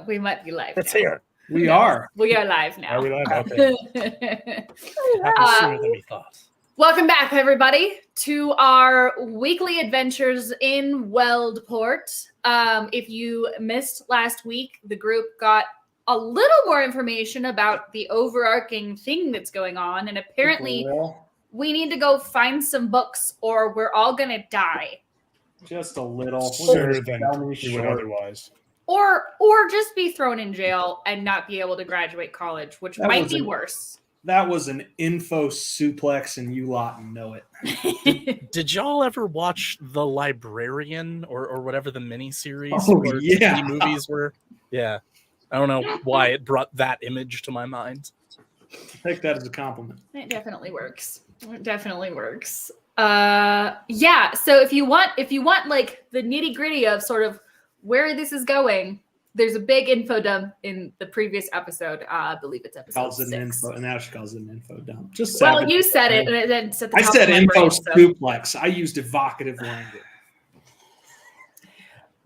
We might be live Let's now. hear it. We Yes, are. We are live now. Are we live? Okay. Happened sooner than we thought. Welcome back, everybody, to our weekly adventures in Weldport. If you missed last week, the group got a little more information about the overarching thing that's going on, and apparently we need to go find some books or we're all going to die. Just a little. Sooner than we would otherwise. Or just be thrown in jail and not be able to graduate college, which might be worse. That was an info suplex, and you lot know it. Did y'all ever watch The Librarian or whatever the miniseries or TV movies were? Yeah. I don't know why it brought that image to my mind. Take that as a compliment. It definitely works. It definitely works. Yeah. So if you want like the nitty gritty of sort of where this is going, there's a big info dump in the previous episode. I believe it's episode 6. And now she calls it an info dump. Just well, you said it, and it's at the top I said of my info brain, suplex. I used evocative language.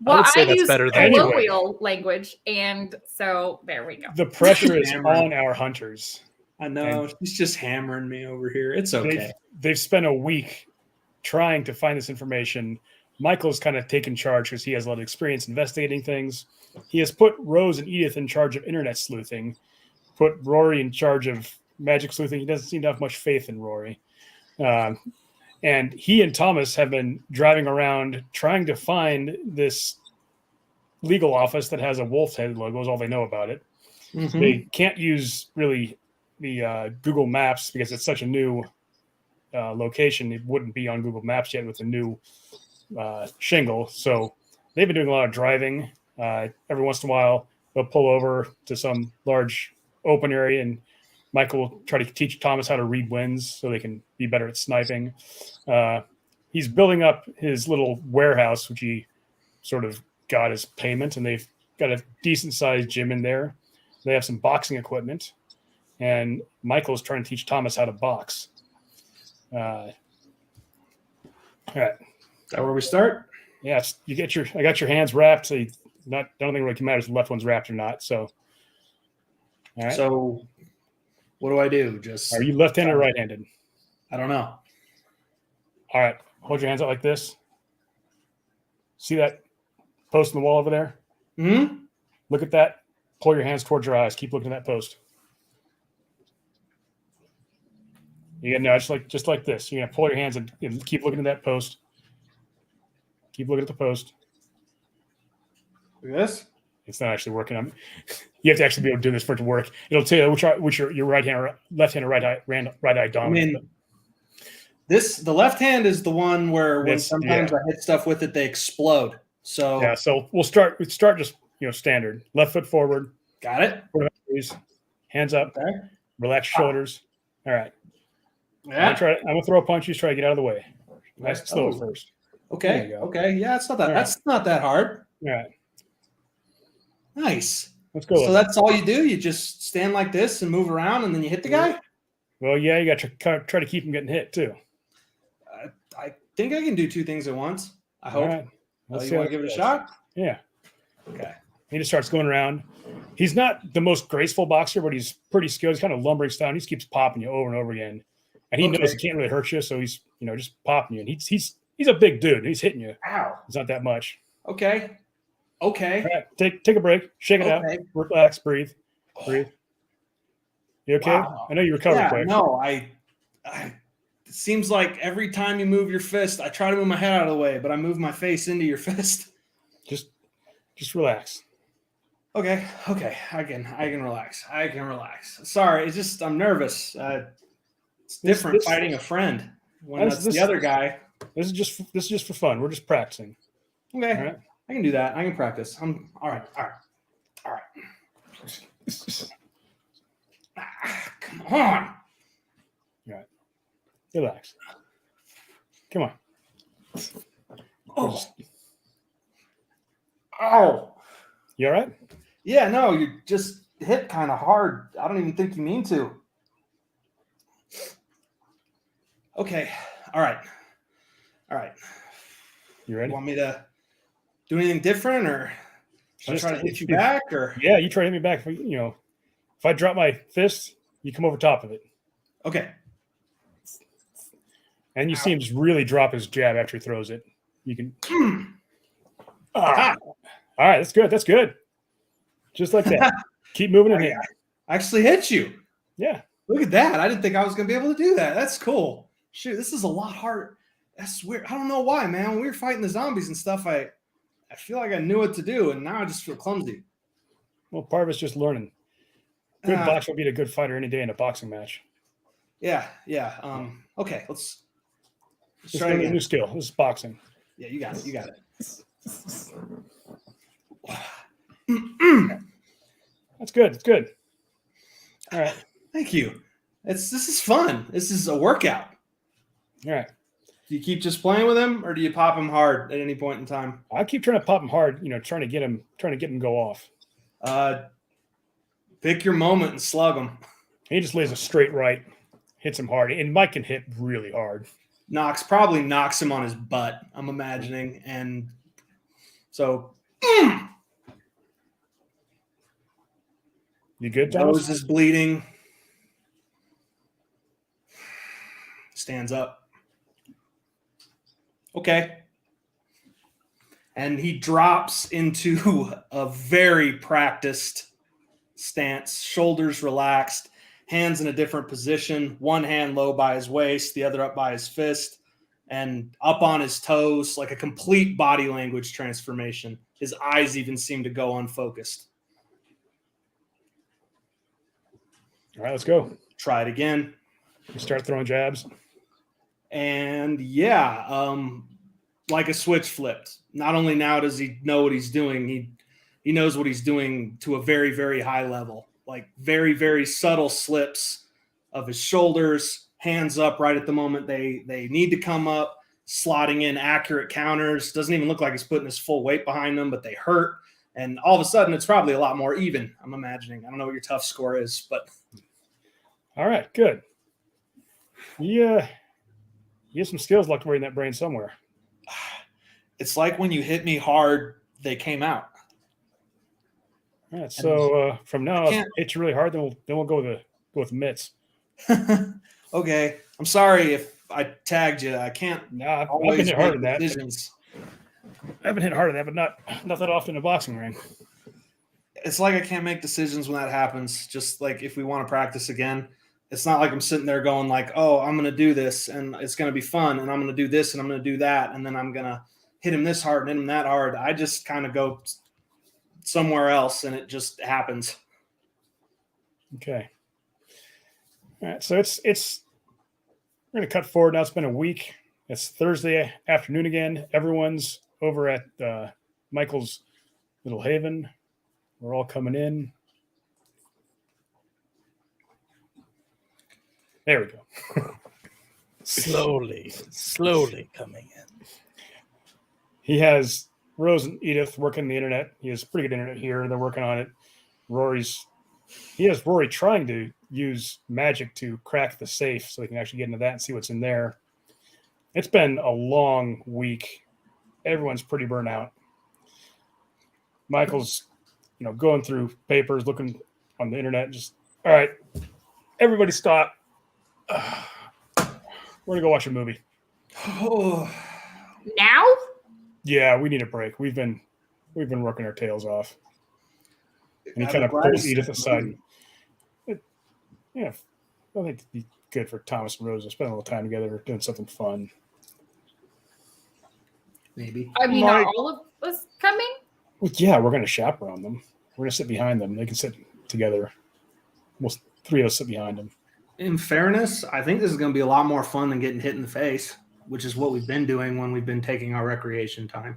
Well, I use better colloquial language, and so there we go. The pressure is on our hunters. I know. And she's just hammering me over here. It's okay. They've spent a week trying to find this information. Michael's kind of taken charge because he has a lot of experience investigating things. He has put Rose and Edith in charge of internet sleuthing, put Rory in charge of magic sleuthing. He doesn't seem to have much faith in Rory. And he and Thomas have been driving around trying to find this legal office that has a wolf's head logo, is all they know about it. Mm-hmm. They can't use really the Google Maps because it's such a new location. It wouldn't be on Google Maps yet with a new shingle. So they've been doing a lot of driving. Every once in a while, they'll pull over to some large open area, and Michael will try to teach Thomas how to read winds so they can be better at sniping. He's building up his little warehouse, which he sort of got as payment, and they've got a decent-sized gym in there. They have some boxing equipment, and Michael's trying to teach Thomas how to box. All right. Is that where we start? Yeah, I got your hands wrapped, so I don't think it really matters if the left one's wrapped or not. So, all right. So, what do I do? Are you left-handed or right-handed? I don't know. All right. Hold your hands out like this. See that post in the wall over there? Mm-hmm. Look at that. Pull your hands towards your eyes. Keep looking at that post. Just like this. You're gonna pull your hands and keep looking at that post. Keep looking at the post. Like this? It's not actually working. You have to actually be able to do this for it to work. It'll tell you which your right hand or left hand or right eye dominant. The left hand is the one where when sometimes I hit stuff with it, they explode. So yeah. So we'll start just standard. Left foot forward. Got it. Hands up. Okay. Relax shoulders. All right. Yeah. I'm gonna throw a punch. You try to get out of the way. Nice and slow first. Okay. Okay. Yeah, it's not that. That's not that hard. All right. Nice. Let's go. So that's all you do? You just stand like this and move around, and then you hit the guy? Well, yeah, you got to try to keep him getting hit too. I think I can do two things at once. I hope. Right. You want to give it a shot? Yeah. Okay. He just starts going around. He's not the most graceful boxer, but he's pretty skilled. He's kind of lumbering style. He just keeps popping you over and over again. And he knows he can't really hurt you, so he's just popping you. And he's a big dude. He's hitting you. Ow. It's not that much. Okay. All right, take a break. Shake it out. Relax. Breathe. You okay? Wow. I know you recovered quick. No, I it seems like every time you move your fist, I try to move my head out of the way, but I move my face into your fist. Just relax. Okay. I can relax. Sorry, it's just I'm nervous. It's different fighting a friend when that's the other guy. This is just for fun. We're just practicing. Okay. All right. I can do that. I can practice. I'm all right. Come on. All right. Relax. Come on. Oh. Ow. You all right? Yeah, no, you just hit kind of hard. I don't even think you mean to. Okay. All right. You ready? Want me to do anything different, or Should I try to hit you back, or yeah, you try to hit me back. If I drop my fist, you come over top of it. okay? And you see him just really drop his jab after he throws it. You can. Ah. All right, that's good. That's good. Just like that. Keep moving in here. I actually hit you. Yeah. Look at that. I didn't think I was going to be able to do that. That's cool. Shoot, this is a lot harder. That's weird. I don't know why, man. When we were fighting the zombies and stuff, I feel like I knew what to do, and now I just feel clumsy. Well, part of it's just learning. Good boxer will beat a good fighter any day in a boxing match. Yeah. Okay, let's try a new skill. This is boxing. Yeah, you got it. You got it. That's good. It's good. All right. Thank you. This is fun. This is a workout. All right. Do you keep just playing with him, or do you pop him hard at any point in time? I keep trying to pop him hard. Trying to get him go off. Pick your moment and slug him. He just lays a straight right, hits him hard, and Mike can hit really hard. Probably knocks him on his butt, I'm imagining. And so you good, Thomas? Nose is bleeding. Stands up. Okay. And he drops into a very practiced stance, shoulders relaxed, hands in a different position, one hand low by his waist, the other up by his fist, and up on his toes, like a complete body language transformation. His eyes even seem to go unfocused. All right, let's go. Try it again. You start throwing jabs. And like a switch flipped. Not only now does he know what he's doing, he knows what he's doing to a very, very high level. Like very, very subtle slips of his shoulders, hands up right at the moment they need to come up, slotting in accurate counters. Doesn't even look like he's putting his full weight behind them, but they hurt. And all of a sudden, it's probably a lot more even, I'm imagining. I don't know what your tough score is, but. All right, good. Yeah. You have some skills locked away in that brain somewhere. It's like when you hit me hard, they came out. All right, so from now on, hit you really hard, then we'll go with mitts. Okay, I'm sorry if I tagged you. I can't. Nah, I've been hit hard in that. Decisions. I've been hit hard in that, but not that often in a boxing ring. It's like I can't make decisions when that happens. Just like if we want to practice again, it's not like I'm sitting there going like, "Oh, I'm going to do this and it's going to be fun, and I'm going to do this and I'm going to do that, and then I'm going to hit him this hard and hit him that hard." I just kind of go somewhere else, and it just happens. Okay. All right. So it's we're going to cut forward now. It's been a week. It's Thursday afternoon again. Everyone's over at Michael's little haven. We're all coming in. There we go. slowly coming in. He has Rose and Edith working the internet. He has pretty good internet here. They're working on it. He has Rory trying to use magic to crack the safe so he can actually get into that and see what's in there. It's been a long week. Everyone's pretty burnt out. Michael's, going through papers, looking on the internet. Just, all right, everybody stop. We're gonna go watch a movie. Oh. Now? Yeah, we need a break. We've been working our tails off. And he kind of pulls Edith aside. I think it'd be good for Thomas and Rose to spend a little time together doing something fun. Maybe. I mean, are all of us coming? Well, yeah, we're going to chaperone them. We're going to sit behind them. They can sit together. Most three of us sit behind them. In fairness, I think this is going to be a lot more fun than getting hit in the face, which is what we've been doing when we've been taking our recreation time.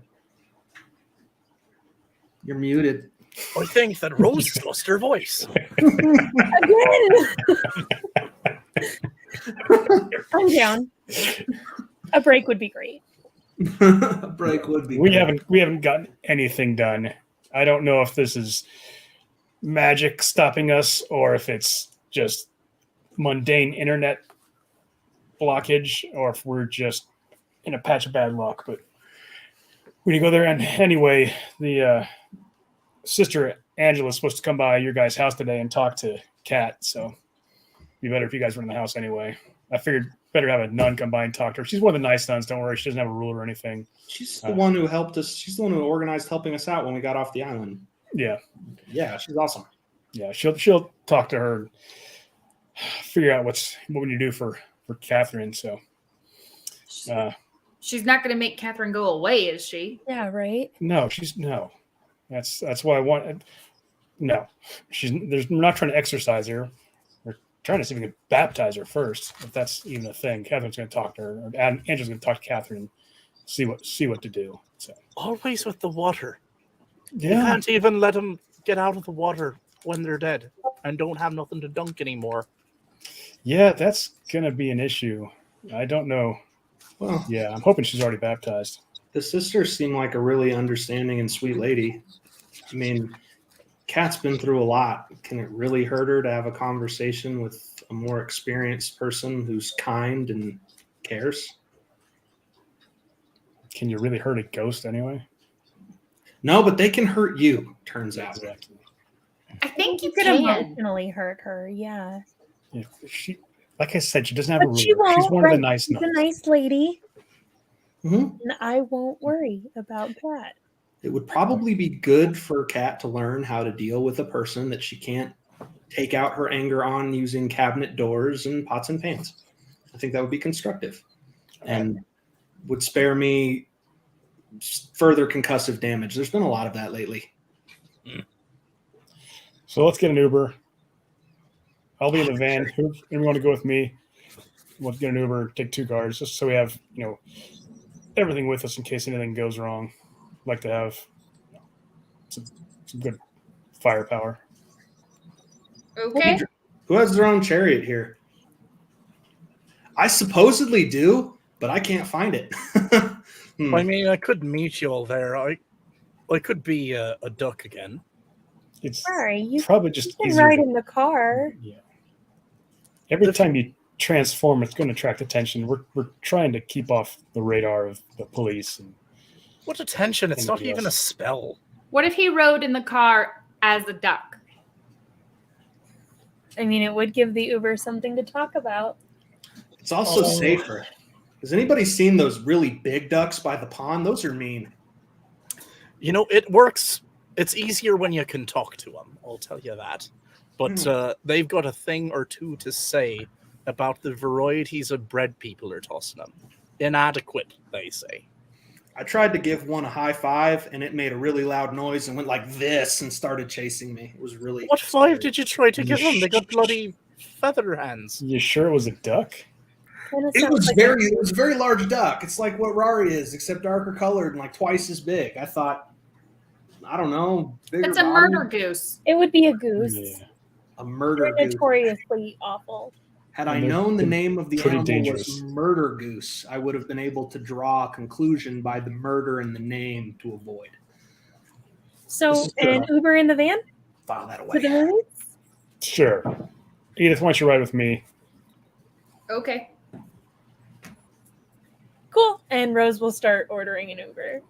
You're muted. I think that Rose lost her voice. Again. I'm down. A break would be great. A break would be. We haven't gotten anything done. I don't know if this is magic stopping us or if it's just mundane internet blockage or if we're just in a patch of bad luck. But when you go there, and anyway, the Sister Angela's supposed to come by your guys' house today and talk to Kat, so it'd be better if you guys were in the house anyway. I figured better have a nun come by and talk to her. She's one of the nice nuns. Don't worry, she doesn't have a ruler or anything. She's the one who helped us. She's the one who organized helping us out when we got off the island. Yeah, Yeah, she's awesome. yeah. She'll talk to her and figure out what we need to do for Catherine. So. She's not going to make Catherine go away, is she? Yeah, right. No, no. That's why I want. No, we're not trying to exercise her. We're trying to see if we can baptize her first, if that's even a thing. Catherine's going to talk to her, or Angela's going to talk to Catherine, see what to do. So Always with the water. You yeah, can't even let them get out of the water when they're dead and don't have nothing to dunk anymore. yeah, that's going to be an issue. I don't know. Well, Yeah, I'm hoping she's already baptized. the sisters seem like a really understanding and sweet lady. I mean, Kat's been through a lot. Can it really hurt her to have a conversation with a more experienced person who's kind and cares? Can you really hurt a ghost anyway? No, but they can hurt you, turns out. Exactly. I think you could can. emotionally hurt her. Yeah, Yeah, like I said, she doesn't have a but ruler. she won't. She's one of the right? nice She's a nuns. nice lady, Mhm. and I won't worry about that. It would probably be good for Kat to learn how to deal with a person that she can't take out her anger on using cabinet doors and pots and pans. I think that would be constructive and would spare me further concussive damage. There's been a lot of that lately. So let's get an Uber. I'll be in the van. Anyone want to go with me? We'll get an Uber, take 2 cars, just so we have, everything with us in case anything goes wrong. Like to have some good firepower. Okay. Who has their own chariot here? I supposedly do, but I can't find it. I mean, I could meet you all there. I could be a duck again. It's Sorry, you probably just can easier. ride in the car. Yeah. Every time you transform, it's going to attract attention. We're trying to keep off the radar of the police. And What attention? It's not Anybody even a else? spell. What if he rode in the car as a duck? I mean, it would give the Uber something to talk about. It's also Oh. safer. Has anybody seen those really big ducks by the pond? Those are mean. It works. It's easier when you can talk to them. I'll tell you that. But they've got a thing or two to say about the varieties of bread people are tossing them. Inadequate, they say. I tried to give one a high five, and it made a really loud noise and went like this and started chasing me. It was really What scary. five did you try to give them? They got bloody feather hands. you sure it was a duck? Kinda It sounds was like it was a very large duck. It's like what Rari is, except darker colored and like twice as big. I thought, I don't know, bigger It's a body. murder goose. it would be a goose. Yeah. A murder They're goose. notoriously awful. Had I And they're known the name of the pretty animal dangerous. was murder goose, I would have been able to draw a conclusion by the murder in the name to avoid. So, This is an Uber in the van File that for the away. movies? Sure. Edith, why don't you ride with me? Okay. Cool. And Rose will start ordering an Uber.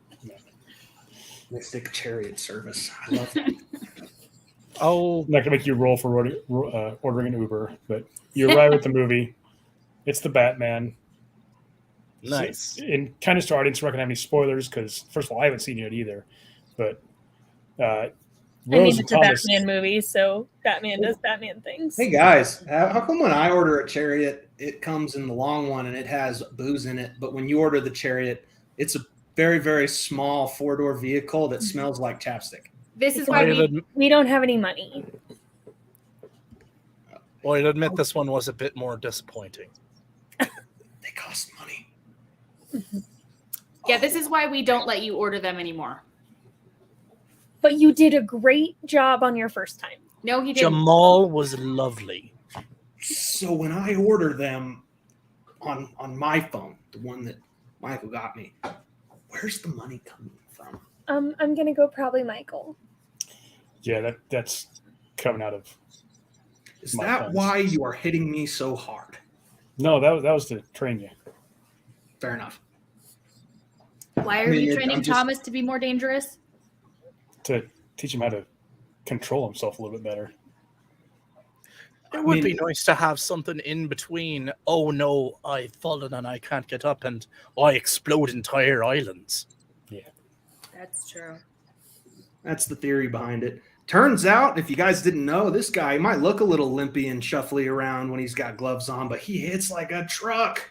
Mystic chariot service. I love it. Oh, I'm not gonna make you roll for ordering an Uber, but you arrive at the movie. It's the Batman. nice. And kind of to our audience, we're not gonna have any spoilers because first of all, I haven't seen it either. But I Rose mean, and it's a Thomas, Batman movie, so Batman does Batman things. Hey guys, how come when I order a chariot, it comes in the long one and it has booze in it, but when you order the chariot, it's a very, very small 4-door vehicle that smells like chapstick. This is why we We don't have any money. I'd admit this one was a bit more disappointing. They cost money. this is why we don't let you order them anymore. But you did a great job on your first time. No, he didn't. Jamal was lovely. So when I order them on my phone, the one that Michael got me, where's the money coming from? I'm gonna go probably Michael. yeah, that's coming out of. Is My that funds. why you are hitting me so hard? No, that was to train you. Fair enough. Why are I mean, you I'm training just- Thomas to be more dangerous? To teach him how to control himself a little bit better. It would be nice to have something in between. Oh no, I've fallen and I can't get up, and I explode entire islands. Yeah, That's true. That's the theory behind it. Turns out, if you guys didn't know, this guy might look a little limpy and shuffly around when he's got gloves on, but he hits like a truck.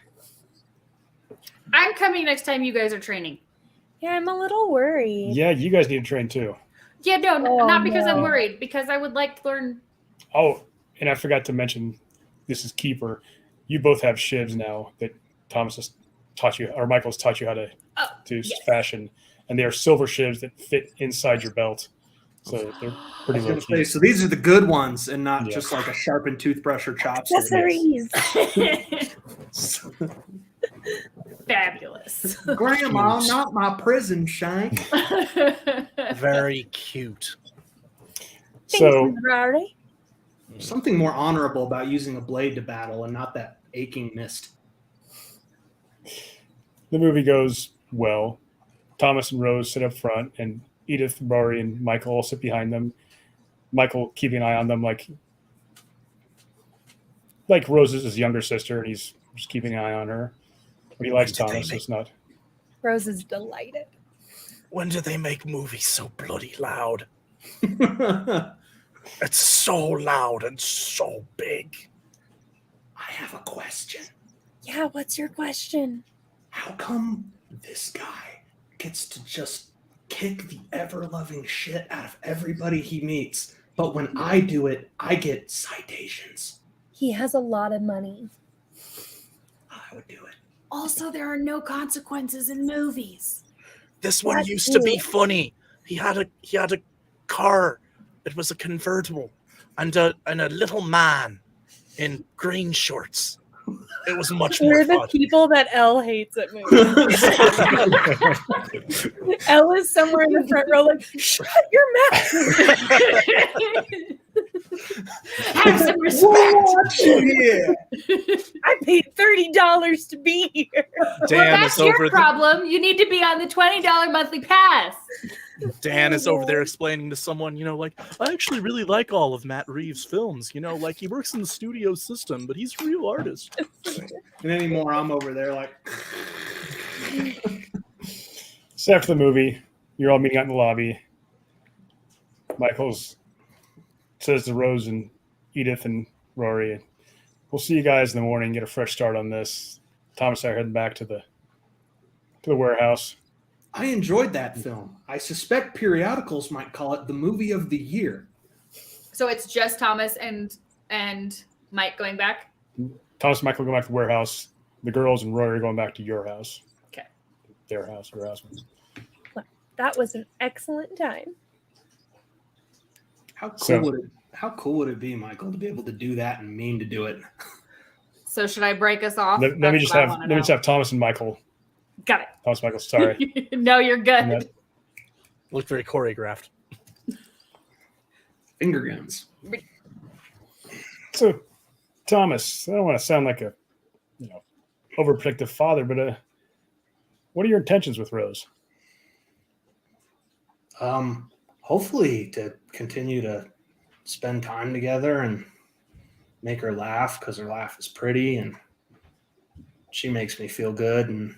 I'm coming next time you guys are training. Yeah, I'm a little worried. yeah. You guys need to train too. Yeah, no, Oh, not because I'm no. worried, because I would like to learn. Oh, and I forgot to mention, this is Keeper. You both have shivs now that Thomas has taught you, or Michael's taught you how to yes. fashion, and they are silver shivs that fit inside your belt, so they're pretty low key. So these are the good ones, and not Yeah. just like a sharpened toothbrush or chopstick. Accessories. Fabulous. Grandma, not my prison shank. Very cute. So Rory. Something more honorable about using a blade to battle and not that aching mist. the movie goes well. Thomas and Rose sit up front, and Edith, Rory, and Michael all sit behind them. Michael keeping an eye on them, like Rose is his younger sister, and he's just keeping an eye on her. But he likes Thomas, so it's not. Rose is delighted. When do they make movies so bloody loud? It's so loud and so big. I have a question. Yeah, what's your question? How come this guy gets to just kick the ever-loving shit out of everybody he meets, but when I do it, I get citations? He has a lot of money. I would do it. Also, there are no consequences in movies. This one That's used to be cute. funny. He had a car. It was a convertible, and a little man in green shorts. It was much more We're the fun. people that Elle hates at movies. Elle is somewhere in the front row, like, shut your mouth. Have some respect. Yeah. I paid $30 to be here. Dan That's is your over. problem. You need to be on the $20 monthly pass. Dan is over there explaining to someone, like, I actually really like all of Matt Reeves' films. Like he works in the studio system, but he's a real artist. And anymore, I'm over there like, So after the movie, you're all meeting out in the lobby. Michael's says to Rose and Edith and Rory, we'll see you guys in the morning, get a fresh start on this. Thomas and I are heading back to the warehouse. I enjoyed that film. I suspect periodicals might call it the movie of the year. So it's just Thomas and Mike going back? Thomas and Michael go back to the warehouse. The girls and Rory are going back to your house. Okay. Their house, your house. That was an excellent time. How cool So- would it be, Michael, to be able to do that and mean to do it? So should I break us off? Let me That's just what I have wanna know. Thomas and Michael. Got Thomas, Michael, sorry. it. No, you're good. And that- Looked very choreographed. Finger guns. So, Thomas, I don't want to sound like a, overprotective father, but what are your intentions with Rose? Hopefully to continue to spend time together and make her laugh, because her laugh is pretty and she makes me feel good. And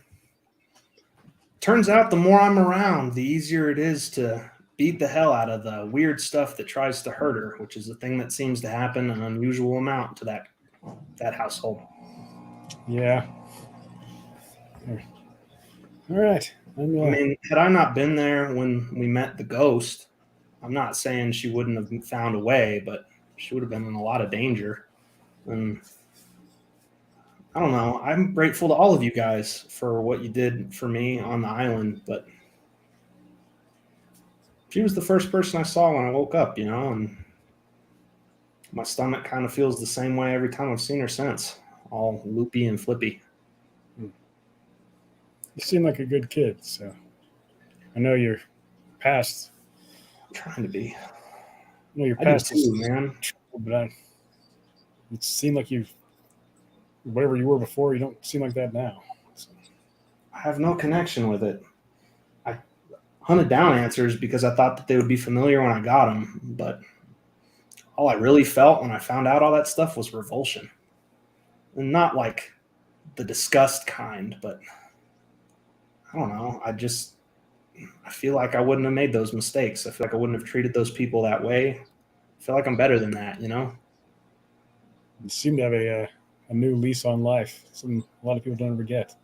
turns out the more I'm around, the easier it is to beat the hell out of the weird stuff that tries to hurt her, which is a thing that seems to happen an unusual amount to that household. Yeah. All right. I mean, had I not been there when we met the ghost, I'm not saying she wouldn't have found a way, but she would have been in a lot of danger. And I don't know. I'm grateful to all of you guys for what you did for me on the island, but she was the first person I saw when I woke up, and my stomach kind of feels the same way every time I've seen her since, all loopy and flippy. You seem like a good kid, so I know your past. I'm trying to be. I know your I do past is too, man. but it seemed like whatever you were before, you don't seem like that now. So, I have no connection with it. hunted down answers because I thought that they would be familiar when I got them. But all I really felt when I found out all that stuff was revulsion. And not like the disgust kind, but I don't know. I feel like I wouldn't have made those mistakes. I feel like I wouldn't have treated those people that way. I feel like I'm better than that, you know? You seem to have a new lease on life. Something a lot of people don't ever get.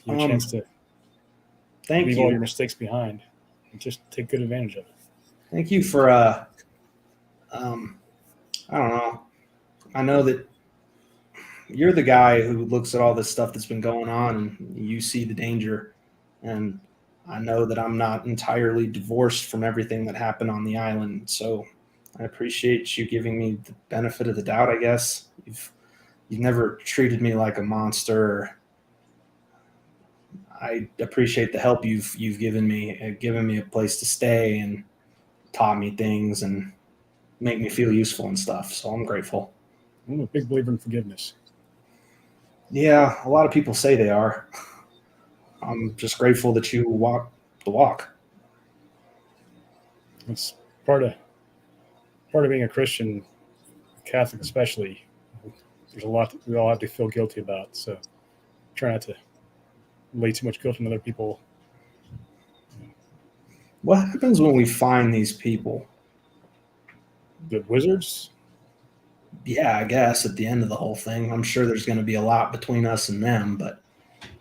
You have a chance to Thank leave all your you. mistakes behind and just take good advantage of it. Thank you for, I don't know. I know that you're the guy who looks at all this stuff that's been going on and you see the danger. And I know that I'm not entirely divorced from everything that happened on the island. So I appreciate you giving me the benefit of the doubt, I guess. You've never treated me like a monster. I appreciate the help you've given me a place to stay and taught me things and make me feel useful and stuff. So I'm grateful. I'm a big believer in forgiveness. Yeah, a lot of people say they are. I'm just grateful that you walk the walk. It's part of being a Christian, Catholic especially. There's a lot that we all have to feel guilty about. So try not to lay too much guilt on other people. What happens when we find these people? The wizards, Yeah, I guess at the end of the whole thing, I'm sure there's going to be a lot between us and them, but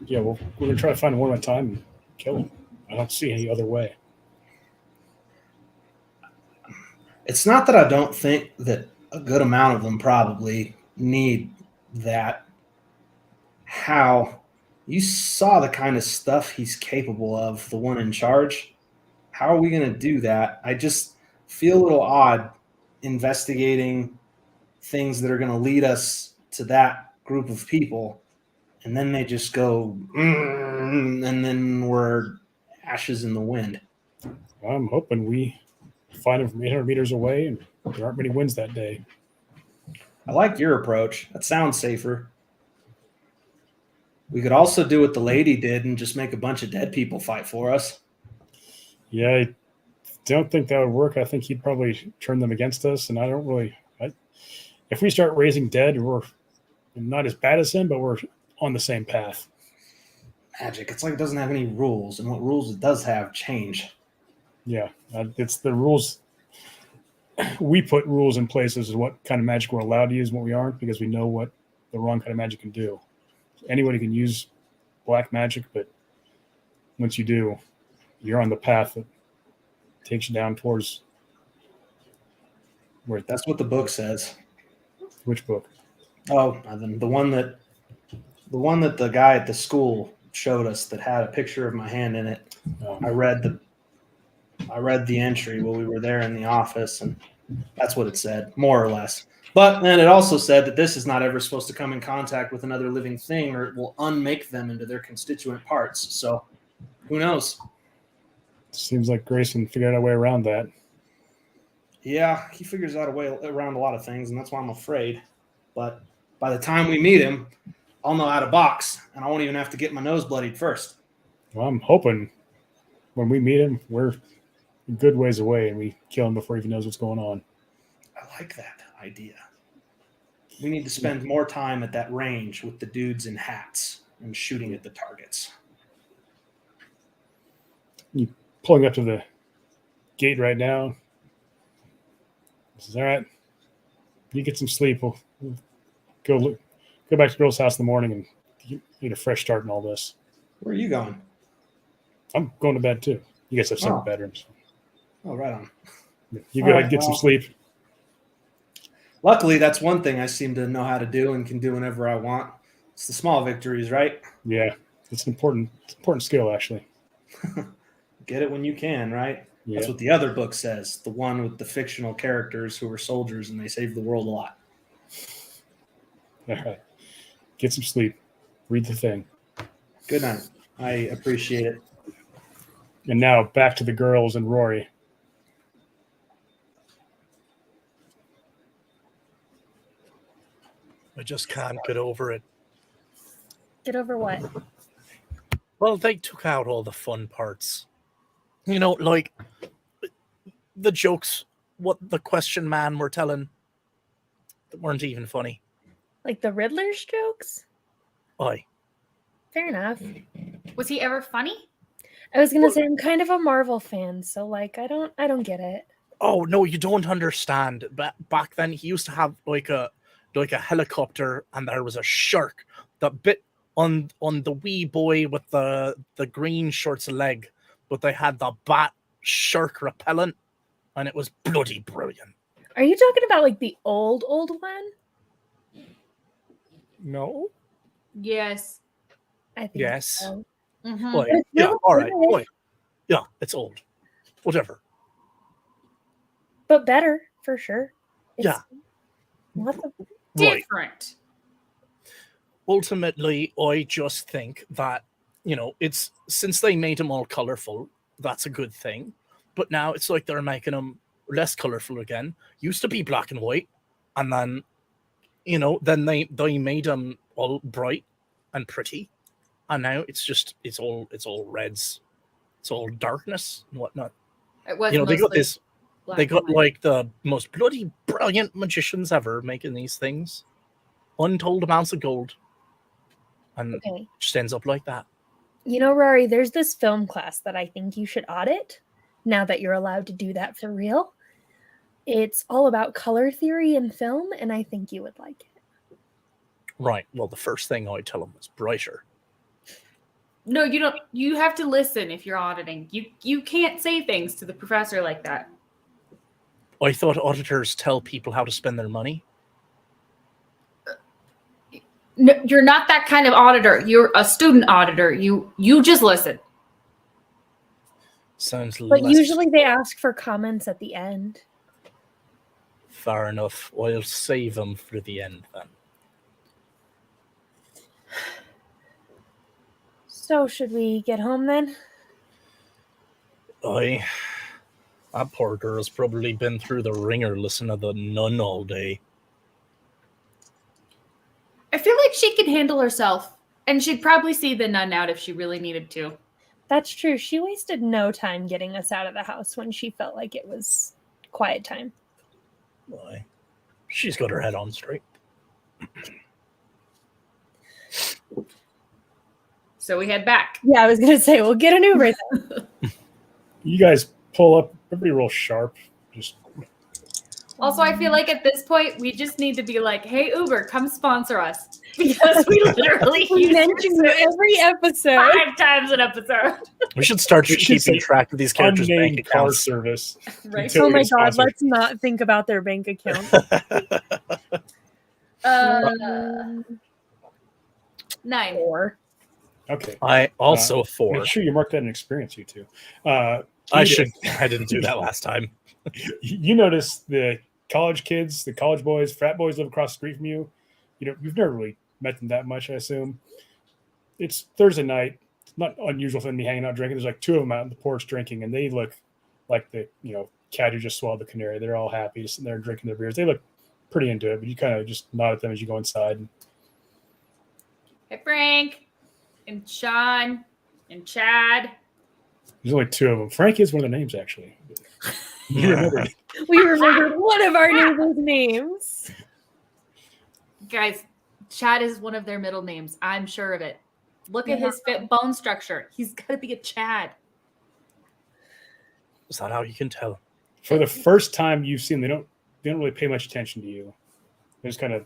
yeah, well, we're gonna try to find one at a time and kill them. I don't see any other way. it's not that I don't think that a good amount of them probably need that. How you saw the kind of stuff he's capable of, the one in charge. How are we going to do that? I just feel a little odd investigating things that are going to lead us to that group of people. And then they just go, and then we're ashes in the wind. I'm hoping we find them from 800 meters away and there aren't many winds that day. I like your approach. That sounds safer. We could also do what the lady did and just make a bunch of dead people fight for us. Yeah, I don't think that would work. I think he'd probably turn them against us. And I don't really, if we start raising dead, we're not as bad as him, but we're on the same path. Magic. It's like it doesn't have any rules, and what rules it does have change. Yeah, it's the rules. We put rules in place as to what kind of magic we're allowed to use and what we aren't, because we know what the wrong kind of magic can do. Anybody can use black magic, but once you do, you're on the path that takes you down towards where. That's what the book says. Which book? Oh, the one that the guy at the school showed us that had a picture of my hand in it. I read the entry while we were there in the office, and that's what it said, more or less. But then it also said that this is not ever supposed to come in contact with another living thing, or it will unmake them into their constituent parts. So, who knows? Seems like Grayson figured out a way around that. Yeah, he figures out a way around a lot of things, and that's why I'm afraid. But by the time we meet him, I'll know how to box, and I won't even have to get my nose bloodied first. Well, I'm hoping when we meet him, we're a good ways away and we kill him before he even knows what's going on. I like that idea. We need to spend more time at that range with the dudes in hats and shooting at the targets. You pulling up to the gate right now. This is all right. You get some sleep. We'll go back to Girl's house in the morning and get a fresh start in all this. Where are you going? I'm going to bed too. You guys have separate bedrooms. Oh, right on. You go ahead and get some sleep. Luckily, that's one thing I seem to know how to do and can do whenever I want. It's the small victories, right? Yeah, it's an important skill, actually. Get it when you can, right? Yeah. That's what the other book says. The one with the fictional characters who were soldiers and they saved the world a lot. All right. Get some sleep. Read the thing. Good night. I appreciate it. And now back to the girls and Rory. I just can't get over it. Get over what? Well, they took out all the fun parts. You know, like the jokes, what the question man were telling, that weren't even funny. Like the Riddler's jokes? Aye. Fair enough. Was he ever funny? I was gonna say I'm kind of a Marvel fan, so like I don't get it. Oh no, you don't understand. Back then, he used to have like a helicopter, and there was a shark that bit on the wee boy with the green shorts leg, but they had the bat shark repellent, and it was bloody brilliant. Are you talking about like the old one? No. Yes. I think Yes. so. Mhm. Like, It's yeah, really all right. good. Like, yeah, it's old. Whatever. But better for sure. Yeah. What the Right. Different. Ultimately, I just think that, it's since they made them all colorful, that's a good thing. But now it's like they're making them less colorful again. Used to be black and white, and then, then they made them all bright and pretty, and now it's all reds, it's all darkness and whatnot. It was They got mostly this. black They and got white. like the most bloody brilliant magicians ever making these things, untold amounts of gold, and Okay. just ends up like that. You know, Rory, there's this film class that I think you should audit now that you're allowed to do that for real. It's all about color theory in film, and I think you would like it. Right. Well, the first thing I tell them is brighter. No, you don't. You have to listen if you're auditing. You can't say things to the professor like that. I thought auditors tell people how to spend their money. No, you're not that kind of auditor. You're a student auditor. You just listen. Sounds But less usually they ask for comments at the end. fair enough. I'll save them for the end then. So should we get home then? That poor girl's probably been through the ringer listening to the nun all day. I feel like she can handle herself, and she'd probably see the nun out if she really needed to. That's true. She wasted no time getting us out of the house when she felt like it was quiet time. Aye. She's got her head on straight. So we head back. Yeah, I was gonna say we'll get an Uber then. You guys pull up. Everybody roll sharp. Just Also, I feel like at this point we just need to be like, "Hey, Uber, come sponsor us," because we literally We use mention you every episode. 5 times an episode. We should start We should keeping say track of these characters' bank unnamed car accounts. service. Right. Until Oh we my get god, sponsored. let's not think about their bank account. Uh, 9. 4. Okay. I also 4. Make sure you mark that in experience, you two. I Edith, should. I didn't do that last time. You notice the college kids, the college boys, frat boys live across the street from you. You've never really met them that much, I assume. It's Thursday night. It's not unusual for them to be hanging out drinking. There's like 2 of them out on the porch drinking, and they look like the cat who just swallowed the canary. They're all happy, just sitting there drinking their beers. They look pretty into it, but you kind of just nod at them as you go inside. Hey, Frank, and Sean, and Chad. There's only 2 of them. Frank is one of the names, actually. You remembered. We remembered one of our neighbors' names. Guys, Chad is one of their middle names. I'm sure of it. Look at his fit bone structure. He's got to be a Chad. Is that how you can tell? For the first time you've seen, they don't really pay much attention to you. They're just kind of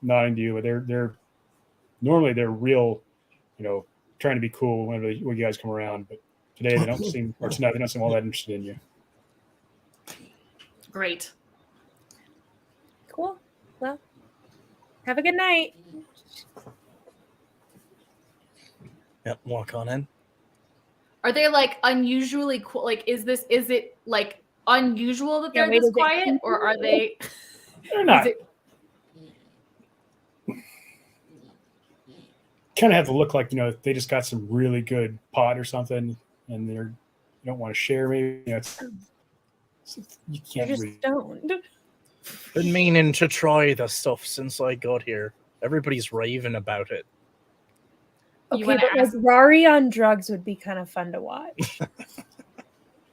nodding to you, but they're normally they're real, trying to be cool when you guys come around. But today they don't seem, or tonight they don't seem all that interested in you. Great. Cool. Well, have a good night. Yep, walk on in. Are they like unusually cool? Like, is it like unusual that Yeah, they're wait, this is it quiet, or are they? They're not. Is it- Kind of have to look like they just got some really good pot or something, and you don't want to share. Maybe you You're can't just really. stoned. Been meaning to try the stuff since I got here. Everybody's raving about it. You Okay, wanna but like ask- Rari on drugs would be kind of fun to watch.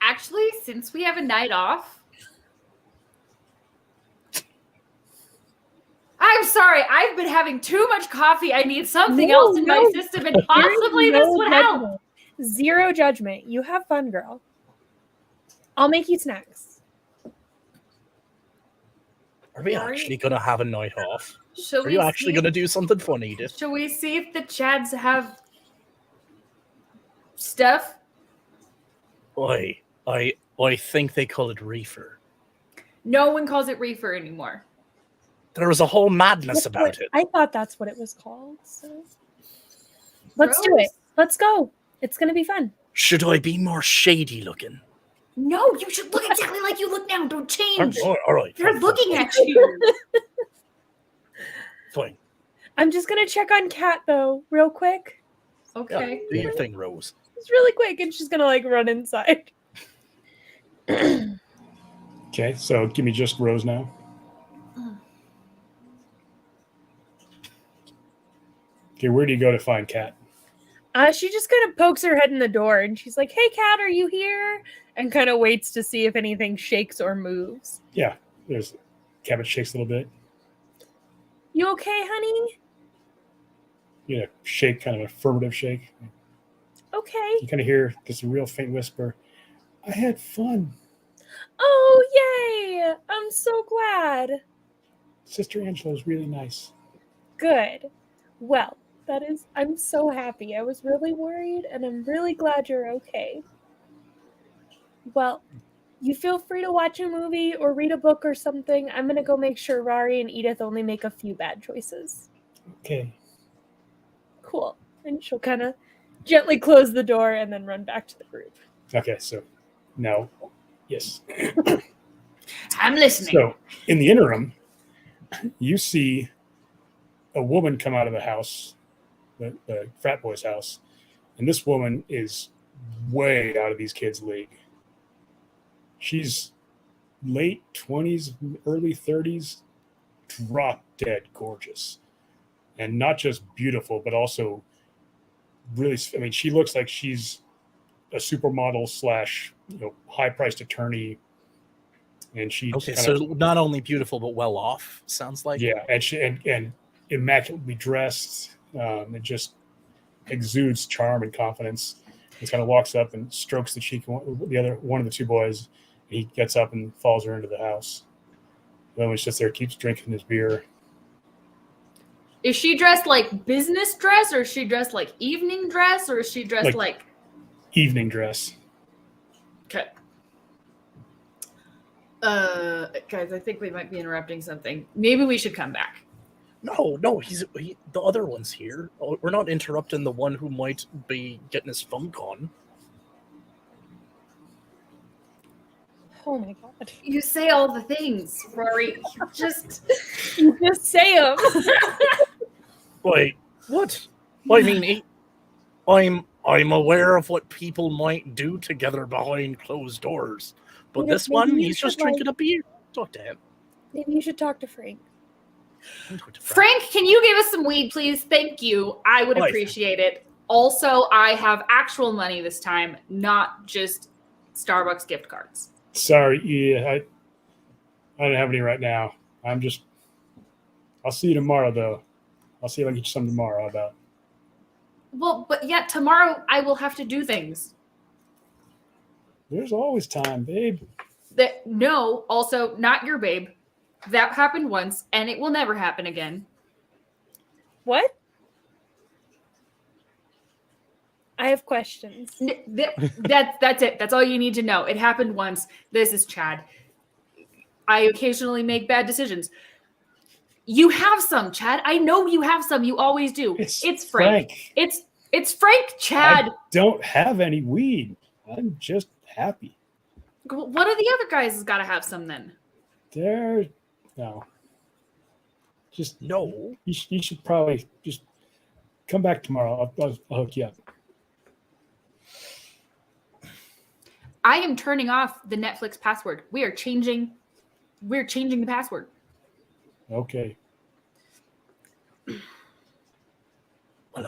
Actually, since we have a night off, I'm sorry, I've been having too much coffee. I need something else in my system, and possibly this would help. Zero judgment. You have fun, girl. I'll make you snacks. Are we actually going to have a night off? Are you actually going to do something fun, Edith? Shall we see if the Chads have stuff? I think they call it reefer. No one calls it reefer anymore. There was a whole madness about it. I thought that's what it was called. So. Let's do it. Let's go. It's going to be fun. Should I be more shady looking? No, you should look exactly like you look now. Don't change. All right. They're looking at you. Fine. I'm just going to check on Kat, though, real quick. Okay. Yeah, do your thing, Rose. It's really quick, and she's going to, like, run inside. Okay, so give me just Rose now. Okay, where do you go to find Kat? She just kind of pokes her head in the door, and she's like, "Hey, Kat, are you here?" And kind of waits to see if anything shakes or moves. Yeah, there's Cabot shakes a little bit. You okay, honey? You know, shake, kind of an affirmative shake. Okay. You kind of hear this real faint whisper. I had fun. Oh, yay! I'm so glad. Sister Angela was really nice. Good. Well, I'm so happy. I was really worried, and I'm really glad you're okay. Well, you feel free to watch a movie or read a book or something. I'm going to go make sure Rari and Edith only make a few bad choices. Okay. Cool. And she'll kind of gently close the door and then run back to the group. Okay, so now, yes. I'm listening. So, in the interim, you see a woman come out of the house, the frat boy's house, and this woman is way out of these kids' league. She's late 20s, early 30s, drop dead gorgeous. And not just beautiful, but also really, I mean, she looks like she's a supermodel / high-priced attorney. And she so not only beautiful but well off, sounds like. Yeah, and she and immaculately dressed. It just exudes charm and confidence. He kind of walks up and strokes the cheek of one of the two boys. He gets up and follows her into the house. Then he sits there, keeps drinking his beer. Is she dressed like business dress, or is she dressed like evening dress, or is she dressed like evening dress? Okay. Guys, I think we might be interrupting something. Maybe we should come back. No, the other one's here. We're not interrupting the one who might be getting his funk on. Oh my god. You say all the things, Rory. You just say them. Wait, what? Well, I mean, I'm aware of what people might do together behind closed doors. But this one, he's just drinking a beer. Talk to him. Maybe you should talk to Frank. Frank, can you give us some weed, please? Thank you. I would appreciate it. Also, I have actual money this time, not just Starbucks gift cards. Sorry, yeah, I don't have any right now. I'll see you tomorrow, though. I'll see if I can get you some tomorrow. How about? Well, but yet tomorrow I will have to do things. There's always time, babe. No, also not your babe. That happened once, and it will never happen again. What? I have questions. That's it. That's all you need to know. It happened once. This is Chad. I occasionally make bad decisions. You have some, Chad. I know you have some. You always do. It's Frank. It's Frank, Chad. I don't have any weed. I'm just happy. What are the other guys got to have some then? No. Just no. You should probably just come back tomorrow. I'll hook you up. I am turning off the Netflix password. We're changing the password. Okay. Well,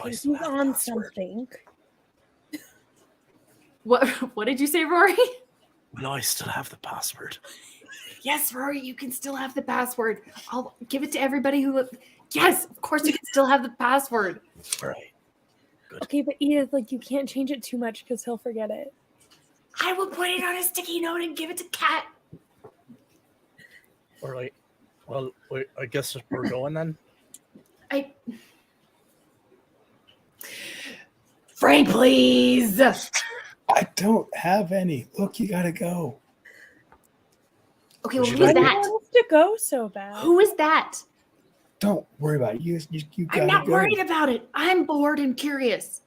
he's on something. What did you say, Rory? No, I still have the password. Yes, Rory, you can still have the password. I'll give it to everybody who. Yes, of course you can still have the password. All right. Okay, but Edith, like, you can't change it too much because he'll forget it. I will put it on a sticky note and give it to Kat. All right. Well, I guess we're going then. Frank, please. I don't have any. Look, you gotta go. Okay, well, Would you who's Why do you that? want us to go so bad? Who is that? Don't worry about it. You gotta I'm not go. worried about it. I'm bored and curious.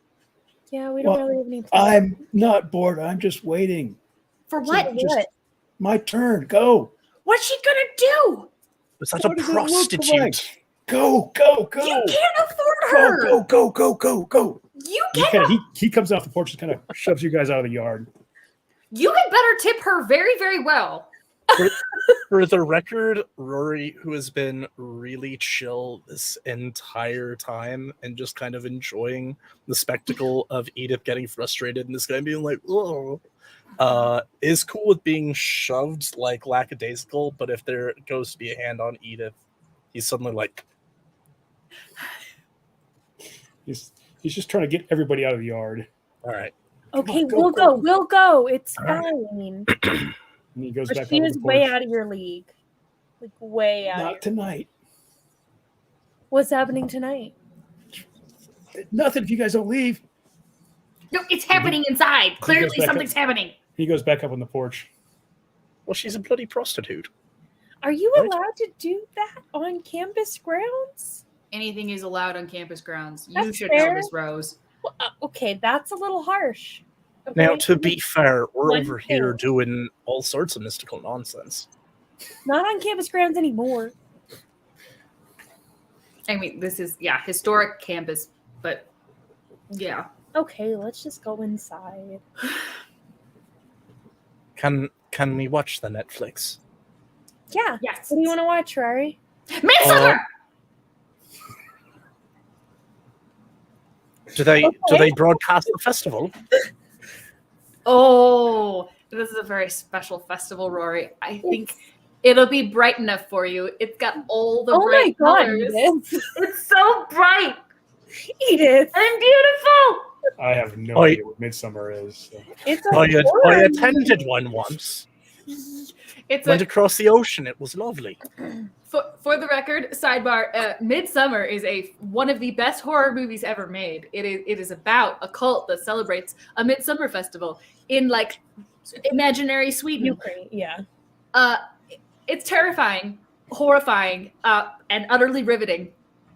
Yeah, we don't Well, really have any plans. I'm not bored. I'm just waiting. For what? What? My turn. Go. What's she gonna do? Is that What a does it look prostitute? like? Go. You can't afford her. Go. You can't. He comes off the porch and kind of shoves you guys out of the yard. You had better tip her very, very well. For the record, Rory, who has been really chill this entire time and just kind of enjoying the spectacle of Edith getting frustrated and this guy being like, oh, is cool with being shoved like lackadaisical, but if there goes to be a hand on Edith, he's suddenly like, He's just trying to get everybody out of the yard. all right. Okay, Go, we'll go. go. We'll go. It's All right. fine. And he goes But back she out is the way porch. out of your league. Like, way out. Not tonight. What's happening tonight? Nothing if you guys don't leave. No, it's happening inside. Clearly, back something's up. happening. He goes back up on the porch. Well, she's a bloody prostitute. Are you Right. allowed to do that on campus grounds? Anything is allowed on campus grounds. You That's should fair. know, Miss Rose. Well, okay, that's a little harsh. Okay? Now, to be fair, we're One over here thing. doing all sorts of mystical nonsense. Not on campus grounds anymore. I mean, this is, historic campus, but yeah. Okay, let's just go inside. Can we watch the Netflix? Yeah. Yes. What do you want to watch, Rory? Midsummer! Do they Okay. broadcast the festival? Oh, this is a very special festival, Rory. I think it'll be bright enough for you. It's got all the Oh my bright god, colors. Edith. It's so bright Edith. and beautiful. I have no Oh, idea what Midsummer is. So. It's a I horror attended movie. one once. It's Went across the ocean. It was lovely. for the record, sidebar. Midsummer is one of the best horror movies ever made. It is about a cult that celebrates a midsummer festival in like imaginary Sweden. Ukraine, yeah. It's terrifying, horrifying, and utterly riveting.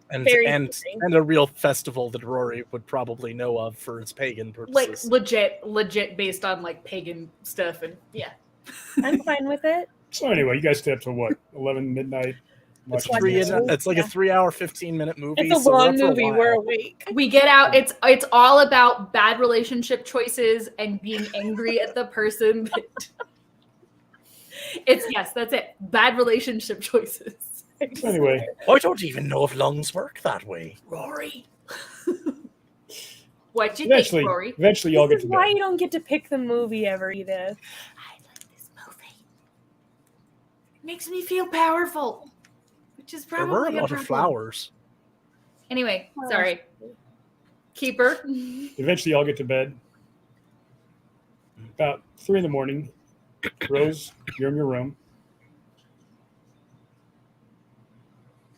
And Very and interesting. and a real festival that Rory would probably know of for its pagan Like purposes. legit based on like pagan stuff, and yeah. I'm fine with it. So anyway, you guys stay up till what? 11 midnight? It's Watching Midsummer? it's like a 3 hour, 15-minute movie. It's a so we're long up for a movie. while. We're awake. We get out. It's all about bad relationship choices and being angry at the person. That's it. Bad relationship choices. So anyway, I don't even know if lungs work that way. Rory. What'd you think, Rory? eventually y'all This get is to why bed. you don't get to pick the movie ever, Edith. I like this movie. It makes me feel powerful, which is There probably were a lot of problem. flowers. Anyway, sorry. Keeper. Eventually y'all get to bed. About 3 in the morning, Rose, you're in your room.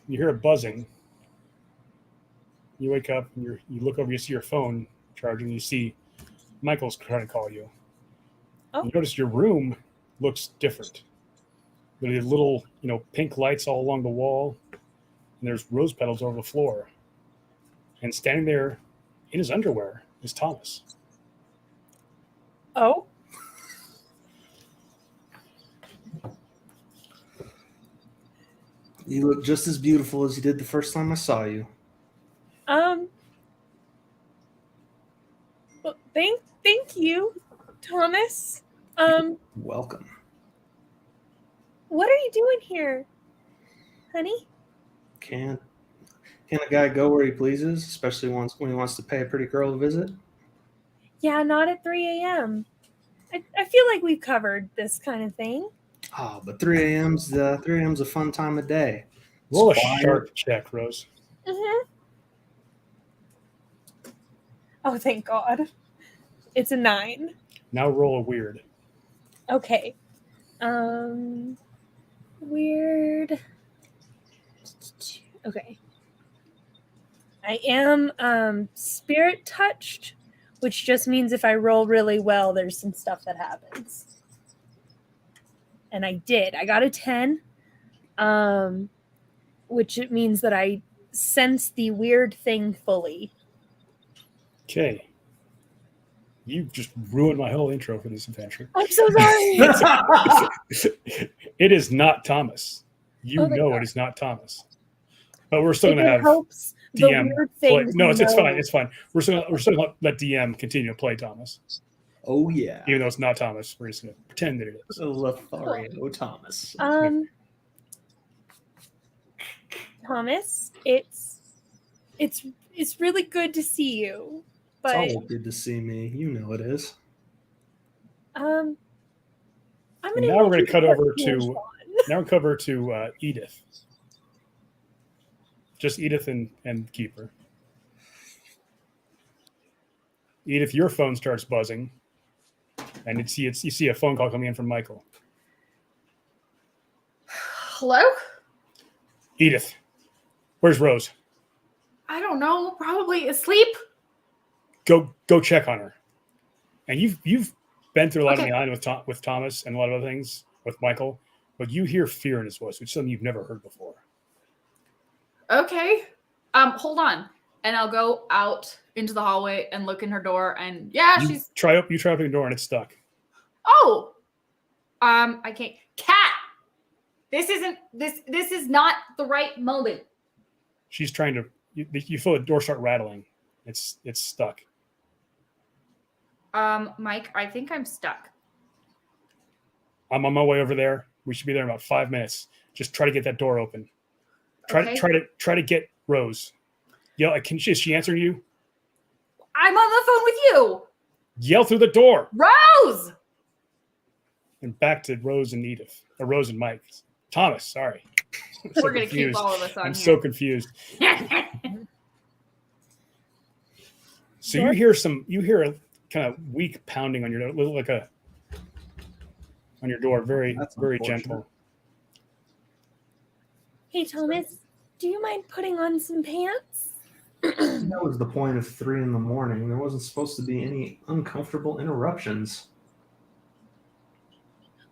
You hear a buzzing. You wake up and you look over, you see your phone charging, you see Michael's trying to call you. Oh. You notice your room looks different. There's little, pink lights all along the wall, and there's rose petals over the floor. And standing there in his underwear is Thomas. Oh, You look just as beautiful as you did the first time I saw you. well, thank you, Thomas. Welcome. What are you doing here, honey? Can a guy go where he pleases, especially when he wants to pay a pretty girl a visit? Yeah, not at 3 a.m. I feel like we've covered this kind of thing. Oh, but 3 a.m.'s a fun time of day. Roll a It's quiet. sharp check, Rose. Mm-hmm. Oh, thank God. It's a 9. Now roll a weird. Okay. Weird. Okay. I am spirit touched, which just means if I roll really well, there's some stuff that happens. And I did. I got a 10. Which it means that I sense the weird thing fully. Okay. You just ruined my whole intro for this adventure. I'm so sorry. It is not Thomas. You Oh, thank know God. it is not Thomas. But we're still If going to it have helps the DM weird play. things. No, it's fine. know. It's fine. We're still going to let DM continue to play Thomas. Oh yeah, Even though it's not Thomas, we're just going to pretend that it is. Lothario Thomas. Thomas, it's really good to see you. It's But always good to see me. You know it is. I'm And gonna now we're going need to you cut over put to pants Edith. Just Edith and Keeper. Edith, your phone starts buzzing, and you see a phone call coming in from Michael. Hello? Edith, where's Rose? I don't know. Probably asleep. Go check on her. And you've been through a lot Okay. of the island with Thomas and a lot of other things with Michael, but you hear fear in his voice, which is something you've never heard before. Okay. Hold on. And I'll go out into the hallway and look in her door and yeah, You she's try opening the door and it's stuck. oh. I can't. Cat. This is not the right moment. She's trying to. You feel the door start rattling. It's stuck. Mike, I think I'm stuck. I'm on my way over there. We should be there in about 5 minutes. Just try to get that door open. Okay. Try to get Rose. Yell. Is she answering you? I'm on the phone with you. Yell through the door. Rose. And back to Rose and Edith. Or Rose and Mike. Thomas, sorry. I'm so We're gonna confused. keep all of us on I'm here. so confused. So you hear a kind of weak pounding on your door, little like on your door, very That's very unfortunate. gentle. Hey Thomas, do you mind putting on some pants? That was the point of 3 in the morning. There wasn't supposed to be any uncomfortable interruptions.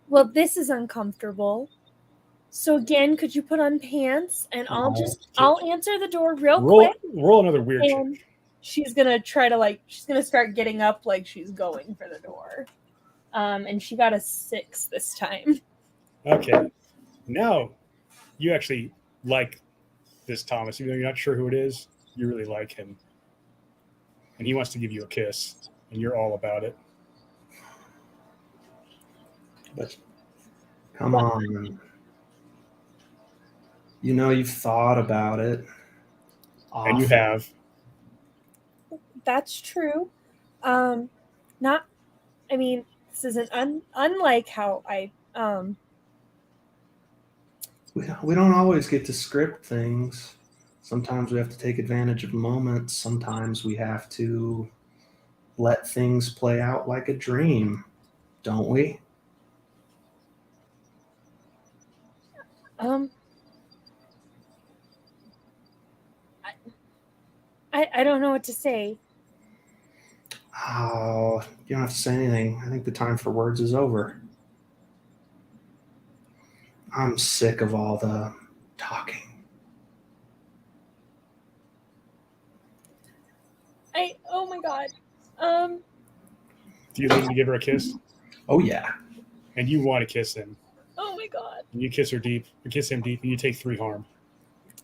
Well, this is uncomfortable. So again, could you put on pants and I'll answer the door real quick. Roll another weird check. And she's gonna she's gonna start getting up like she's going for the door. And she got a 6 this time. Okay. Now you actually like this Thomas, even though you're not sure who it is, you really like him. And he wants to give you a kiss, and you're all about it. But come on. You know you've thought about it. And you have. That's true. This isn't unlike how I We don't always get to script things. Sometimes we have to take advantage of moments. Sometimes we have to let things play out like a dream, don't we? I don't know what to say. Oh, you don't have to say anything. I think the time for words is over. I'm sick of all the talking. Oh my God. Do you leave to give her a kiss? Oh yeah. And you want to kiss him. Oh my God. And you kiss him deep, and you take 3 harm.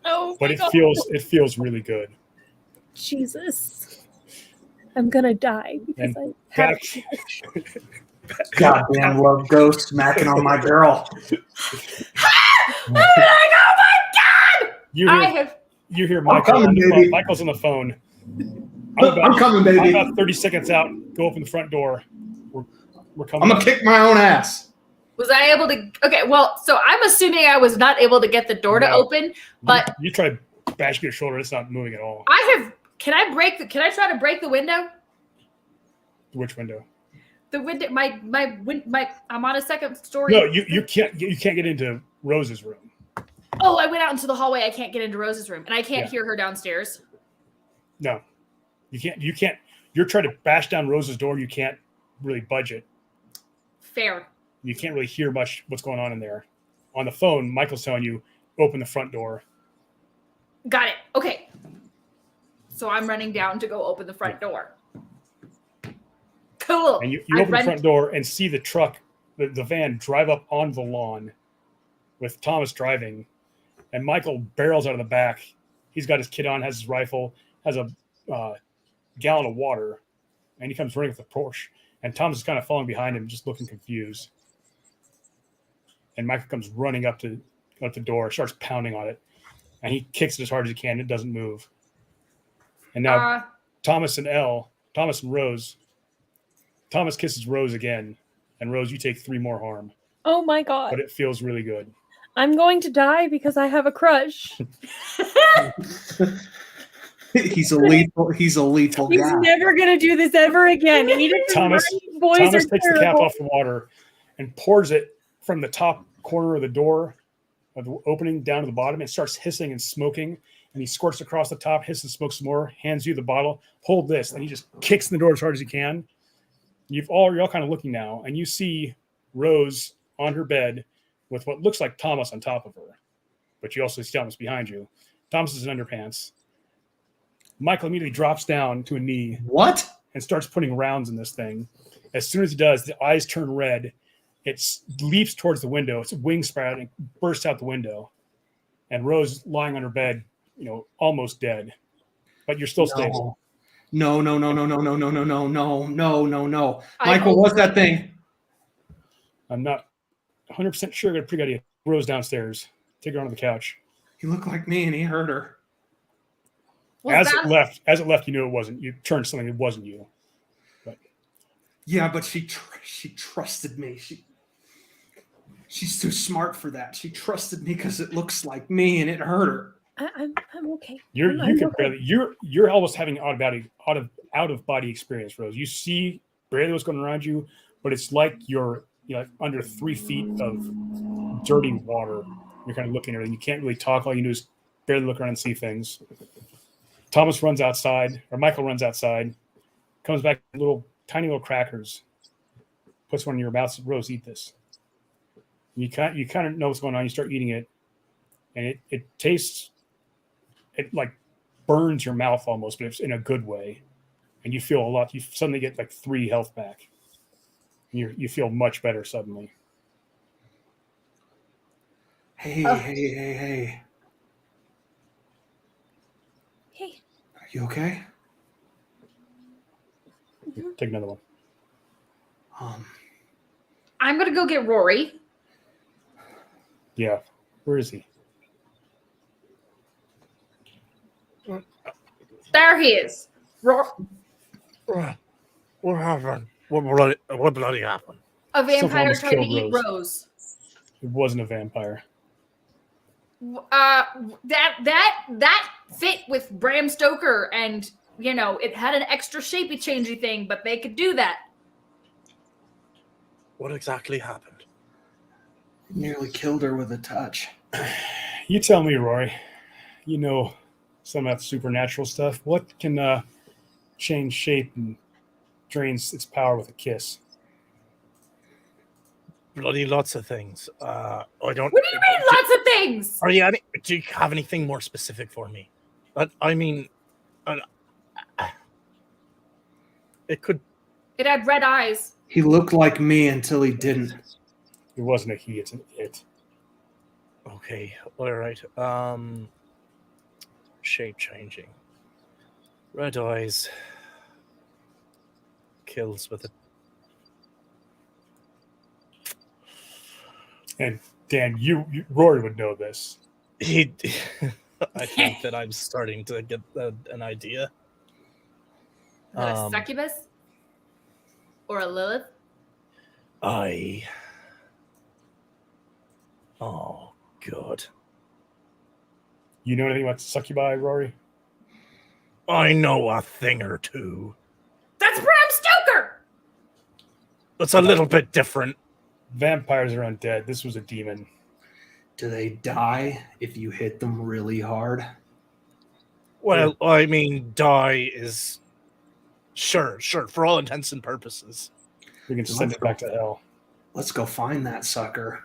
Oh But my it God. feels really good. Jesus. I'm gonna die because And I have Goddamn love ghost smacking on my girl. I'm like, oh my god! You hear I'm Michael. coming, baby. Michael's on the phone. I'm coming, I'm baby. about 30 seconds out. Go open the front door. We're coming. I'm gonna kick my own ass. Was I able to? Okay, well, so I'm assuming I was not able to get the door to No. open, but You try to bash your shoulder. It's not moving at all. I have. Can I try to break the window? Which window? The window. I'm on a second story. No, you can't get into Rose's room. Oh, I went out into the hallway. I can't get into Rose's room, and I can't Yeah. hear her downstairs. No, you can't. You're trying to bash down Rose's door. You can't really budge it. Fair. You can't really hear much what's going on in there. On the phone, Michael's telling you, open the front door. Got it. Okay. So I'm running down to go open the front door. Cool. And you open the front door and see the truck, the van drive up on the lawn with Thomas driving. And Michael barrels out of the back. He's got his kit on, has his rifle, has a gallon of water, and he comes running with the Porsche. And Thomas is kind of following behind him, just looking confused. And Michael comes running up the door, starts pounding on it, and he kicks it as hard as he can. It doesn't move. And now Thomas and Rose. Thomas kisses Rose again, and Rose, you take 3 more harm. Oh my god. But it feels really good. I'm going to die because I have a crush. He's a lethal He's guy. never going to do this ever again. Thomas boys takes are the cap terrible. off the water and pours it from the top corner of the door of the opening down to the bottom. It starts hissing and smoking, and he squirts across the top, hisses, smokes some more, hands you the bottle. Hold this, and he just kicks in the door as hard as he can. You're all kind of looking now, and you see Rose on her bed with what looks like Thomas on top of her, but you also see Thomas behind you. Thomas is in underpants. Michael immediately drops down to a knee. What? And starts putting rounds in this thing. As soon as he does, the eyes turn red. It leaps towards the window. Its wings sprout and bursts out the window. And Rose lying on her bed, almost dead. But you're still stable. No. Michael, what's that thing? I'm not 100% sure. I got a pretty good idea. Rose downstairs. Take her onto the couch. He looked like me and he hurt her. As it left, you knew it wasn't. You turned something. It wasn't you. Yeah, but she trusted me. She's too smart for that. She trusted me because it looks like me and it hurt her. I'm okay. You're almost having out of body experience, Rose. You see barely what's going around you, but it's like you're under 3 feet of dirty water. You're kind of looking at everything. You can't really talk. All you do is barely look around and see things. Thomas runs outside, or Michael runs outside, comes back with tiny little crackers, puts one in your mouth, says, Rose, eat this. You kind of know what's going on. You start eating it, and it tastes, it like burns your mouth almost, but it's in a good way. And you feel a lot. You suddenly get like 3 health back. You feel much better suddenly. Hey. Hey. Are you okay? Take another one. I'm gonna go get Rory. Yeah. Where is he? There he is. What happened? What bloody happened? A vampire almost tried to killed eat Rose. It wasn't a vampire. That fit with Bram Stoker, and it had an extra shapey changey thing, but they could do that. What exactly happened? Nearly killed her with a touch. You tell me, Rory. You know some of that supernatural stuff. What can change shape and drains its power with a kiss? Bloody lots of things. I don't. What do you mean, lots of things? Do you have anything more specific for me? It could. It had red eyes. He looked like me until he didn't. It wasn't a he, it's an it. Okay, all right. Shape changing. Red eyes. Kills with it. And Dan, Rory would know this. I think that I'm starting to get an idea. Is that a succubus? Or a Lilith? Oh, God. You know anything about succubi, Rory? I know a thing or two. That's Bram Stoker! It's a little bit different. Vampires are undead. This was a demon. Do they die if you hit them really hard? Well, I mean, die is... Sure, for all intents and purposes. We can send it back to hell. Let's go find that sucker.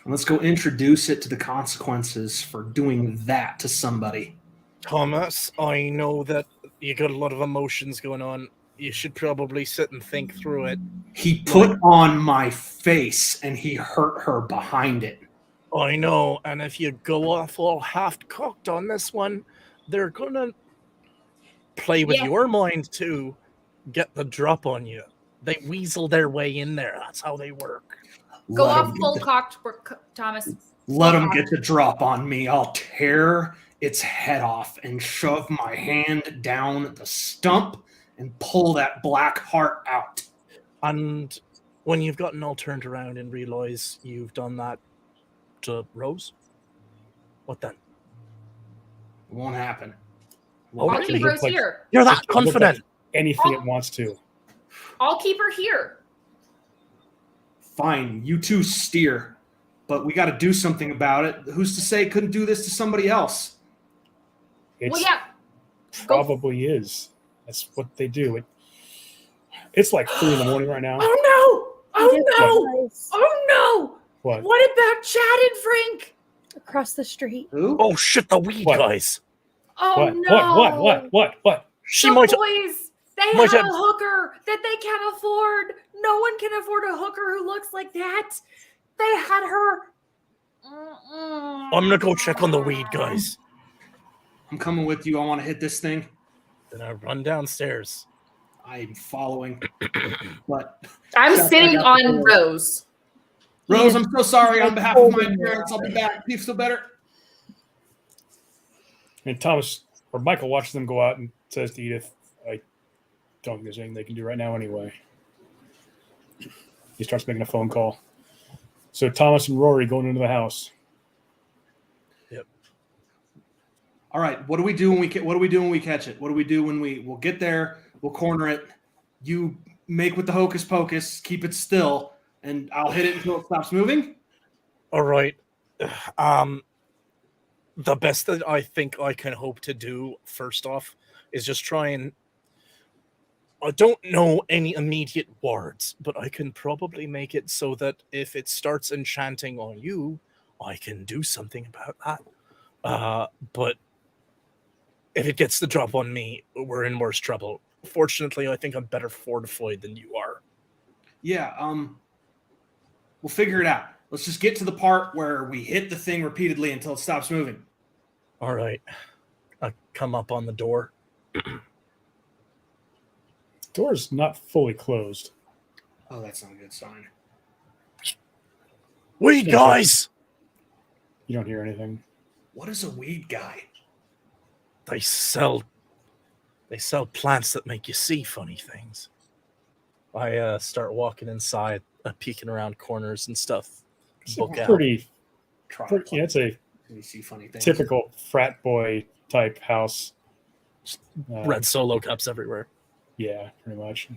And let's go introduce it to the consequences for doing that to somebody. Thomas, I know that you got a lot of emotions going on. You should probably sit and think through it. He put on my face and he hurt her behind it. I know, and if you go off all half-cocked on this one, they're gonna play with your mind too, get the drop on you. They weasel their way in there. That's how they work. Go off full cocked, Thomas. Let them get the drop on me. I'll tear its head off and shove my hand down the stump and pull that black heart out. And when you've gotten all turned around and realize you've done that to Rose, what then? It won't happen. I'll keep Rose here. You're that confident. Anything it wants to. I'll keep her here. Fine, you two steer, but we got to do something about it. Who's to say it couldn't do this to somebody else? Well, yeah. Probably is. That's what they do. It's like 3 in the morning right now. Oh no! Oh no! Oh no! What? What about Chad and Frank? Across the street. Who? Oh shit! The weed guys. Oh What? no! What? She the might. boys. They have a hooker that they can't afford. No one can afford a hooker who looks like that. They had her. I'm gonna go check on the weed guys. I'm coming with you. I want to hit this thing. Then I run downstairs. I'm following. But I'm sitting on Rose. Rose, I'm so sorry on behalf of my parents. I'll be back. Do you feel better? And Thomas or Michael watches them go out and says to Edith, I don't think there's anything they can do right now anyway. He starts making a phone call. So Thomas and Rory going into the house. Yep. All right. What do we do when we catch it? What do we do when we'll get there? We'll corner it. You make with the hocus pocus. Keep it still, and I'll hit it until it stops moving. All right. The best that I think I can hope to do first off is just try and. I don't know any immediate words, but I can probably make it so that if it starts enchanting on you, I can do something about that. But if it gets the drop on me, we're in worse trouble. Fortunately, I think I'm better fortified than you are. Yeah, we'll figure it out. Let's just get to the part where we hit the thing repeatedly until it stops moving. All right. I come up on the door. Door's not fully closed. Oh, that's not a good sign. Weed guys! You don't hear anything. What is a weed guy? They sell plants that make you see funny things. I start walking inside, peeking around corners and stuff. It's Book out. It's a You see funny things. typical frat boy type house. Red Solo cups everywhere. Yeah, pretty much.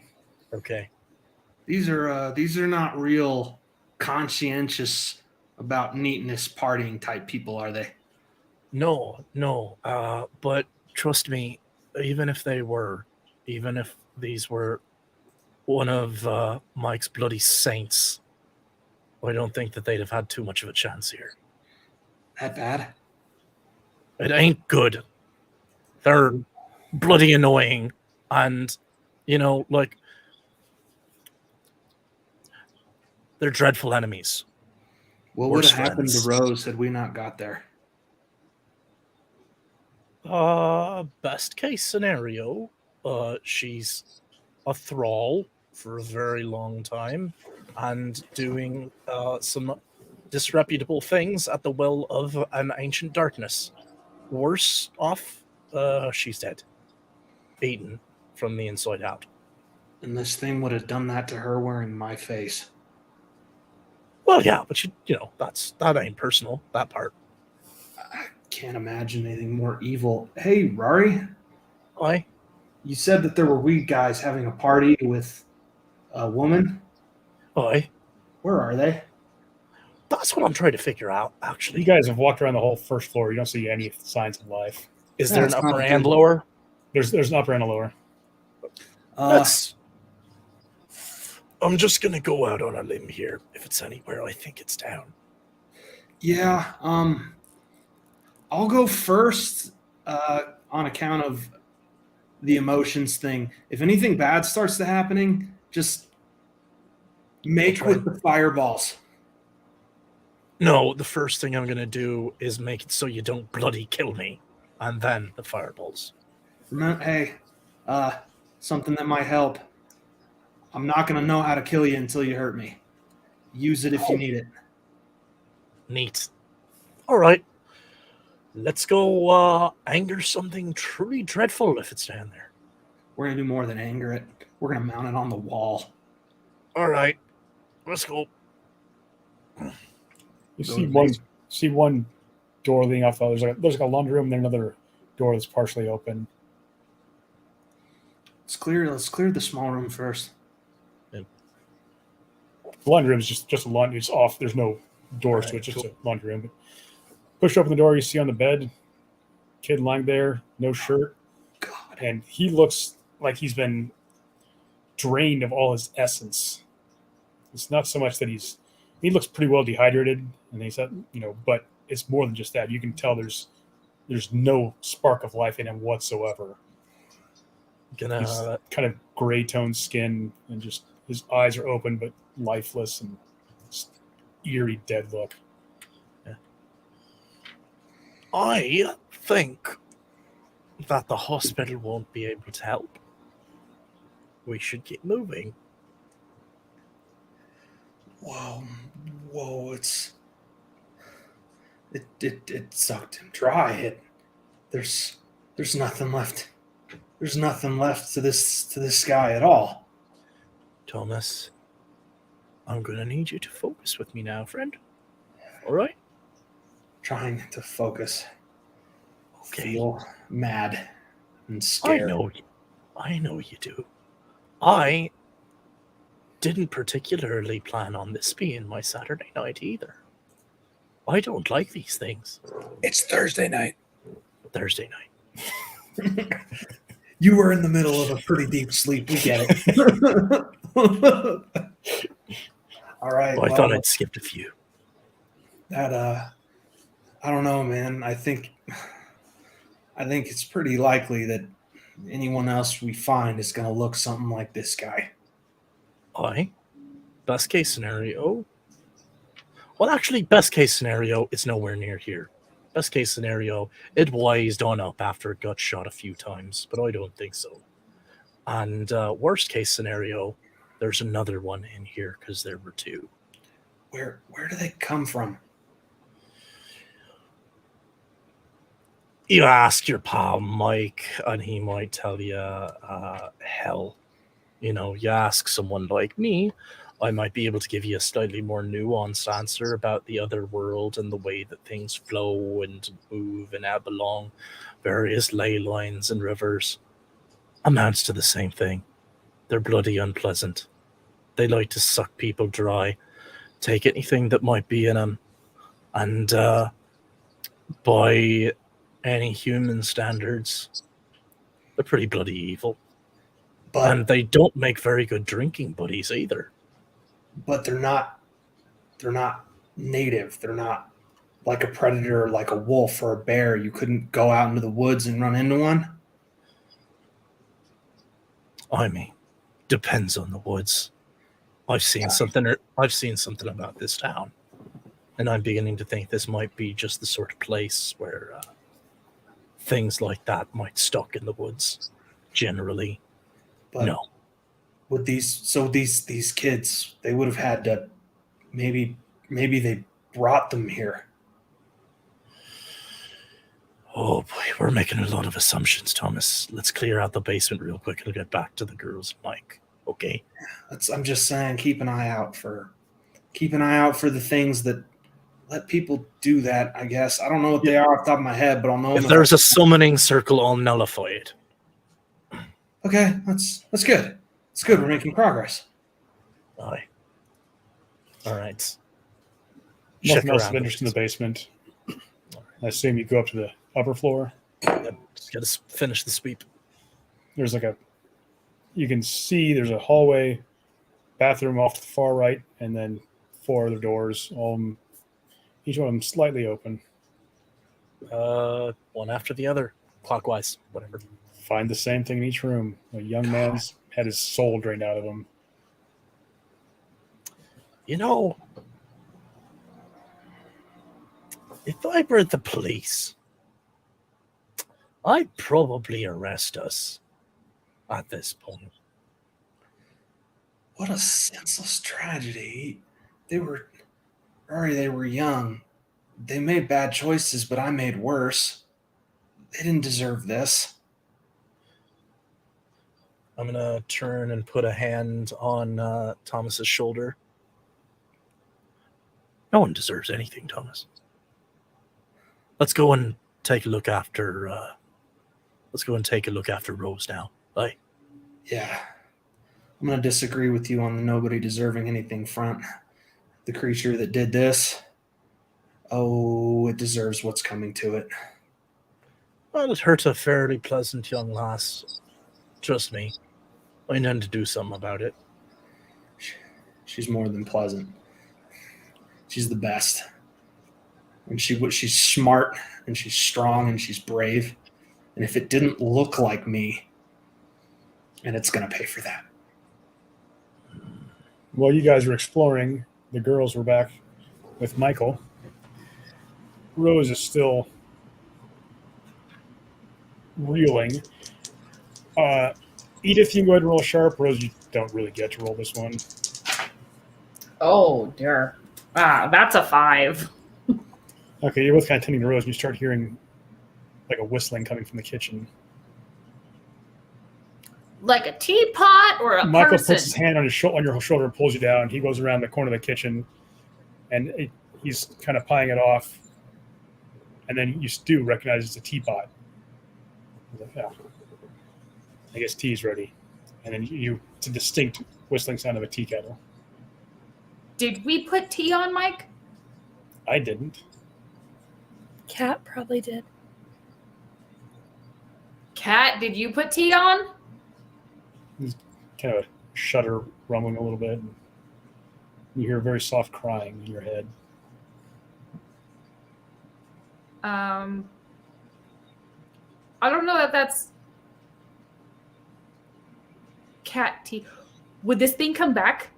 Okay. These are not real conscientious about neatness partying type people, are they? No. But trust me, even if these were one of Mike's bloody saints, I don't think that they'd have had too much of a chance here. That bad? It ain't good. They're bloody annoying, and they're dreadful enemies. What would have happened to Rose had we not got there? Best case scenario, she's a thrall for a very long time and doing some disreputable things at the will of an ancient darkness. Worse off, she's dead. Eaten from the inside out. And this thing would have done that to her wearing my face. Well, yeah, but that ain't personal. That part. I can't imagine anything more evil. Hey, Rory, Aye. you said that there were weed guys having a party with a woman. Aye. Where are they? That's what I'm trying to figure out, You actually. guys have walked around the whole first floor. You don't see any signs of life. Is there an That's upper not and good. lower? There's an upper and a lower. I'm just gonna go out on a limb here. If it's anywhere, I think it's down. Yeah. I'll go first on account of the emotions thing. If anything bad starts to happening, just make try with the fireballs. No, the first thing I'm gonna do is make it so you don't bloody kill me, and then the fireballs. Hey, something that might help. I'm not gonna know how to kill you until you hurt me. Use it if you need it. Neat. All right. Let's go anger something truly dreadful if it's down there. We're gonna do more than anger it. We're gonna mount it on the wall. All right. Let's go. You Go see to one base. see one door leading off. There's like a laundry room, and then another door that's partially open. Let's clear the small room first. The laundry room is just a laundry. It's off. There's no doors to it. Alright, Just cool. a laundry room. Push open the door. You see on the bed, kid lying there, no shirt, God. and he looks like he's been drained of all his essence. It's not so much that he looks pretty well dehydrated, and he said, but it's more than just that. You can tell there's no spark of life in him whatsoever. He's Gonna kind of gray toned skin, and just his eyes are open but lifeless, and just eerie dead look. I think that the hospital won't be able to help. We should get moving. Whoa! It sucked him dry. There's nothing left. There's nothing left to this guy at all. Thomas, I'm gonna need you to focus with me now, friend. All right? Trying to focus. Okay. Feel mad and I scared. know you do. I didn't particularly plan on this being my Saturday night either. I don't like these things. It's Thursday night. Thursday night. You were in the middle of a pretty deep sleep. We get it. All right. Well, I thought I'd skipped a few. That I don't know, man. I think it's pretty likely that anyone else we find is going to look something like this guy. Aye. Best case scenario. Well, actually, best case scenario, it's nowhere near here. Best case scenario, it wised on up after it got shot a few times, but I don't think so. And worst case scenario, there's another one in here because there were two. Where do they come from? You ask your pal Mike, and he might tell you, hell. You ask someone like me, I might be able to give you a slightly more nuanced answer about the other world and the way that things flow and move and ebb along various ley lines and rivers. Amounts to the same thing. They're bloody unpleasant. They like to suck people dry, take anything that might be in them, and by any human standards, they're pretty bloody evil. And they don't make very good drinking buddies either. But they're not native. They're not like a predator, like a wolf or a bear. You couldn't go out into the woods and run into one. I mean, depends on the woods. I've seen something about this town, and I'm beginning to think this might be just the sort of place where things like that might stalk in the woods. Generally, But no. with these kids, they would have had to maybe they brought them here. Oh boy, we're making a lot of assumptions, Thomas. Let's clear out the basement real quick and get back to the girls, Mike. okay? I'm just saying, keep an eye out for the things that let people do that. I guess I don't know what they are off the top of my head, but I'll know them If there's a summoning circle, I'll nullify it. Okay, that's good. It's good. We're making progress. Aye. All right. Nothing else of interest in the basement. I assume you go up to the upper floor. Yep. Just got to finish the sweep. There's you can see there's a hallway, bathroom off to the far right, and then 4 other doors, each one of them slightly open. One after the other, clockwise, whatever. Find the same thing in each room. A young man's had his soul drained out of him. You know, if I were the police, I'd probably arrest us at this point. What a senseless tragedy. They were young. They made bad choices, but I made worse. They didn't deserve this. I'm going to turn and put a hand on Thomas's shoulder. No one deserves anything, Thomas. Let's go and take a look after Rose now. Bye. Yeah. I'm going to disagree with you on the nobody deserving anything front. The creature that did this, it deserves what's coming to it. Well, it hurt a fairly pleasant young lass. Trust me. I intend to do something about it. She's more than pleasant. She's the best. And she's smart, and she's strong, and she's brave. And if it didn't look like me, and it's going to pay for that. While you guys were exploring, the girls were back with Michael. Rose is still reeling. Edith, you can go ahead and roll sharp. Rose, you don't really get to roll this one. Oh, dear. That's a 5. Okay, you're both kind of tending to Rose, and you start hearing like a whistling coming from the kitchen. Like a teapot or a Michael person? puts his hand on your shoulder and pulls you down. He goes around the corner of the kitchen, and he's kind of pieing it off. And then you do recognize it's a teapot. He's like, yeah, I guess tea's ready. And then it's a distinct whistling sound of a tea kettle. Did we put tea on, Mike? I didn't. Cat probably did. Kat, did you put tea on? Kind of a shutter rumbling a little bit. And you hear very soft crying in your head. I don't know that that's cat tea. Would this thing come back?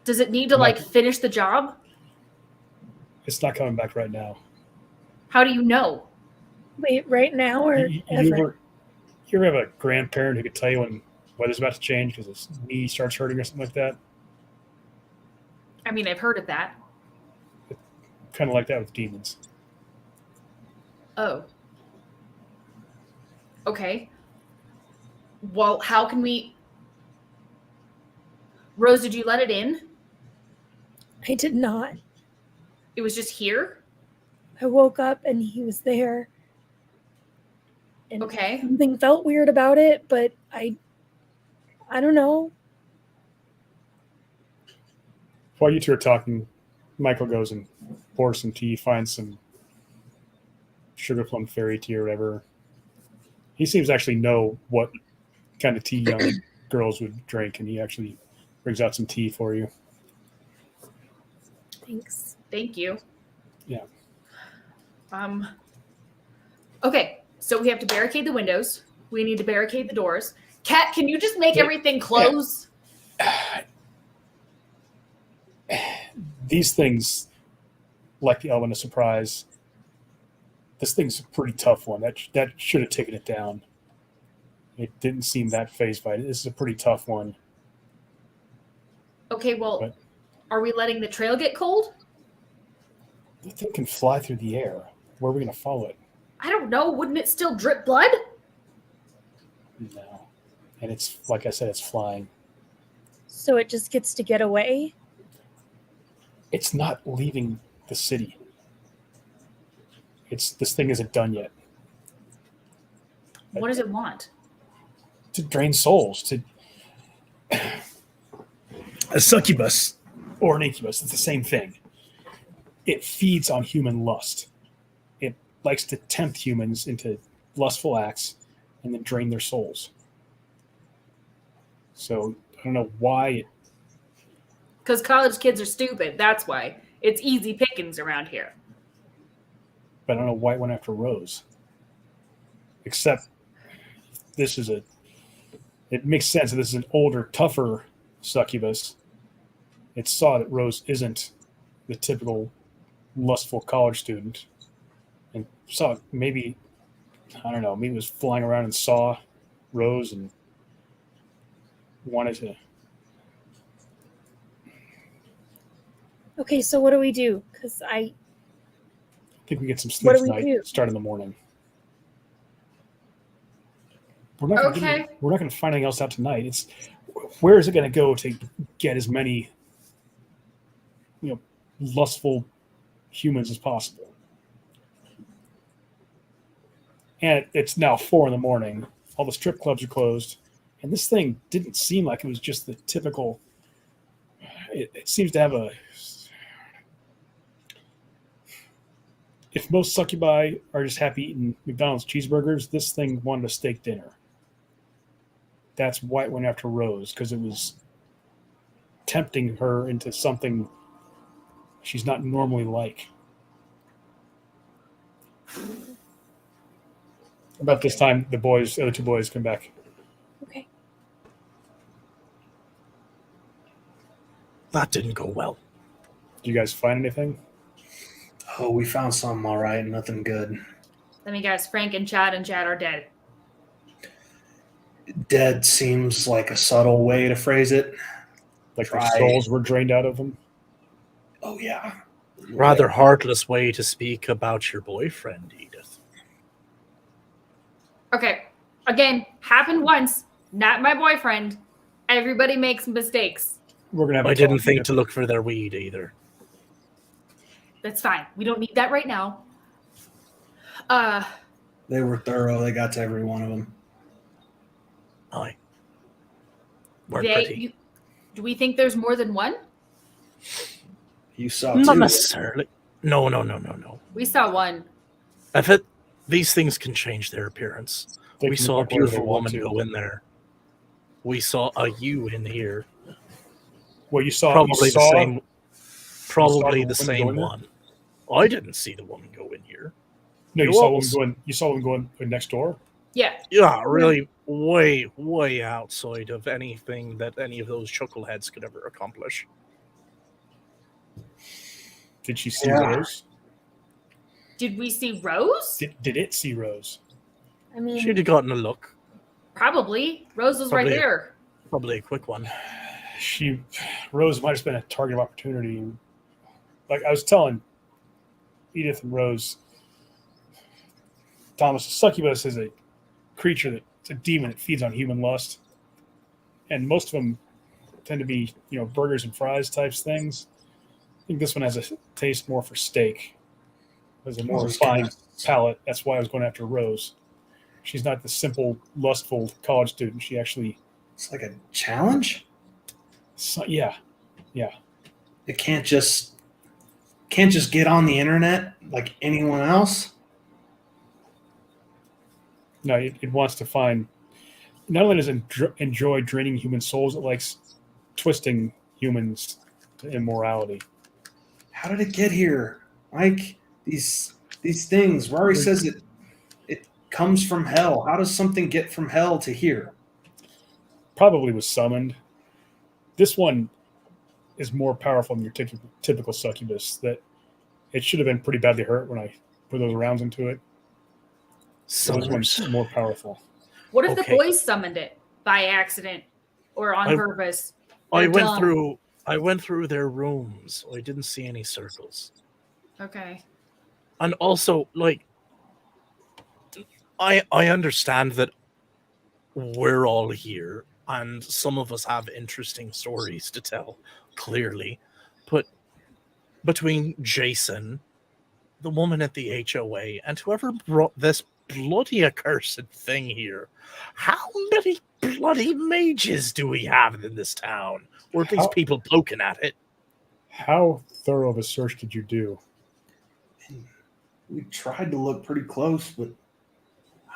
Does it need to finish the job? It's not coming back right now. How do you know? Wait, right now or You ever? ever have a grandparent who could tell you when weather's about to change because his knee starts hurting or something like that? I mean, I've heard of that. Kind of like that with demons. Oh. Okay. Well, how can we... Rose, did you let it in? I did not. It was just here? I woke up and he was there. And Okay. something felt weird about it, but I don't know. While you two are talking, Michael goes and pours some tea, finds some sugar plum fairy tea or whatever. He seems to actually know what kind of tea young girls would drink, and he actually brings out some tea for you. Thanks. Thank you. Yeah. Okay, so we have to barricade the windows. We need to barricade the doors. Kat, can you just make Yeah. everything close? These things, like the element of surprise, this thing's a pretty tough one. That should have taken it down. It didn't seem that phased by it. This is a pretty tough one. Okay, well, What? Are we letting the trail get cold? The thing can fly through the air. Where are we going to follow it? I don't know. Wouldn't it still drip blood? No. And it's, like I said, it's flying. So it just gets to get away? It's not leaving the city. This thing isn't done yet. What does it want? To drain souls, to a succubus or an incubus. It's the same thing. It feeds on human lust. It likes to tempt humans into lustful acts and then drain their souls. So I don't know why. Because college kids are stupid. That's why. It's easy pickings around here. But I don't know why it went after Rose. Except this is it makes sense that this is an older, tougher succubus. It saw that Rose isn't the typical lustful college student. And saw maybe, I don't know, maybe it was flying around and saw Rose and wanted to. Okay, so what do we do? Because I think we get some What sleep do we tonight. do? Start in the morning. We're not going to find anything else out tonight. It's where is it going to go to get as many, lustful humans as possible? And it's now 4 a.m. All the strip clubs are closed, and this thing didn't seem like it was just the typical. It seems to have a. If most succubi are just happy eating McDonald's cheeseburgers, this thing wanted a steak dinner. That's why it went after Rose, because it was tempting her into something she's not normally like. About this time, the other two boys come back. okay. That didn't go well. Did you guys find anything? Oh, we found something all right. Nothing good. Let me guess. Frank and Chad are dead. Dead seems like a subtle way to phrase it. Like their Try. souls were drained out of them? Oh, yeah. Rather heartless way to speak about your boyfriend, Edith. Okay. Again, happened once. Not my boyfriend. Everybody makes mistakes. We're gonna have. I didn't think to look for their weed either. That's fine. We don't need that right now. They were thorough. They got to every one of them. Aye. We're pretty. Do we think there's more than one? You saw Not two. necessarily. No. We saw one. These things can change their appearance. They We can saw a look wherever they beautiful want woman to. go in there. We saw a you in here. Well, you saw Probably you saw, the same. Probably the the woman same go in there? one. I didn't see the woman go in here. No, you It saw one was- going. You saw one going next door. Yeah. Yeah, really way outside of anything that any of those chuckleheads could ever accomplish. Did she see Yeah. Rose? Did we see Rose? Did it see Rose? I mean, She'd have gotten a look. Probably. Rose was right Probably. there. Probably a quick one. Rose might have been a target of opportunity. Like I was telling Edith and Rose, Thomas, a succubus is a creature it's a demon that feeds on human lust, and most of them tend to be burgers and fries types things. I think this one has a taste more for steak. Has a more refined palate. That's why I was going after Rose. She's not the simple lustful college student. She actually, It's like a challenge. yeah. It can't just get on the internet like anyone else. No, it wants to find. Not only does it enjoy draining human souls, it likes twisting humans to immorality. How did it get here? Like these things. Rory says it comes from hell. How does something get from hell to here? Probably was summoned. This one is more powerful than your typical succubus. That it should have been pretty badly hurt when I put those rounds into it. So this one's more powerful. What if the Okay. boys summoned it by accident or on purpose? I They're went dumb. through their rooms. I didn't see any circles. Okay. And also, like, I understand that we're all here, and some of us have interesting stories to tell, clearly. But between Jason, the woman at the HOA, and whoever brought this bloody accursed thing here, how many bloody mages do we have in this town? Or at least people poking at it? How thorough of a search did you do? We tried to look pretty close, but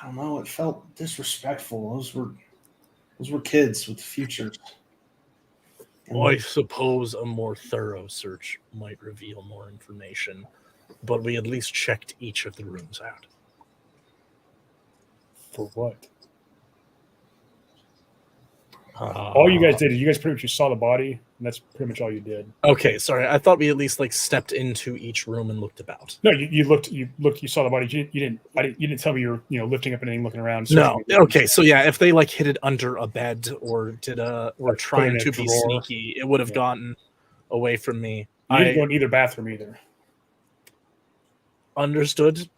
I don't know. It felt disrespectful. Those were kids with futures. And I suppose a more thorough search might reveal more information, but we at least checked each of the rooms out. For what? All you guys did is you guys pretty much just saw the body, and that's pretty much all you did. Okay, sorry. I thought we at least stepped into each room and looked about. No, you looked, you saw the body. You didn't tell me you were lifting up anything, looking around. No. Okay, so yeah, if they hid it under a bed or were trying to be sneaky, it would have gotten away from me. You didn't go in either bathroom either. Understood.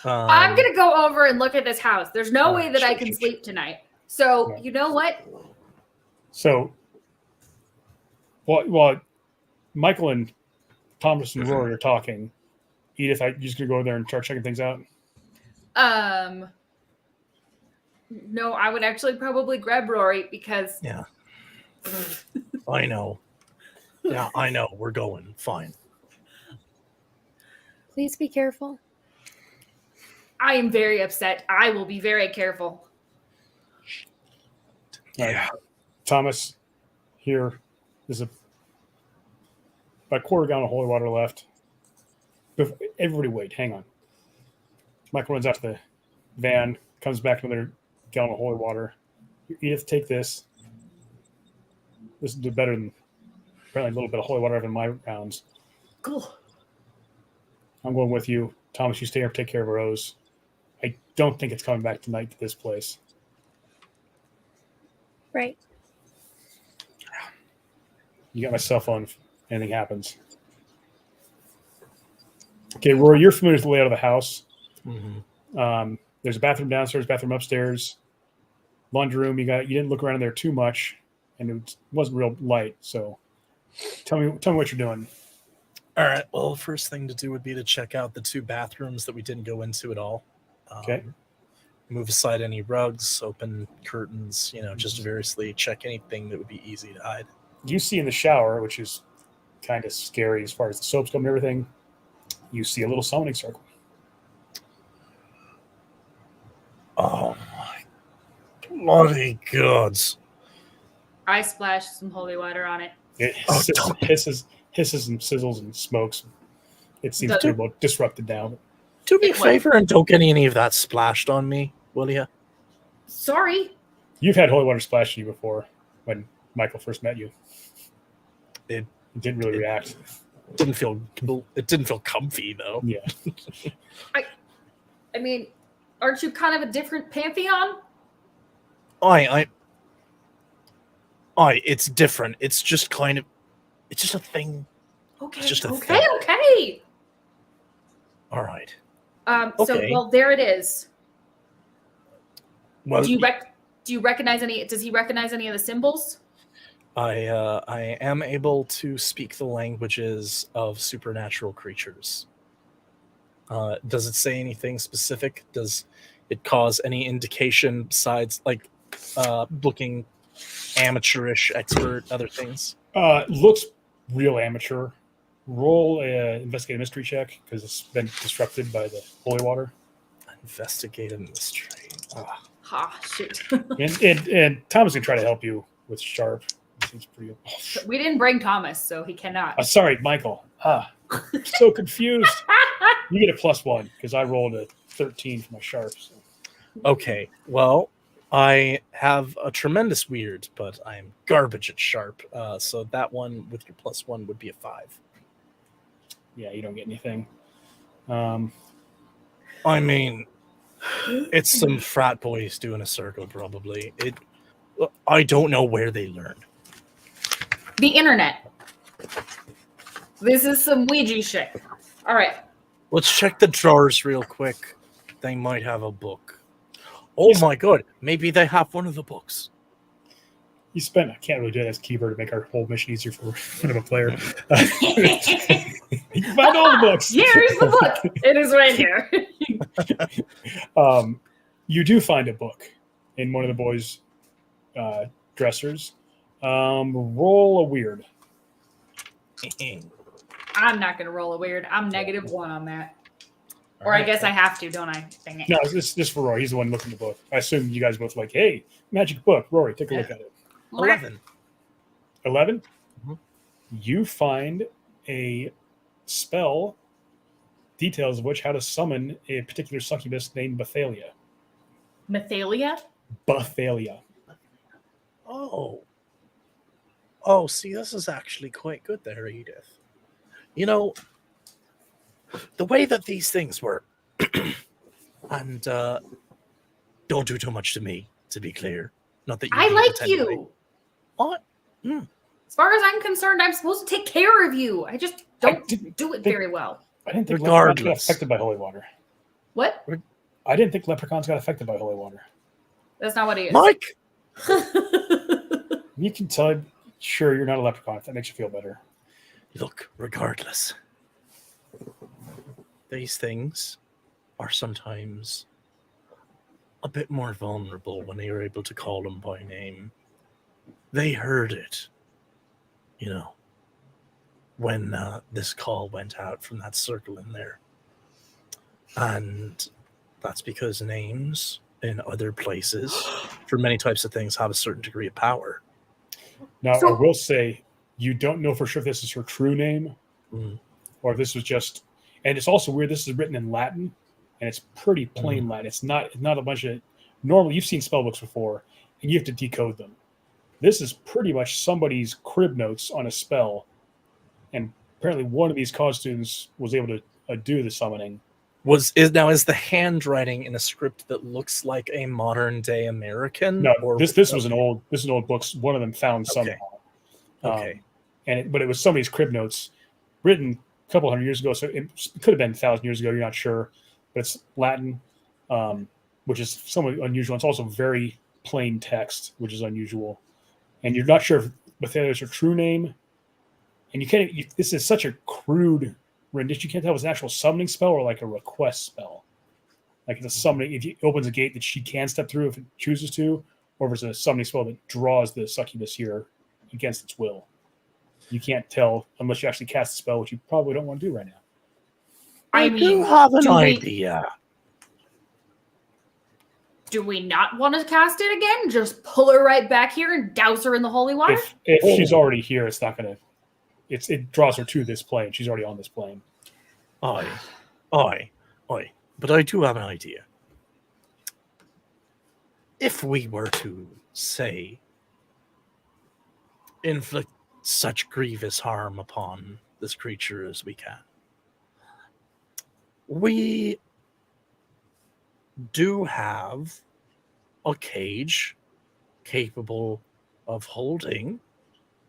I'm gonna go over and look at this house. There's no way that I can sleep tonight. So you know what? So, while Michael and Thomas and Rory are talking, Edith, you just gonna go over there and start checking things out? No, I would actually probably grab Rory because yeah, I know. Yeah, I know. We're going. Fine. Please be careful. I am very upset. I will be very careful. Yeah. Thomas, here is about a quarter gallon of holy water left. Everybody wait, hang on. Michael runs out to the van, comes back with another gallon of holy water. Edith, take this. This will do better than apparently a little bit of holy water in my rounds. Cool. I'm going with you. Thomas, you stay here and take care of Rose. I don't think it's coming back tonight to this place. Right. You got my cell phone if anything happens. Okay, Rory, you're familiar with the layout of the house. Mm-hmm. There's a bathroom downstairs, bathroom upstairs, laundry room. You didn't look around in there too much, and it wasn't real light. So, tell me what you're doing. All right. Well, first thing to do would be to check out the two bathrooms that we didn't go into at all. Okay. Move aside any rugs, open curtains. Just variously check anything that would be easy to hide. You see in the shower, which is kind of scary as far as the soaps go and everything, you see a little summoning circle. Oh my bloody gods. I splashed some holy water on it. It hisses and sizzles and smokes. It seems to be disrupted now. Do me a favor and don't get any of that splashed on me, will you? Sorry. You've had holy water splashed on you before when Michael first met you. It didn't really react. It didn't feel comfy though. Yeah. I mean, aren't you kind of a different pantheon? It's different. It's just it's just a thing. Okay. It's just a okay. thing. Okay. All right. So, well, there it is. Well, do you recognize any? Does he recognize any of the symbols? I am able to speak the languages of supernatural creatures. Does it say anything specific? Does it cause any indication besides looking amateurish, expert, other things? Looks real amateur. Roll a investigate a mystery check because it's been disrupted by the holy water. Investigate a mystery. Shoot. and Thomas can try to help you with sharp. Seems pretty. We didn't bring Thomas, so he cannot. Sorry, Michael. So confused. You get a +1 because I rolled a 13 for my sharp. So. Okay, well, I have a tremendous weird, but I'm garbage at sharp. So that one with your +1 would be a 5. Yeah, you don't get anything. I mean, it's some frat boys doing a circle, probably. I don't know where they learned. The internet. This is some Ouija shit. All right. Let's check the drawers real quick. They might have a book. Oh my god, maybe they have one of the books. You spent, I can't really do that as keyboard to make our whole mission easier for a player. You can find all the books. Here's the book. It is right here. You do find a book in one of the boys' dressers. Roll a weird. I'm not going to roll a weird. I'm -1 on that. Or I guess I have to, don't I? Dang it. No, it's just for Rory. He's the one looking at the book. I assume you guys both like, hey, magic book. Rory, take a look at it. 11. 11? Mm-hmm. You find a spell, details of which how to summon a particular succubus named Bathalia. Methalia? Bathalia. Oh. Oh, see, this is actually quite good there, Edith. You know, the way that these things work, and don't do too much to me, to be clear. Not that you I need like it anyway. you. What? As far as I'm concerned, I'm supposed to take care of you. I just don't do it very well. I didn't think leprechauns got Regardless. affected by holy water. What? I didn't think leprechauns got affected by holy water. That's not what he is. Mike! You can tell, sure, you're not a leprechaun if that makes you feel better. Look, regardless, these things are sometimes a bit more vulnerable when you're able to call them by name. They heard it, you know, when this call went out from that circle in there. And that's because names in other places for many types of things have a certain degree of power. Now, I will say, you don't know for sure if this is her true name or if this was just, and it's also weird, this is written in Latin, and it's pretty plain Latin. It's not a bunch of, normally you've seen spell books before, and you have to decode them. This is pretty much somebody's crib notes on a spell, and apparently one of these college students was able to do the summoning. Is the handwriting in a script that looks like a modern day American? No, or this was an old book. One of them found somehow. Okay. But it was somebody's crib notes written a couple hundred years ago. So it could have been 1,000 years ago. You're not sure, but it's Latin, which is somewhat unusual. It's also very plain text, which is unusual. And you're not sure if Bathalia is her true name. And this is such a crude rendition. You can't tell if it's an actual summoning spell or like a request spell. Like it's a summoning, if it opens a gate that she can step through if it chooses to, or if it's a summoning spell that draws the succubus here against its will. You can't tell unless you actually cast the spell, which you probably don't want to do right now. I do have an idea. Do we not want to cast it again? Just pull her right back here and douse her in the holy water? If she's already here, it's not going to. It draws her to this plane. She's already on this plane. Aye. But I do have an idea. If we were to, say, inflict such grievous harm upon this creature as we can, we do have a cage capable of holding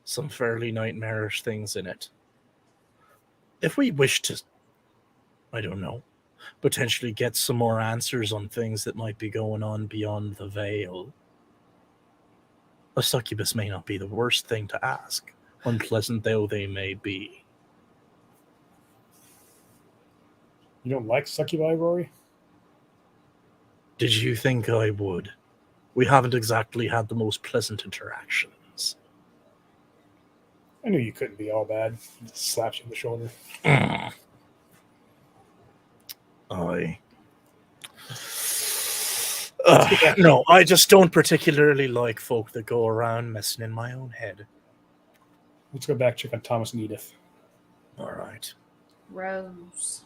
some fairly nightmarish things in it. If we wish to, I don't know, potentially get some more answers on things that might be going on beyond the veil, a succubus may not be the worst thing to ask, unpleasant though they may be. You don't like succubi, Rory? Did you think I would? We haven't exactly had the most pleasant interactions. I knew you couldn't be all bad. He slaps you on the shoulder. No, I just don't particularly like folk that go around messing in my own head. Let's go back check on Thomas and Edith. All right. Rose.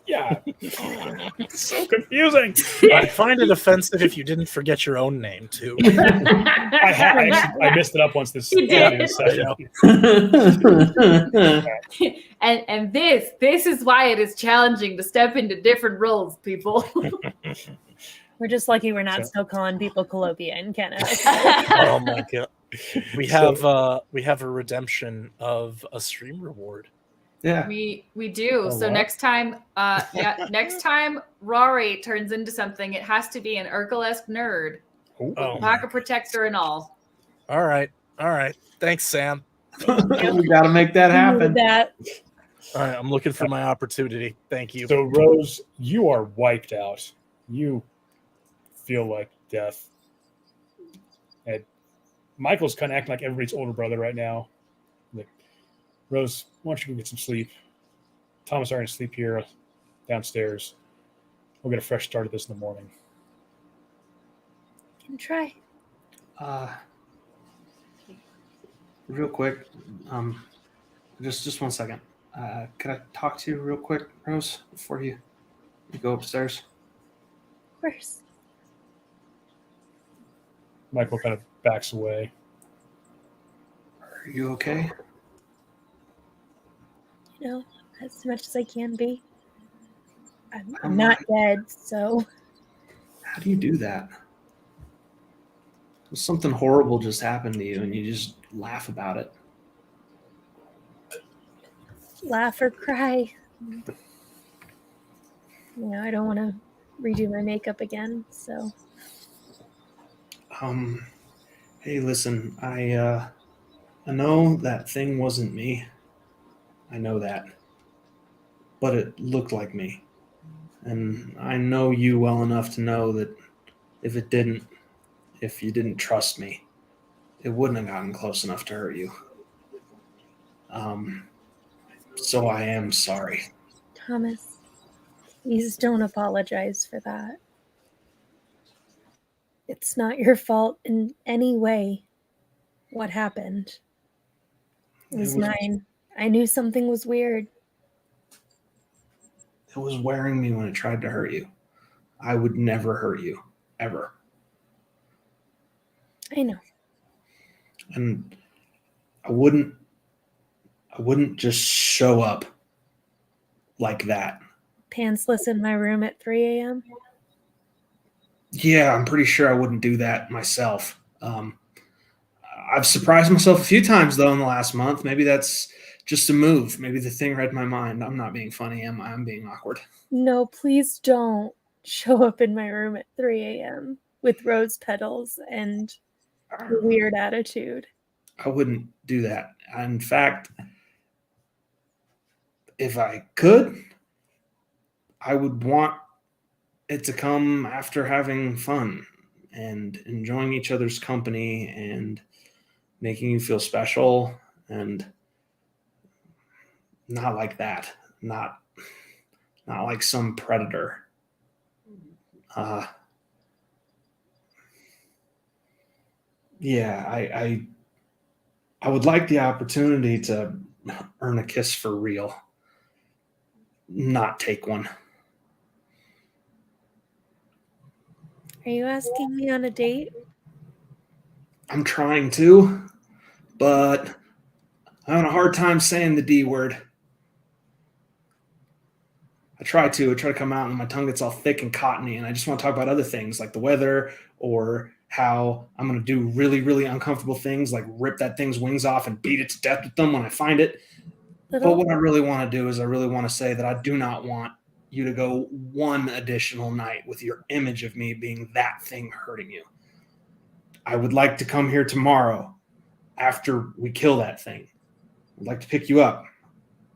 Yeah. It's so confusing. I find it offensive if you didn't forget your own name, too. I messed it up once this You did. session. And this is why it is challenging to step into different roles, people. We're just lucky we're not still calling people Colopia in Canada. Oh my god. We have a redemption of a stream reward. Yeah. We do. Oh, So what? next time, next time Rory turns into something, it has to be an Urkel-esque nerd, Oh, pocket protector and all. all right. Thanks, Sam. We got to make that You needed happen. that. All right, I'm looking for my opportunity. Thank you. So, Rose, you are wiped out. You feel like death. And Michael's kind of acting like everybody's older brother right now. Like, Rose, why don't you go get some sleep? Thomas already sleep here downstairs. We'll get a fresh start at this in the morning. Can try. Real quick, just 1 second. Could I talk to you real quick, Rose, before you go upstairs? Of course. Michael kind of backs away. Are you okay? You know, as much as I can be. I'm I'm not dead, so How do you do that? Something horrible just happened to you, and you just laugh about it. laugh or cry. You know, I don't want to redo my makeup again, so Hey, listen, I know that thing wasn't me. I know that, but it looked like me, and I know you well enough to know that if you didn't trust me, it wouldn't have gotten close enough to hurt you. So I am sorry. Thomas, please don't apologize for that. It's not your fault in any way what happened. It was mine. I knew something was weird. It was wearing me when it tried to hurt you. I would never hurt you, ever. I know. And I wouldn't just show up like that. Pantsless in my room at 3 a.m. Yeah, I'm pretty sure I wouldn't do that myself. I've surprised myself a few times though in the last month. Maybe that's just a move. Maybe the thing read my mind. I'm not being funny, am I? I'm being awkward. No, please don't show up in my room at 3 a.m. with rose petals and a weird attitude. I wouldn't do that. In fact, if I could, I would want it to come after having fun and enjoying each other's company and making you feel special and not like that. Not like some predator. Yeah, I would like the opportunity to earn a kiss for real, not take one. Are you asking me on a date? I'm trying to, but I'm having a hard time saying the D word. I try to come out and my tongue gets all thick and cottony, and I just want to talk about other things like the weather or how I'm going to do really, really uncomfortable things like rip that thing's wings off and beat it to death with them when I find it. But what I really want to do is I really want to say that I do not want you to go one additional night with your image of me being that thing hurting you. I would like to come here tomorrow after we kill that thing. I'd like to pick you up.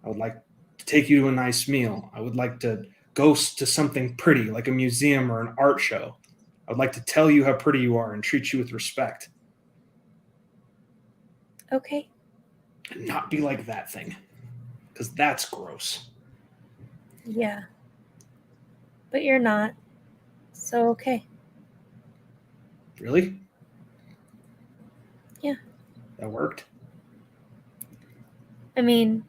I would like to take you to a nice meal. I would like to go to something pretty like a museum or an art show. I would like to tell you how pretty you are and treat you with respect. Okay. And not be like that thing, because that's gross. Yeah. But you're not. So, okay. Really? Yeah. That worked? I mean,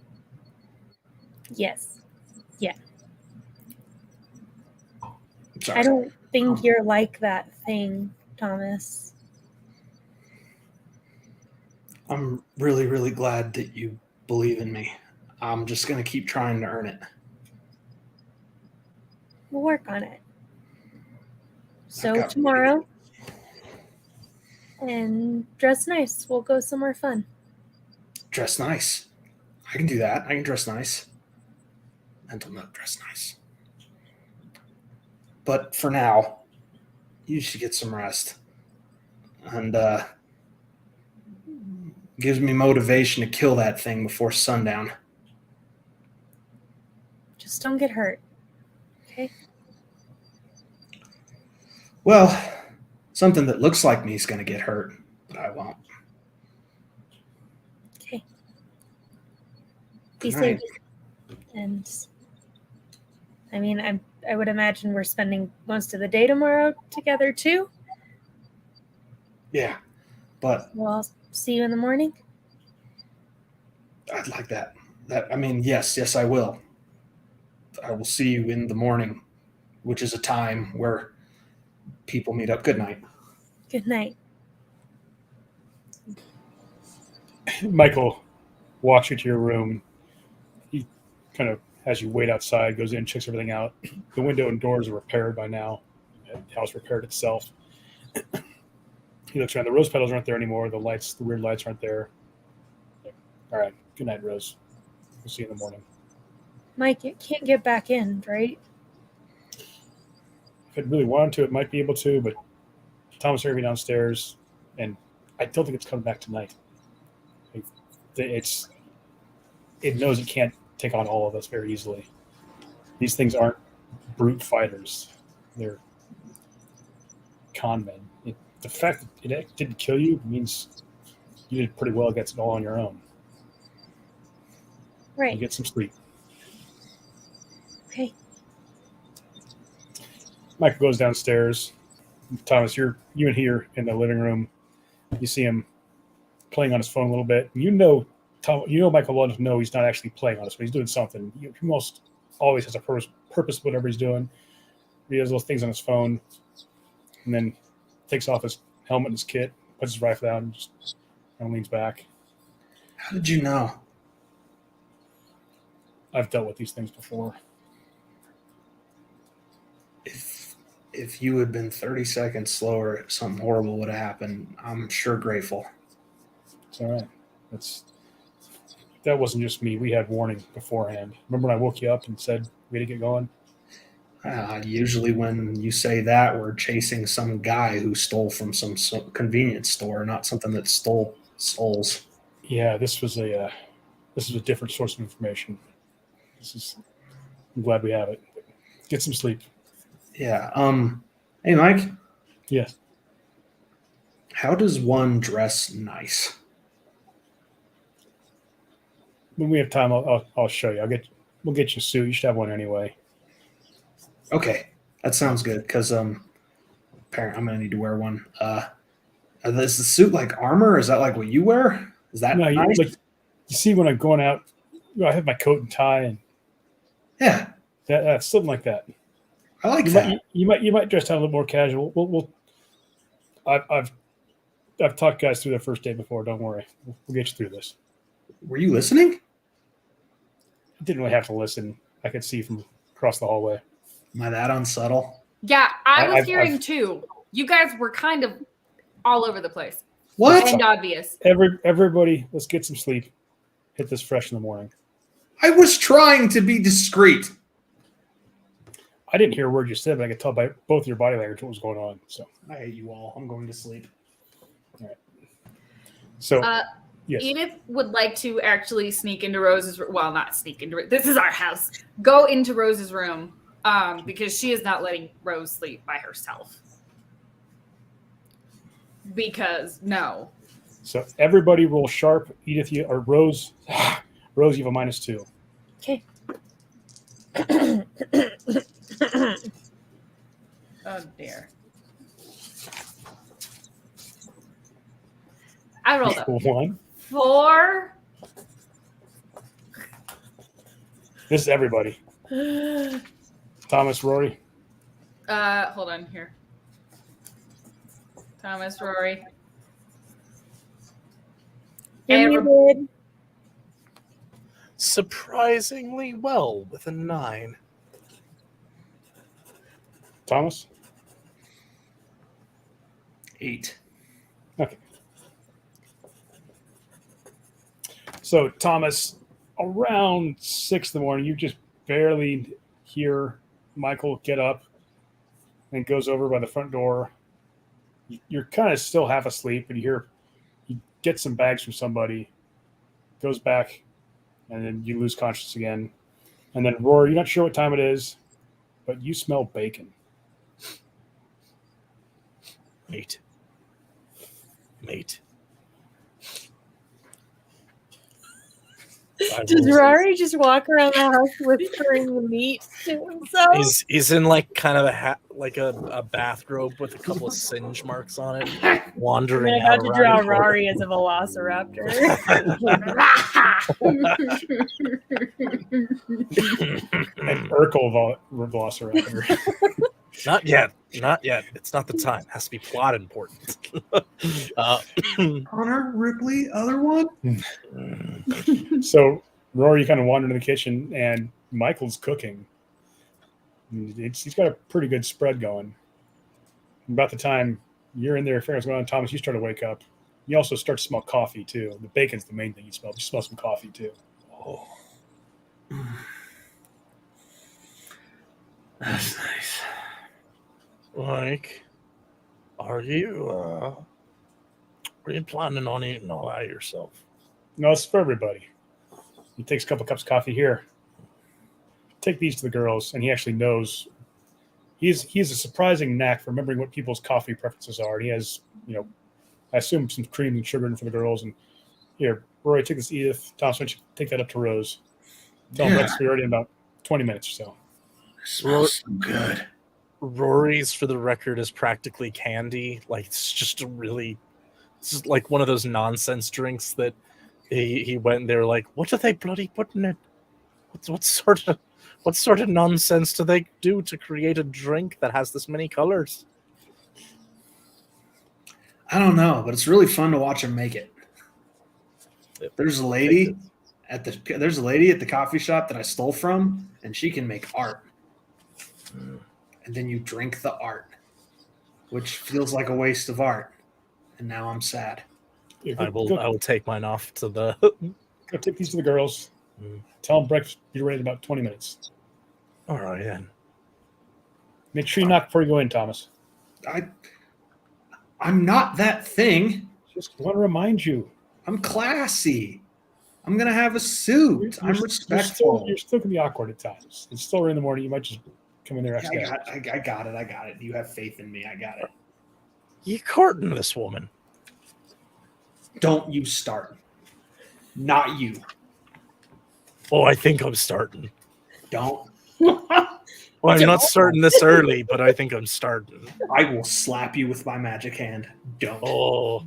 yes. Yeah. Sorry. I don't think you're like that thing, Thomas. I'm really, really glad that you believe in me. I'm just going to keep trying to earn it. We'll work on it. So tomorrow, and dress nice. We'll go somewhere fun. Dress nice. I can do that. I can dress nice. Mental note, dress nice. But for now, you should get some rest. And gives me motivation to kill that thing before sundown. Just don't get hurt. Okay? Well, something that looks like me is going to get hurt, but I won't. Okay. Be Good safe. night. And I mean, I would imagine we're spending most of the day tomorrow together too. Yeah, but Well, I'll see you in the morning. I'd like that. Yes, I will. I will see you in the morning, which is a time where people meet up. Good night. Good night. Michael walks you to your room. He kind of, as you wait outside, goes in, checks everything out. The window and doors are repaired by now. The house repaired itself. He looks around. The rose petals aren't there anymore. The weird lights aren't there. All right. Good night, Rose. We'll see you in the morning. Mike, it can't get back in, right? If it really wanted to, it might be able to, but Thomas will be downstairs, and I don't think it's coming back tonight. It knows it can't take on all of us very easily. These things aren't brute fighters. They're con men. The fact that it didn't kill you means you did pretty well against it all on your own. Right. You get some sleep. Okay. Michael goes downstairs. Thomas, you and he are in the living room. You see him playing on his phone a little bit. Michael well enough to know he's not actually playing on his phone. He's doing something. He almost always has a purpose whatever he's doing. He does those things on his phone, and then takes off his helmet and his kit, puts his rifle down, and just kind of leans back. How did you know? I've dealt with these things before. If you had been 30 seconds slower, something horrible would have happened. I'm sure grateful. It's all right. That wasn't just me. We had warning beforehand. Remember when I woke you up and said we had to get going? Usually when you say that, we're chasing some guy who stole from some convenience store, not something that stole souls. Yeah, this was a different source of information. I'm glad we have it. Get some sleep. Yeah. Hey, Mike. Yes. How does one dress nice? When we have time, I'll show you. We'll get you a suit. You should have one anyway. Okay, that sounds good. Because apparently I'm gonna need to wear one. Is the suit like armor? Is that like what you wear? Is that No, nice? you see when I'm going out, I have my coat and tie, and Yeah, that's something like that. I like that. You might dress down a little more casual. I've talked guys through their first day before. Don't worry, we'll get you through this. Were you listening? I didn't really have to listen. I could see from across the hallway. Am I that unsubtle? Yeah, I was I've- hearing too. You guys were kind of all over the place. What? And obvious. Everybody, let's get some sleep. Hit this fresh in the morning. I was trying to be discreet. I didn't hear a word you said, but I could tell by both your body language what was going on. So, I hate you all. I'm going to sleep. so yes. Edith would like to actually sneak into Rose's room. Well, not sneak into this is our house. Go into Rose's room because she is not letting Rose sleep by herself. Because no. So everybody roll sharp. Edith, or Rose. Rose, you have a -2. Okay. Oh dear. I rolled a 1. 4. This is everybody. Thomas, Rory. Hold on here. Thomas, Rory. You're muted. Surprisingly well with a 9. Thomas. 8. Okay. So Thomas, around 6 in the morning, you just barely hear Michael get up and goes over by the front door. You're kind of still half asleep, but you get some bags from somebody, goes back, and then you lose consciousness again. And then Rory, you're not sure what time it is, but you smell bacon. Mate. Does Rory just walk around the house whispering the meat to himself? He's in like kind of a bathrobe with a couple of singe marks on it, wandering I'm out about to around draw the corner. Rory as a velociraptor. An Urkel velociraptor. Not yet. It's not the time. It has to be plot important. Connor, Ripley, other one? So Rory kind of wandered into the kitchen, and Michael's cooking. He's got a pretty good spread going. About the time you're in there figuring what's going on, Thomas, you start to wake up. You also start to smell coffee, too. The bacon's the main thing you smell. You smell some coffee, too. Oh. That's nice. Like, are you planning on eating all that yourself? No, it's for everybody. He takes a couple cups of coffee here. Take these to the girls, and he actually knows. He has a surprising knack for remembering what people's coffee preferences are. And he has, I assume some cream and sugar in for the girls. And here, Rory, take this to Edith. Thomas, why don't you take that up to Rose? Tell them breakfast will be ready in about 20 minutes or so. It smells so good. Rory's, for the record, is practically candy. Like, it's like one of those nonsense drinks that he went and they were like, what do they bloody put in it? What sort of nonsense do they do to create a drink that has this many colors? I don't know, but it's really fun to watch him make it. There's a lady at the coffee shop that I stole from, and she can make art. And then you drink the art, which feels like a waste of art. And now I'm sad. I will take mine off to the. Go take these to the girls. Tell them breakfast will be ready in about 20 minutes. All right, then. Make sure you knock before you go in, Thomas. I'm not that thing. Just want to remind you. I'm classy. I'm gonna have a suit. I'm respectful. You're still gonna be awkward at times. It's still early in the morning. You might just come in there. I got it. You have faith in me. I got it. You courting this woman? Don't you start. Not you. Oh, I think I'm starting. Don't. Well, I'm not starting this early, but I think I'm starting. I will slap you with my magic hand. Don't. Oh,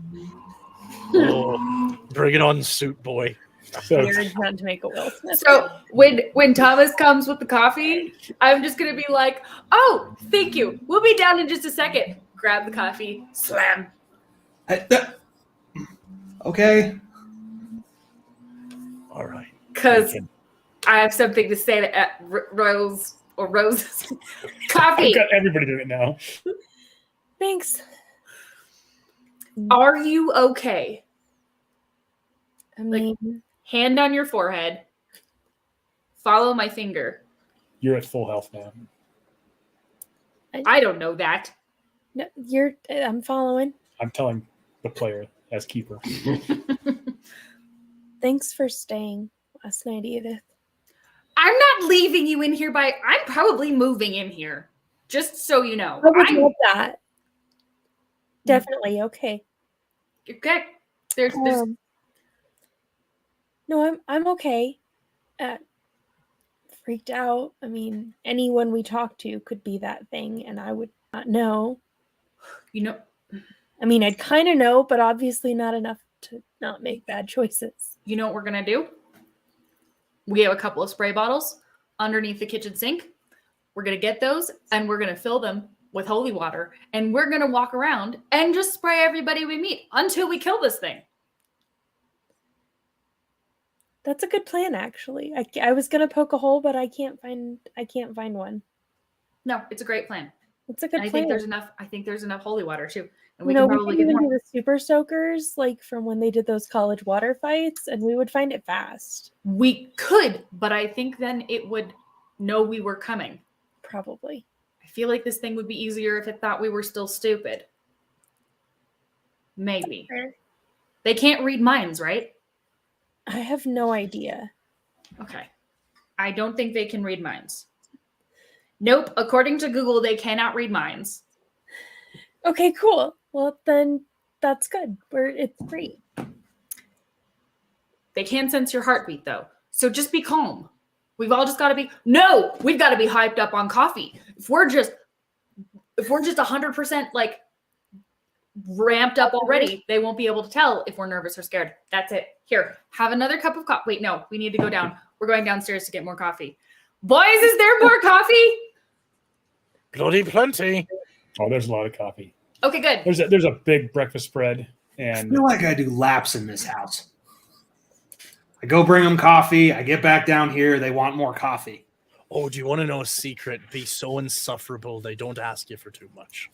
bring it on, suit boy. So, You're trying to make a will. So when Thomas comes with the coffee, I'm just gonna be like, "Oh, thank you. We'll be down in just a second." Grab the coffee, slam. Okay. All right. Because I have something to say to Rose or Rose's coffee. I've got everybody doing it now. Thanks. Are you okay? I mean, Hand on your forehead. Follow my finger. You're at full health now. I don't know that. no, I'm following. I'm telling the player as keeper. Thanks for staying last night, Edith. I'm not leaving you in here I'm probably moving in here. Just so you know. I would love that. Definitely. Okay. Okay. There's No, I'm okay. Freaked out. I mean, anyone we talk to could be that thing, and I would not know. I mean, I'd kind of know, but obviously not enough to not make bad choices. You know what we're going to do? We have a couple of spray bottles underneath the kitchen sink. We're going to get those, and we're going to fill them with holy water, and we're going to walk around and just spray everybody we meet until we kill this thing. That's a good plan, actually. I was gonna poke a hole, but I can't find one. No, it's a great plan. It's a good I plan. think there's enough holy water too. And we You know, can we probably could get even more. do the super soakers, like from when they did those college water fights, and we would find it fast. We could, but I think then it would know we were coming. Probably. I feel like this thing would be easier if it thought we were still stupid. Maybe. Fair. They can't read minds, right? I have no idea. Okay. I don't think they can read minds. Nope. According to Google, they cannot read minds. Okay, cool. Well, then that's good. It's great. They can sense your heartbeat, though. So just be calm. We've all just got to be. No, we've got to be hyped up on coffee. If we're just 100% like ramped up already, they won't be able to tell if we're nervous or scared. That's it. Here, have another cup of coffee. Wait, no, we need to go down. We're going downstairs to get more coffee. Boys, is there more coffee? Bloody plenty. Oh, there's a lot of coffee. Okay, good. There's a big breakfast spread, I and feel like I do laps in this house. I go bring them coffee. I get back down here. They want more coffee. Oh, do you want to know a secret? Be so insufferable they don't ask you for too much.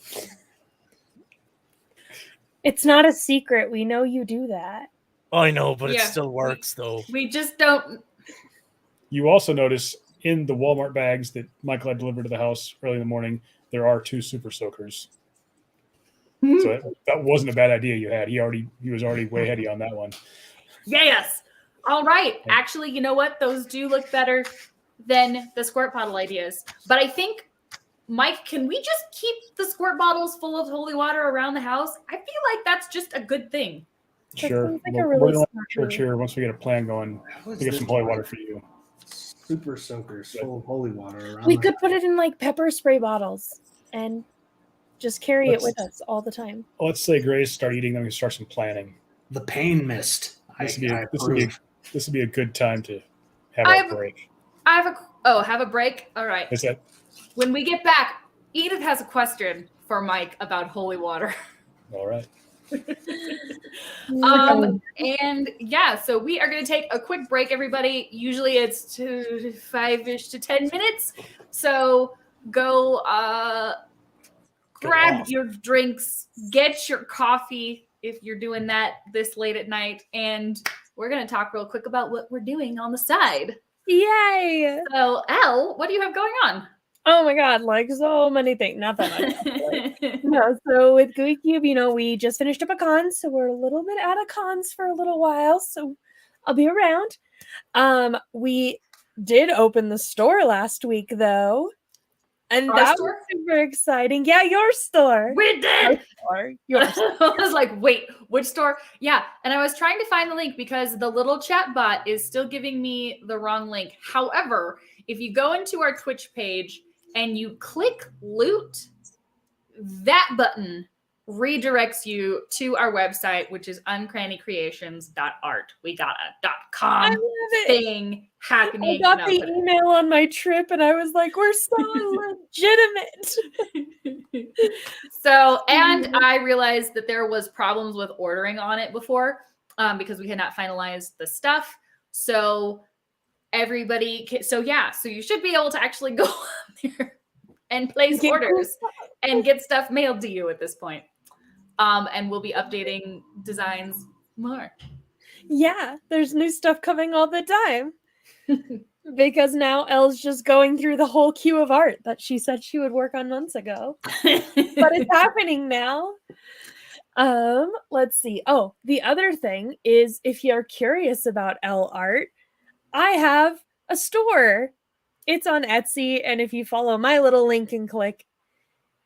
It's not a secret. We know you do that. I know, but it Yeah, still works, though. We just don't. you also notice in the Walmart bags that Michael had delivered to the house early in the morning, there are 2 super soakers. So that wasn't a bad idea you had. He was already way ahead of you on that one. Yes. All right. Actually, you know what? Those do look better than the squirt bottle ideas. But I think, Mike, can we just keep the squirt bottles full of holy water around the house? I feel like that's just a good thing. That Sure. seems like We're a really going to smart church move. here once we get a plan going How is to get this some holy water for you. Super soakers full of holy water around. We my could put it in like pepper spray bottles and just carry it with Let's- us all the time. Let's say Grace start eating, then we start some planning. the pain mist. This would I be a good time to have I a have- break. Have a break? All right. Is that When we get back, Edith has a question for Mike about holy water. all right? And yeah, so we are going to take a quick break, everybody. Usually it's 5-ish to 10 minutes. So go grab off. your drinks, get your coffee if you're doing that this late at night. And we're going to talk real quick about what we're doing on the side. Yay! So, Elle, what do you have going on? Oh my god, like so many things. Not that much. actually. No, so with GUI Cube, we just finished up a con, so we're a little bit out of cons for a little while, so I'll be around. We did open the store last week, though, and Our that store? was super exciting. Yeah, your store. We did! Or your store. I was like, wait, which store? Yeah. And I was trying to find the link because the little chat bot is still giving me the wrong link. However, if you go into our Twitch page and you click loot, that button redirects you to our website, which is uncrannycreations.art. We got a I .com love it. thing I happening. got and the I'll put email on my trip, and I was like, "We're so legitimate." So, and I realized that there was problems with ordering on it before because we had not finalized the stuff. So so you should be able to actually go on there and place Get cool orders stuff. and get stuff mailed to you at this point. And we'll be updating designs more. Yeah, there's new stuff coming all the time. Because now Elle's just going through the whole queue of art that she said she would work on months ago. But it's happening now. Let's see. Oh, the other thing is if you're curious about Elle art, I have a store. It's on Etsy, and if you follow my little link and click,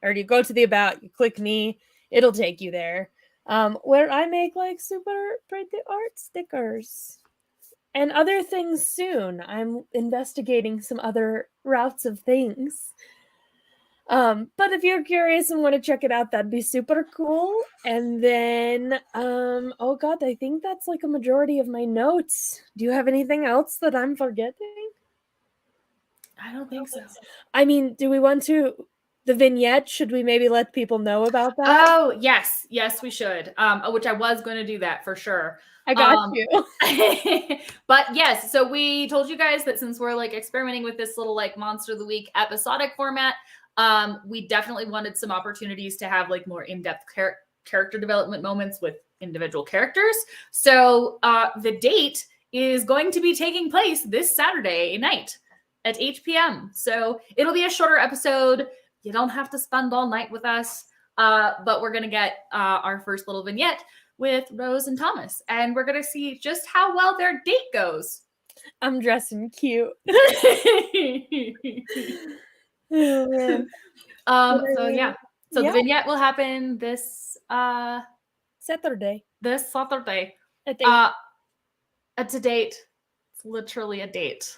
or you go to the about, you click me, it'll take you there. Where I make like super pretty art stickers and other things soon. I'm investigating some other routes of things. But if you're curious and want to check it out, that'd be super cool. And then, oh god, I think that's like a majority of my notes. Do you have anything else that I'm forgetting? I don't think so. I mean, do we want to the vignette? Should we maybe let people know about that? Oh, yes. Yes, we should. Which I was going to do that for sure. I got you. But yes, so we told you guys that since we're like experimenting with this little like Monster of the Week episodic format, We definitely wanted some opportunities to have like more in-depth character development moments with individual characters. So the date is going to be taking place this Saturday night at 8 p.m. So it'll be a shorter episode. You don't have to spend all night with us, but we're going to get our first little vignette with Rose and Thomas, and we're going to see just how well their date goes. I'm dressing cute. Oh, man. So yeah. So the vignette will happen this Saturday. This Saturday. At 8. It's a date. It's literally a date.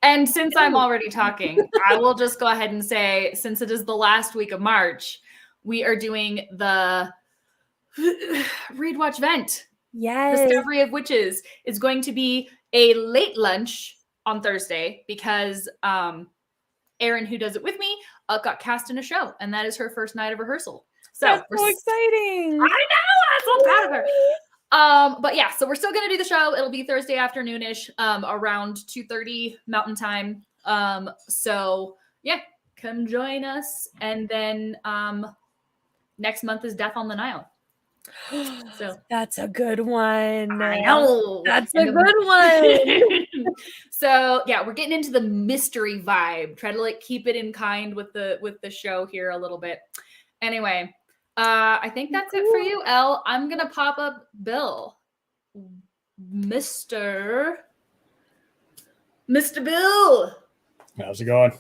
And since I'm already talking, I will just go ahead and say, since it is the last week of March, we are doing the Read Watch Vent. Yes. Discovery of Witches is going to be a late lunch on Thursday because Erin, who does it with me, got cast in a show, and that is her first night of rehearsal. So that's so exciting. I know. I'm so proud of her. But yeah, so we're still gonna do the show. It'll be Thursday afternoonish, around 2:30 Mountain Time. So yeah, come join us. And then next month is Death on the Nile. So that's a good one. I know. That's a good one. So yeah, we're getting into the mystery vibe. Try to like keep it in kind with the show here a little bit. Anyway, I think that's it for you, Elle. I'm gonna pop up Bill. Mr. Bill. How's it going?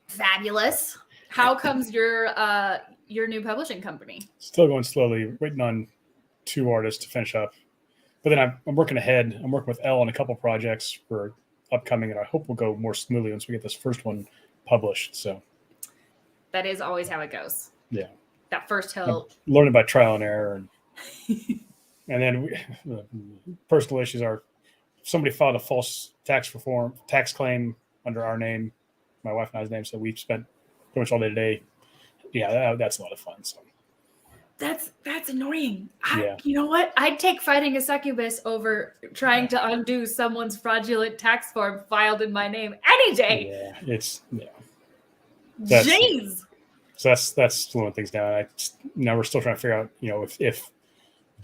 Fabulous. How comes your new publishing company? Still going slowly, waiting on 2 artists to finish up. But then I'm working ahead. I'm working with Elle on a couple projects for upcoming, and I hope will go more smoothly once we get this first one published. So that is always how it goes. Yeah. That first hill. I'm learning by trial and error, and then personal issues are somebody filed a false tax claim under our name, my wife and I's name. So we've spent pretty much all day today. Yeah, that's a lot of fun. So that's annoying. Yeah. You know what? I'd take fighting a succubus over trying to undo someone's fraudulent tax form filed in my name any day. Yeah, Jeez. So that's slowing things down. Now we're still trying to figure out, if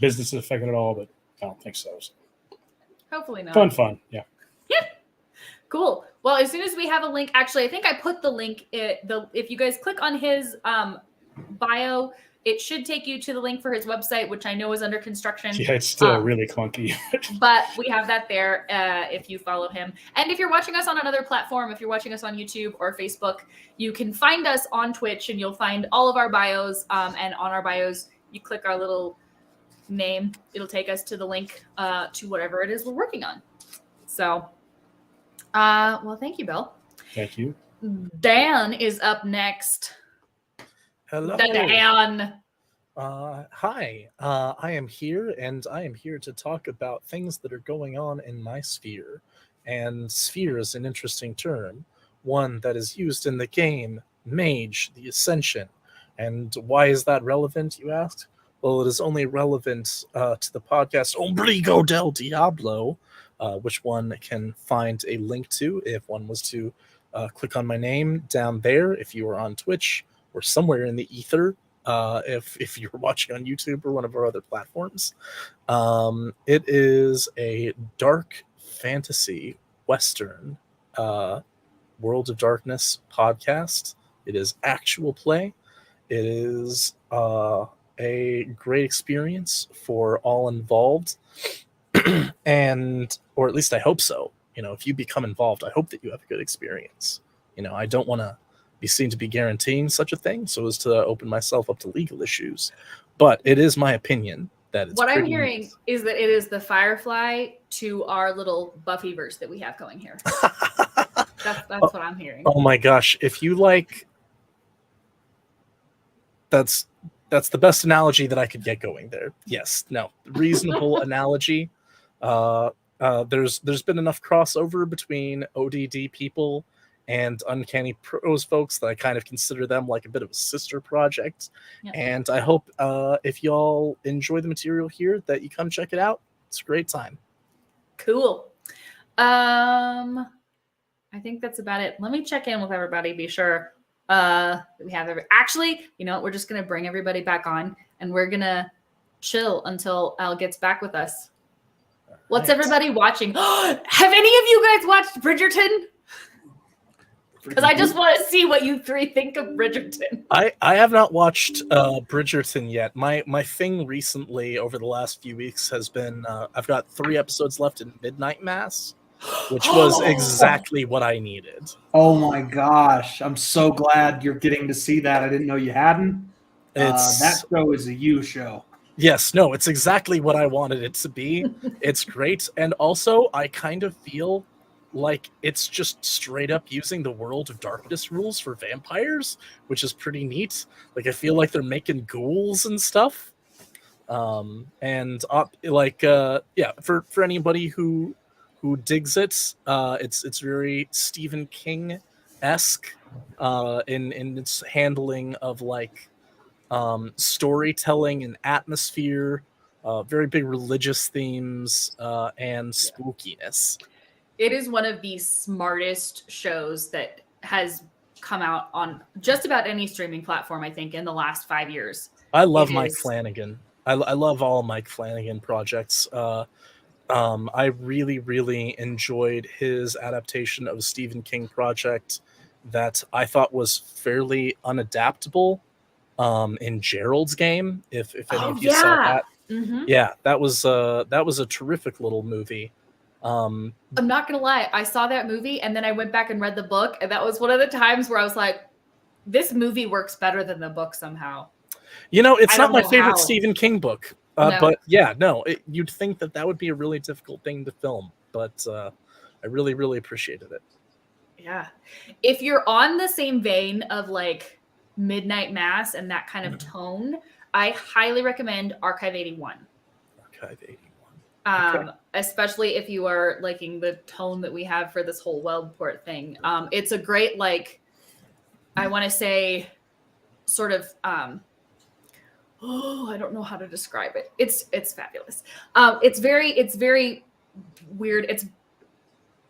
business is affected at all, but I don't think so. Hopefully not. Fun. Yeah. Cool. Well, as soon as we have a link, actually, I think I put the link. If you guys click on his bio, it should take you to the link for his website, which I know is under construction. Yeah, it's still really clunky. But we have that there if you follow him. And if you're watching us on another platform, if you're watching us on YouTube or Facebook, you can find us on Twitch, and you'll find all of our bios. And on our bios, you click our little name. It'll take us to the link to whatever it is we're working on. So, well, thank you, Bill. Thank you. Dan is up next. Hello. Dan. Hi. I am here, and I am here to talk about things that are going on in my sphere. And sphere is an interesting term, one that is used in the game Mage, the Ascension. And why is that relevant, you asked? Well, it is only relevant to the podcast Ombligo del Diablo, which one can find a link to if one was to click on my name down there if you are on Twitch or somewhere in the ether, if you're watching on YouTube or one of our other platforms. It is a dark fantasy Western World of Darkness podcast. It is actual play. It is a great experience for all involved. Or at least I hope so. If you become involved, I hope that you have a good experience. I don't want to be seen to be guaranteeing such a thing so as to open myself up to legal issues. But it is my opinion that it's what I'm hearing is that it is the Firefly to our little Buffyverse that we have going here. That's what I'm hearing. Oh my gosh. If you like, that's the best analogy that I could get going there. Yes. No. Reasonable analogy. There's been enough crossover between ODD people and Uncanny Prose folks that I kind of consider them like a bit of a sister project. Yep. And I hope if y'all enjoy the material here that you come check it out. It's a great time. Cool. I think that's about it. Let me check in with everybody, be sure. We have actually, you know what? We're just gonna bring everybody back on, and we're gonna chill until Al gets back with us. What's everybody watching? Have any of you guys watched Bridgerton? Because I just want to see what you three think of Bridgerton. I have not watched Bridgerton yet. My thing recently over the last few weeks has been I've got 3 episodes left in Midnight Mass, which was exactly what I needed. Oh my gosh. I'm so glad you're getting to see that. I didn't know you hadn't. That show is a you show. Yes, no, it's exactly what I wanted it to be. It's great. And also, I kind of feel like it's just straight up using the World of Darkness rules for vampires, which is pretty neat. Like, I feel like they're making ghouls and stuff. For anybody who digs it, it's very Stephen King-esque in its handling of like storytelling and atmosphere, very big religious themes, and spookiness. It is one of the smartest shows that has come out on just about any streaming platform, I think, in the last 5 years. I love Mike Flanagan. I love all Mike Flanagan projects. I really, really enjoyed his adaptation of a Stephen King project that I thought was fairly unadaptable. In Gerald's Game, if any of you saw that, yeah, that was a terrific little movie. I'm not gonna lie, I saw that movie and then I went back and read the book, and that was one of the times where I was like, this movie works better than the book somehow. You know, it's not my favorite Stephen King book, but yeah, no, you'd think that would be a really difficult thing to film, but I really, really appreciated it. Yeah, if you're on the same vein of like Midnight Mass and that kind of tone, I highly recommend Archive 81. Archive 81. Okay. Especially if you are liking the tone that we have for this whole Weldport thing. It's a great, like, I want to say, sort of, I don't know how to describe it. It's fabulous. It's very weird. It's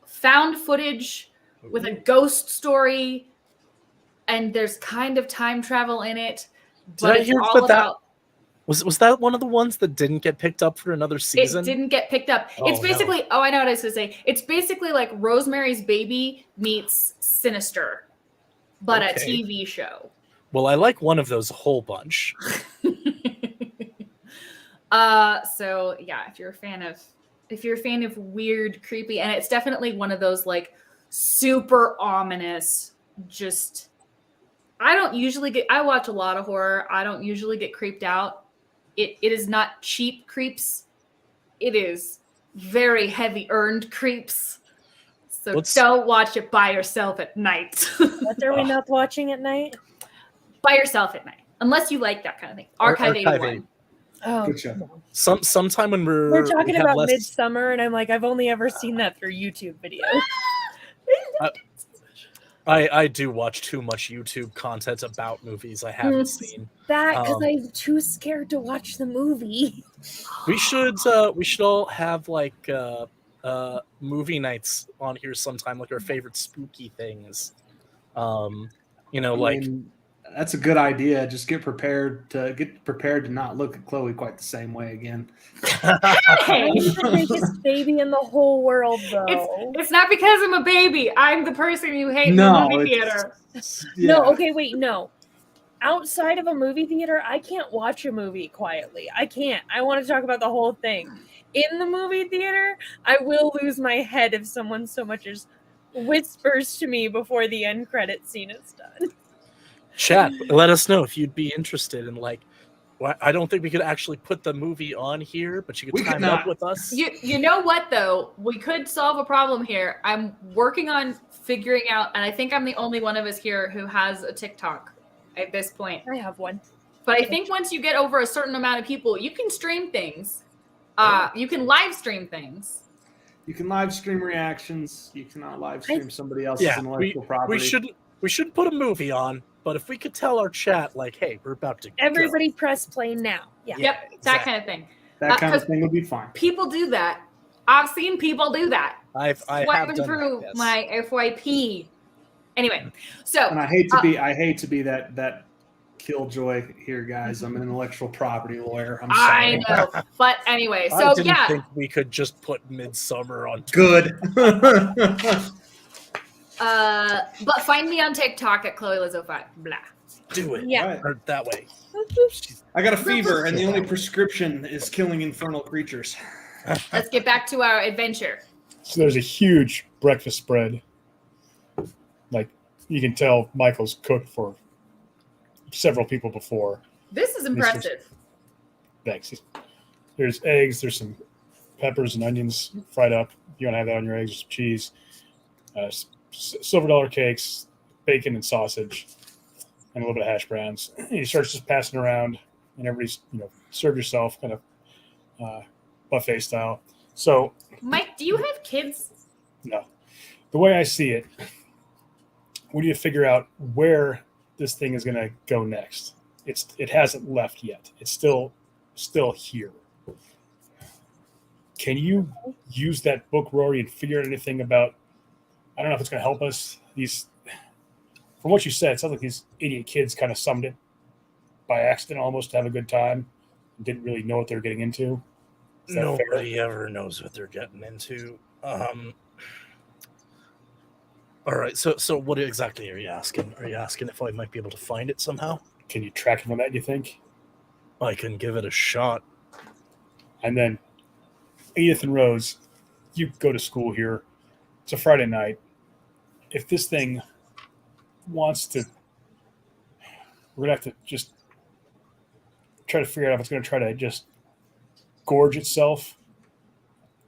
found footage with a ghost story. And there's kind of time travel in it, but it's all about. Was that one of the ones that didn't get picked up for another season? It didn't get picked up. It's basically, I know what I was going to say. It's basically like Rosemary's Baby meets Sinister, but a TV show. Well, I like one of those a whole bunch. So yeah, if you're a fan of weird, creepy, and it's definitely one of those like super ominous, just. I watch a lot of horror. I don't usually get creeped out. It is not cheap creeps. It is very heavy earned creeps. So don't watch it by yourself at night. What are we not watching at night? By yourself at night. Unless you like that kind of thing. Archive 81. Oh, good show. Sometime when we're talking about Midsummer, and I'm like, I've only ever seen that through YouTube videos. I do watch too much YouTube content about movies I haven't seen. That because I'm too scared to watch the movie. We should all have like movie nights on here sometime, like our favorite spooky things. That's a good idea. Just get prepared to not look at Chloe quite the same way again. Hey, he's the biggest baby in the whole world, though. It's not because I'm a baby. I'm the person you hate in the movie theater. Yeah. No, okay, wait, no. Outside of a movie theater, I can't watch a movie quietly. I can't. I want to talk about the whole thing. In the movie theater, I will lose my head if someone so much as whispers to me before the end credit scene is done. Chat, let us know if you'd be interested in like. I don't think we could actually put the movie on here, but you could time it up with us. You know what though? We could solve a problem here. I'm working on figuring out, and I think I'm the only one of us here who has a TikTok at this point. I have one, but I think once you get over a certain amount of people, you can stream things. You can live stream things. You can live stream reactions. You cannot live stream somebody else's intellectual property. We should put a movie on. But if we could tell our chat, like, hey, we're about to everybody press play now. Yeah. Yep, exactly. That kind of thing. That kind of thing would be fine. People do that. I've seen people do that. I have done through that, yes. my FYP, Anyway, so And I hate to be that killjoy here, guys. I'm an intellectual property lawyer. I'm I sorry. know, but anyway, I so didn't yeah, think we could just put Midsummer on. Good. but find me on TikTok at Chloe Lizzo 5. Blah. Do it. Yeah. Right. Or that way. I got a fever, and the only prescription is killing infernal creatures. Let's get back to our adventure. So there's a huge breakfast spread. Like you can tell Michael's cooked for several people before. This is impressive. Thanks. There's eggs, there's some peppers and onions fried up. You want to have that on your eggs, some cheese, silver dollar cakes, bacon and sausage, and a little bit of hash browns. And he starts just passing around, and everybody's, serve yourself, kind of buffet style. So, Mike, do you have kids? no. The way I see it, we need to figure out where this thing is going to go next. It hasn't left yet. It's still here. Can you use that book, Rory, and figure out anything about? I don't know if it's going to help us. From what you said, it sounds like these idiot kids kind of summed it by accident, almost to have a good time, and didn't really know what they were getting into. Is that fair? Nobody ever knows what they're getting into. All right, so what exactly are you asking? Are you asking if I might be able to find it somehow? Can you track him on that, do you think? I can give it a shot. And then Edith and Rose, you go to school here. It's a Friday night. If this thing wants to, we're going to have to just try to figure out if it's going to try to just gorge itself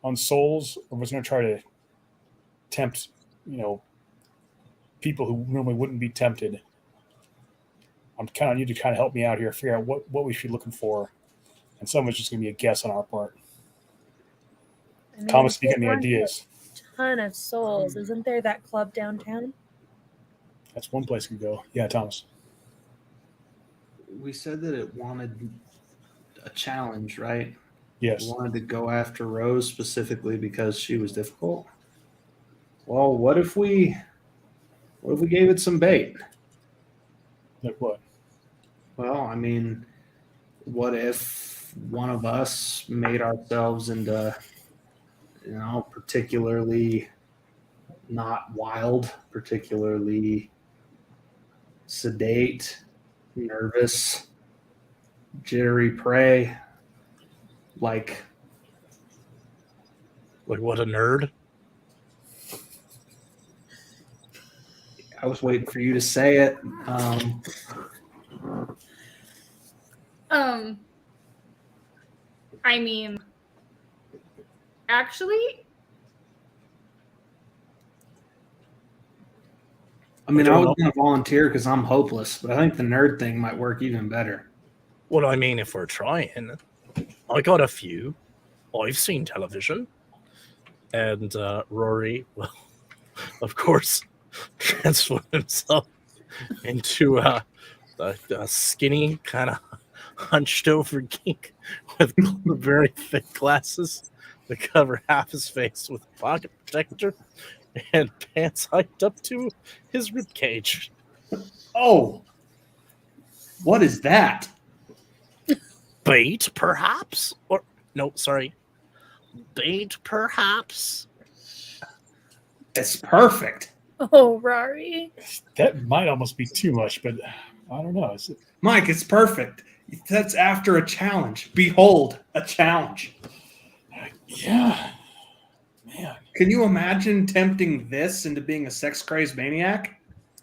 on souls, or if it's going to try to tempt, people who normally wouldn't be tempted. I'm counting on you to kind of help me out here, figure out what we should be looking for. And some of it's just going to be a guess on our part. I mean, Thomas, if you if got any it wants ideas, a ton of souls. Isn't there that club downtown? that's one place we could go. Yeah, Thomas. We said that it wanted a challenge, right? Yes. It wanted to go after Rose specifically because she was difficult. Well, what if we gave it some bait? Like what? Well, I mean, what if one of us made ourselves into, particularly not wild, particularly sedate, nervous, jittery prey, like What a nerd. I was waiting for you to say it. I mean, actually, I was going to volunteer because I'm hopeless, but I think the nerd thing might work even better. Well, I mean, if we're trying, I got a few. I've seen television. And Rory, well, of course, transformed himself into a skinny, kind of hunched over geek with very thick glasses that cover half his face with a pocket protector and pants hiked up to his rib cage. Oh, what is that? Bait, perhaps? Or no, sorry. Bait, perhaps? It's perfect. Oh, Rory. That might almost be too much, but I don't know. Is it? Mike, it's perfect. That's after a challenge. Behold, a challenge. Yeah. Man. Can you imagine tempting this into being a sex-crazed maniac?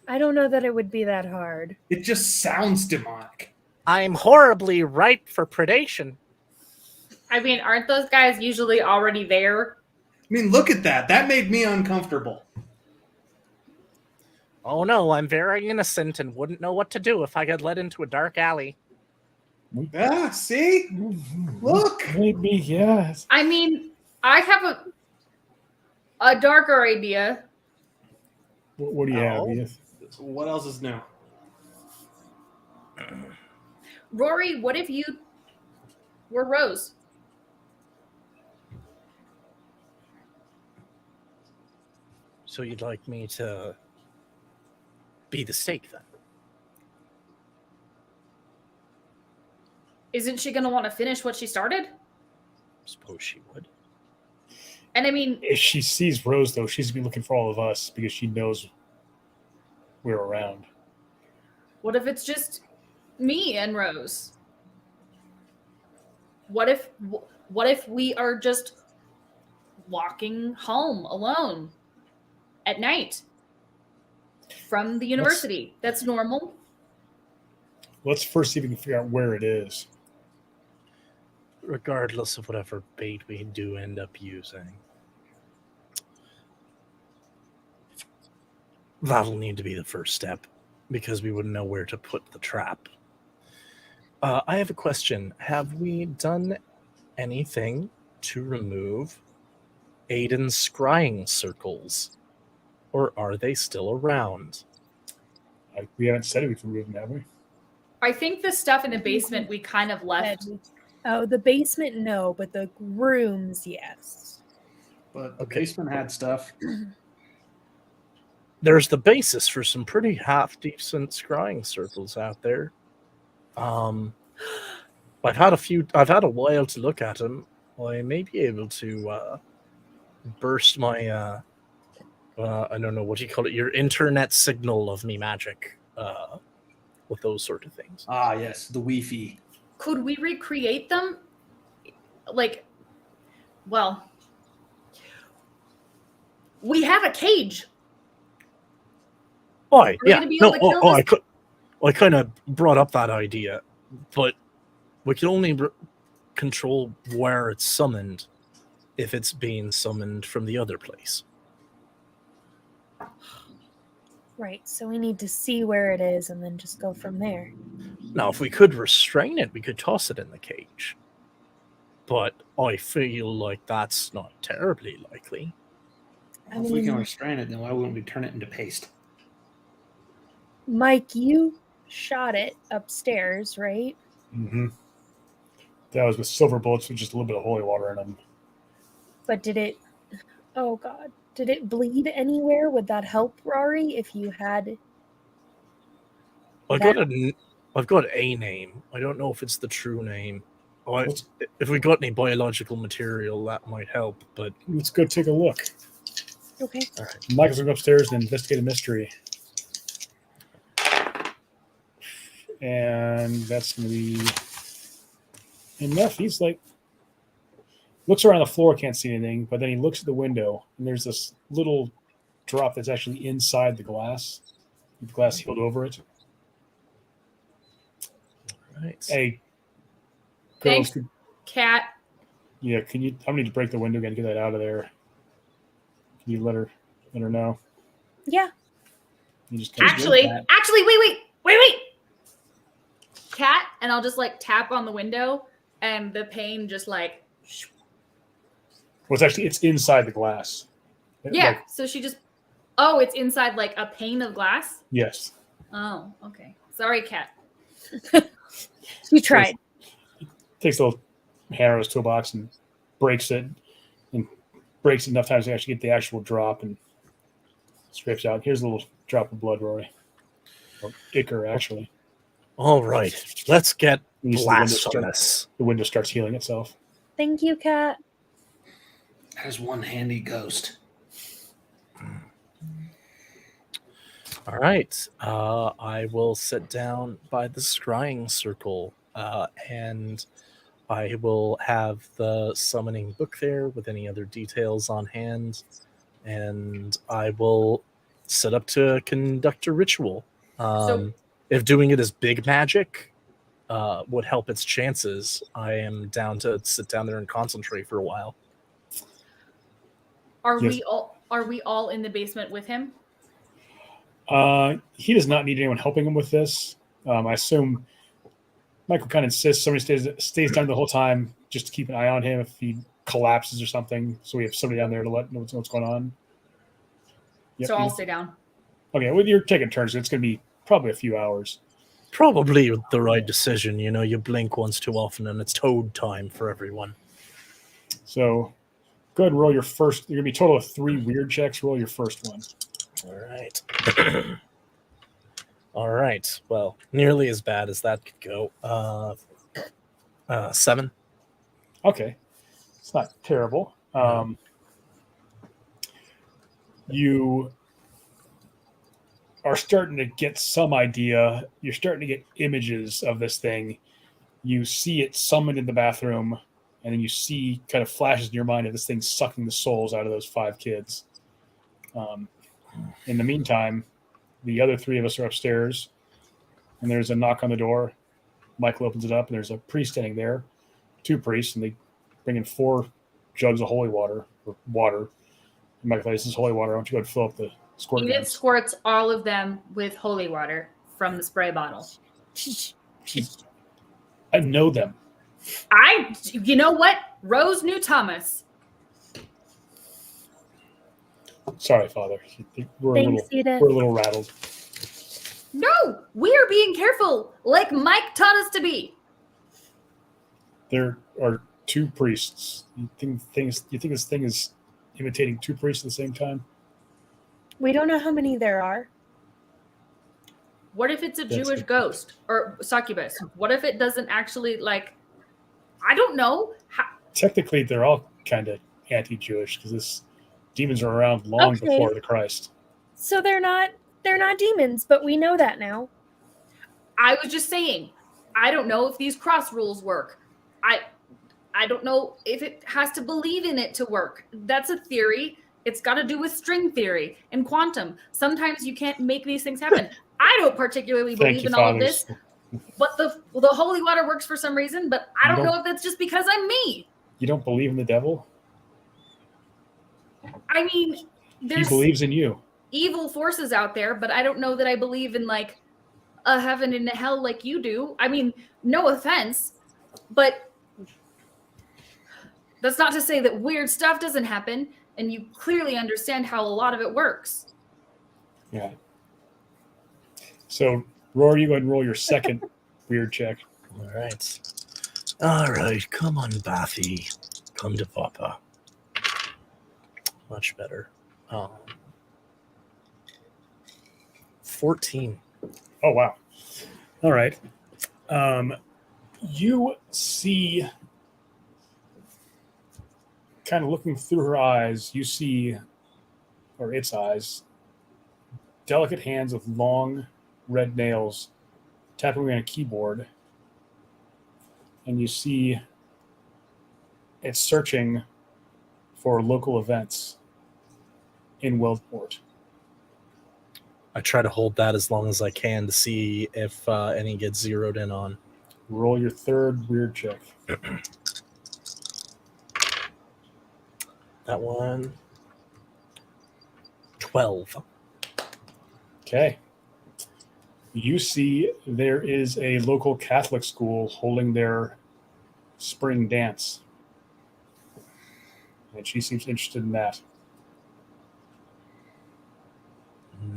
I don't know that it would be that hard. It just sounds demonic. I'm horribly ripe for predation. I mean, aren't those guys usually already there? I mean, look at that. That made me uncomfortable. Oh no, I'm very innocent and wouldn't know what to do if I got led into a dark alley. Ah, see? Look. Maybe, yeah. I mean, I have a darker idea. What do you have, No. Edith? What else is new? Rory, what if you were Rose? So you'd like me to be the stake then. Isn't she going to want to finish what she started? Suppose she would. And I mean, If she sees Rose, though, she's going to be looking for all of us because she knows we're around. what if it's just me and Rose? What if we are just walking home alone at night from the university? That's normal. Let's first see if we can figure out where it is. Regardless of whatever bait we do end up using, that'll need to be the first step, because we wouldn't know where to put the trap. I have a question. Have we done anything to remove Aiden's scrying circles? Or are they still around? We haven't said it, we've removed them, have we? I think the stuff in the basement we kind of left. Oh, the basement, no, but the rooms, yes. But the Okay. basement had stuff. There's the basis for some pretty half-decent scrying circles out there. I've had a while to look at them. I may be able to burst my I don't know, what do you call it? Your internet signal of me magic with those sort of things. Ah, yes, the Wi-Fi. Could we recreate them? Like, well, we have a cage. Oh, we yeah. gonna be No, able to kill this? I kind of brought up that idea, but we can only control where it's summoned if it's being summoned from the other place. Right, so we need to see where it is and then just go from there. Now, if we could restrain it, we could toss it in the cage. But I feel like that's not terribly likely. I If we can mean, restrain it, then why wouldn't we turn it into paste? Mike, you shot it upstairs, right? Mm-hmm. That was with silver bullets with just a little bit of holy water in them. But did it... Oh, God. Did it bleed anywhere? Would that help, Rory, if you had... I've got a name. I don't know if it's the true name. Let's, If we got any biological material, that might help. But let's go take a look. Okay. all right. Michael's going to go upstairs and investigate a mystery. And that's going to be enough. He's like, looks around the floor, can't see anything, but then he looks at the window, and there's this little drop that's actually inside the glass. The glass healed over it. Right. Hey, Thanks, girls, Cat. yeah, can you? I need to break the window again to get that out of there. Can you let her know? Yeah. You just Actually, wait. Cat, and I'll just like tap on the window, and the pane just like. Well, it's inside the glass. Yeah. Like, So she just. Oh, it's inside like a pane of glass. yes. Oh, okay. Sorry, Cat. We tried. Takes a little hammer out of his toolbox and breaks it enough times to actually get the actual drop and scrapes out. Here's a little drop of blood, Rory. Or ichor, actually. All right. Let's get You see blast on this. the window starts healing itself. Thank you, Kat. There's one handy ghost. All right. I will sit down by the scrying circle, and I will have the summoning book there with any other details on hand, and I will set up to conduct a ritual. If doing it as big magic would help its chances, I am down to sit down there and concentrate for a while. Are Yes. we all in the basement with him? He does not need anyone helping him with this. I assume Michael kind of insists somebody stays down the whole time just to keep an eye on him if he collapses or something. So we have somebody down there to let know what's going on. Yep, So I'll stay down. Okay, well, you're taking turns. So it's going to be probably a few hours. Probably the right decision. You know, you blink once too often and it's toad time for everyone. So go ahead and roll your first. You're going to be a total of 3 weird checks. Roll your first one. All right. All right. Well, nearly as bad as that could go. 7. Okay, it's not terrible. You are starting to get some idea. You're starting to get images of this thing. You see it summoned in the bathroom, and then you see kind of flashes in your mind of this thing sucking the souls out of those 5 kids. In the meantime, the other 3 of us are upstairs, and there's a knock on the door. Michael opens it up, and there's a priest standing there, 2 priests, and they bring in 4 jugs of holy water, or water. And Michael says, "This is holy water. Why don't you go and fill up the squirt Enid guns?" squirts all of them with holy water from the spray bottle. I know them. You know what? Rose knew Thomas. Sorry, Father. We're Thanks, Edith. a little rattled. No, we are being careful, like Mike taught us to be. There are 2 priests. You think this thing is imitating 2 priests at the same time? We don't know how many there are. What if it's a That's Jewish good. ghost or succubus? What if it doesn't actually, like, I don't know. Technically, they're all kind of anti-Jewish because this demons are around long Okay. before the Christ. So they're not demons, but we know that now. I was just saying, I don't know if these cross rules work. I don't know if it has to believe in it to work. That's a theory. It's got to do with string theory and quantum. Sometimes you can't make these things happen. I don't particularly believe in all of this, but the holy water works for some reason, but I don't know if that's just because I'm me. You don't believe in the devil? I mean, He there's believes in you. evil forces out there, but I don't know that I believe in like a heaven and a hell like you do. I mean, no offense, but that's not to say that weird stuff doesn't happen, and you clearly understand how a lot of it works. Yeah. So, Rory, you go ahead and roll your second weird check. All right. Come on, Bathy. Come to Papa. Much better. 14. Oh, wow. All right. You see, kind of looking through her eyes, you see, or its eyes, delicate hands with long red nails tapping away on a keyboard. And you see it's searching for local events in Weldport. I try to hold that as long as I can to see if any gets zeroed in on. Roll your third weird check. That one. 12. Okay. You see there is a local Catholic school holding their spring dance. And she seems interested in that.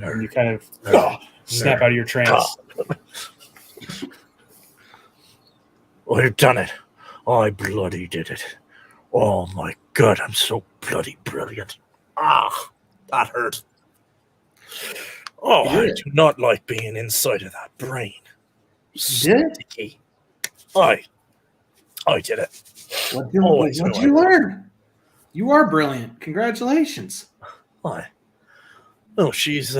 And you kind of snap out of your trance. I've done it. I bloody did it. Oh my God, I'm so bloody brilliant. Ah, that hurt. Oh, I do not like being inside of that brain. Sticky. I did it. What did you learn? You are brilliant. Congratulations. Why? Oh, she's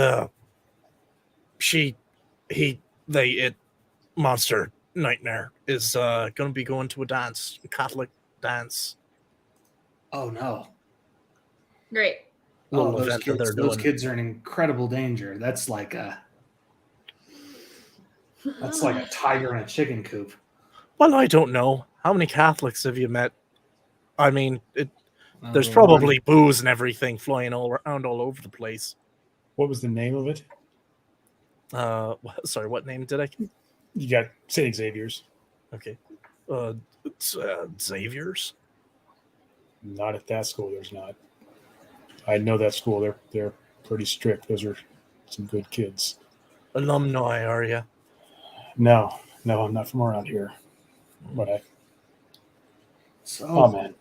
monster nightmare is gonna be going to a dance, a Catholic dance. Oh no. Great. Little Those event that kids, they're those doing. kids are in incredible danger. That's like a tiger in a chicken coop. Well, I don't know. How many Catholics have you met? I mean, there's probably booze and everything flying all around all over the place. What was the name of it? Sorry, what name did I? You got St. Xavier's. Okay. It's Xavier's. Not at that school, there's not. I know that school. They're pretty strict. Those are some good kids. Alumni, are you? No, I'm not from around here. But So, man.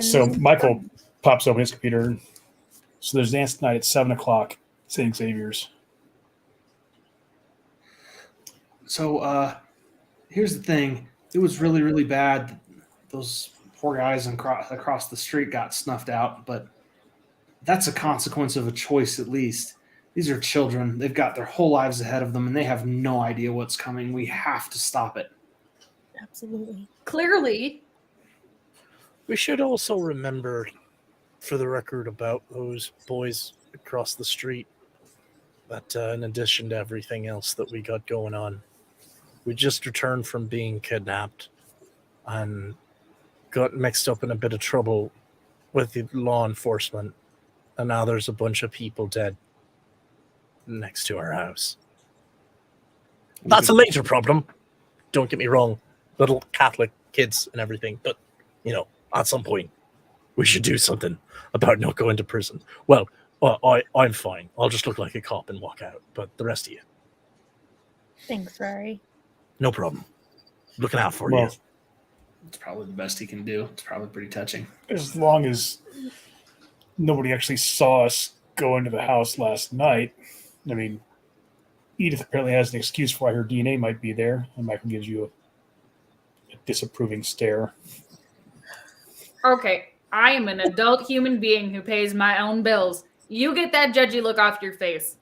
So Michael pops open his computer. So there's dance tonight at 7:00, St. Xavier's. So, here's the thing. It was really, really bad. Those poor guys across the street got snuffed out, but that's a consequence of a choice, at least. These are children. They've got their whole lives ahead of them, and they have no idea what's coming. We have to stop it. Absolutely. Clearly, We should also remember, for the record, about those boys across the street, that in addition to everything else that we got going on, we just returned from being kidnapped and got mixed up in a bit of trouble with the law enforcement, and now there's a bunch of people dead next to our house. That's a later problem. Don't get me wrong, little Catholic kids and everything, but, at some point, we should do something about not going to prison. Well, I'm fine. I'll just look like a cop and walk out, but the rest of you, Thanks, Rory. no problem. Looking out for you. Well, It's probably the best he can do. It's probably pretty touching. as long as nobody actually saw us go into the house last night. I mean, Edith apparently has an excuse for why her DNA might be there, and Michael gives you a disapproving stare. okay, I am an adult human being who pays my own bills. You get that judgy look off your face.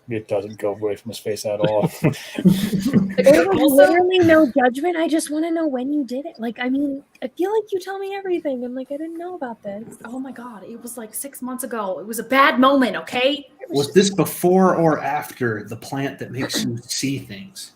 It doesn't go away from his face at all. There's Also, literally no judgment. I just want to know when you did it. Like, I mean, I feel like you tell me everything. I'm like, I didn't know about this. oh my god, it was like 6 months ago. It was a bad moment, okay? Was this before or after the plant that makes you see things?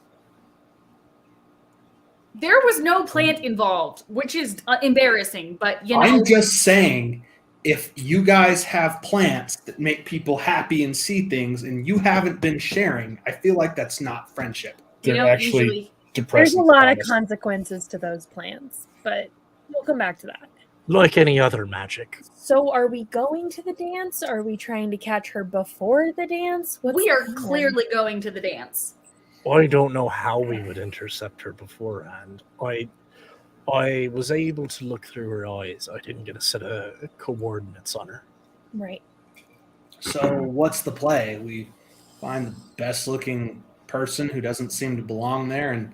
There was no plant involved, which is embarrassing, but I'm just saying, if you guys have plants that make people happy and see things and you haven't been sharing, I feel like that's not friendship. They're actually usually. There's depressing. a lot of Thomas. consequences to those plans, but we'll come back to that. Like any other magic. So, are we going to the dance? Are we trying to catch her before the dance? What's We the are plan? clearly going to the dance. I don't know how we would intercept her beforehand. I was able to look through her eyes. I didn't get a set of coordinates on her. Right. So what's the play? We find the best looking person who doesn't seem to belong there and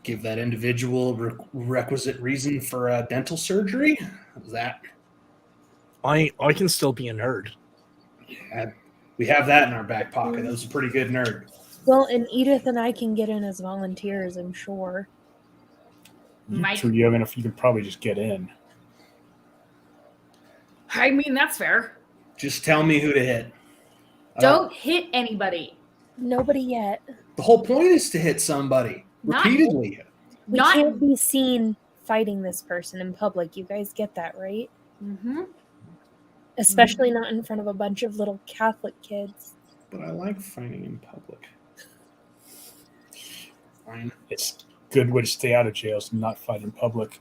give that individual requisite reason for dental surgery? Is that I can still be a nerd. we have that in our back pocket. That was a pretty good nerd. Well, and Edith and I can get in as volunteers, I'm sure. Mike. So you have enough. You can probably just get in. I mean, that's fair. Just tell me who to hit. Don't hit anybody. Nobody yet. The whole point is to hit somebody Not- repeatedly. We Not- can't be seen fighting this person in public. You guys get that, right? Mm-hmm. Especially not in front of a bunch of little Catholic kids. But I like fighting in public. Fine. It's a good way to stay out of jail, so not fight in public.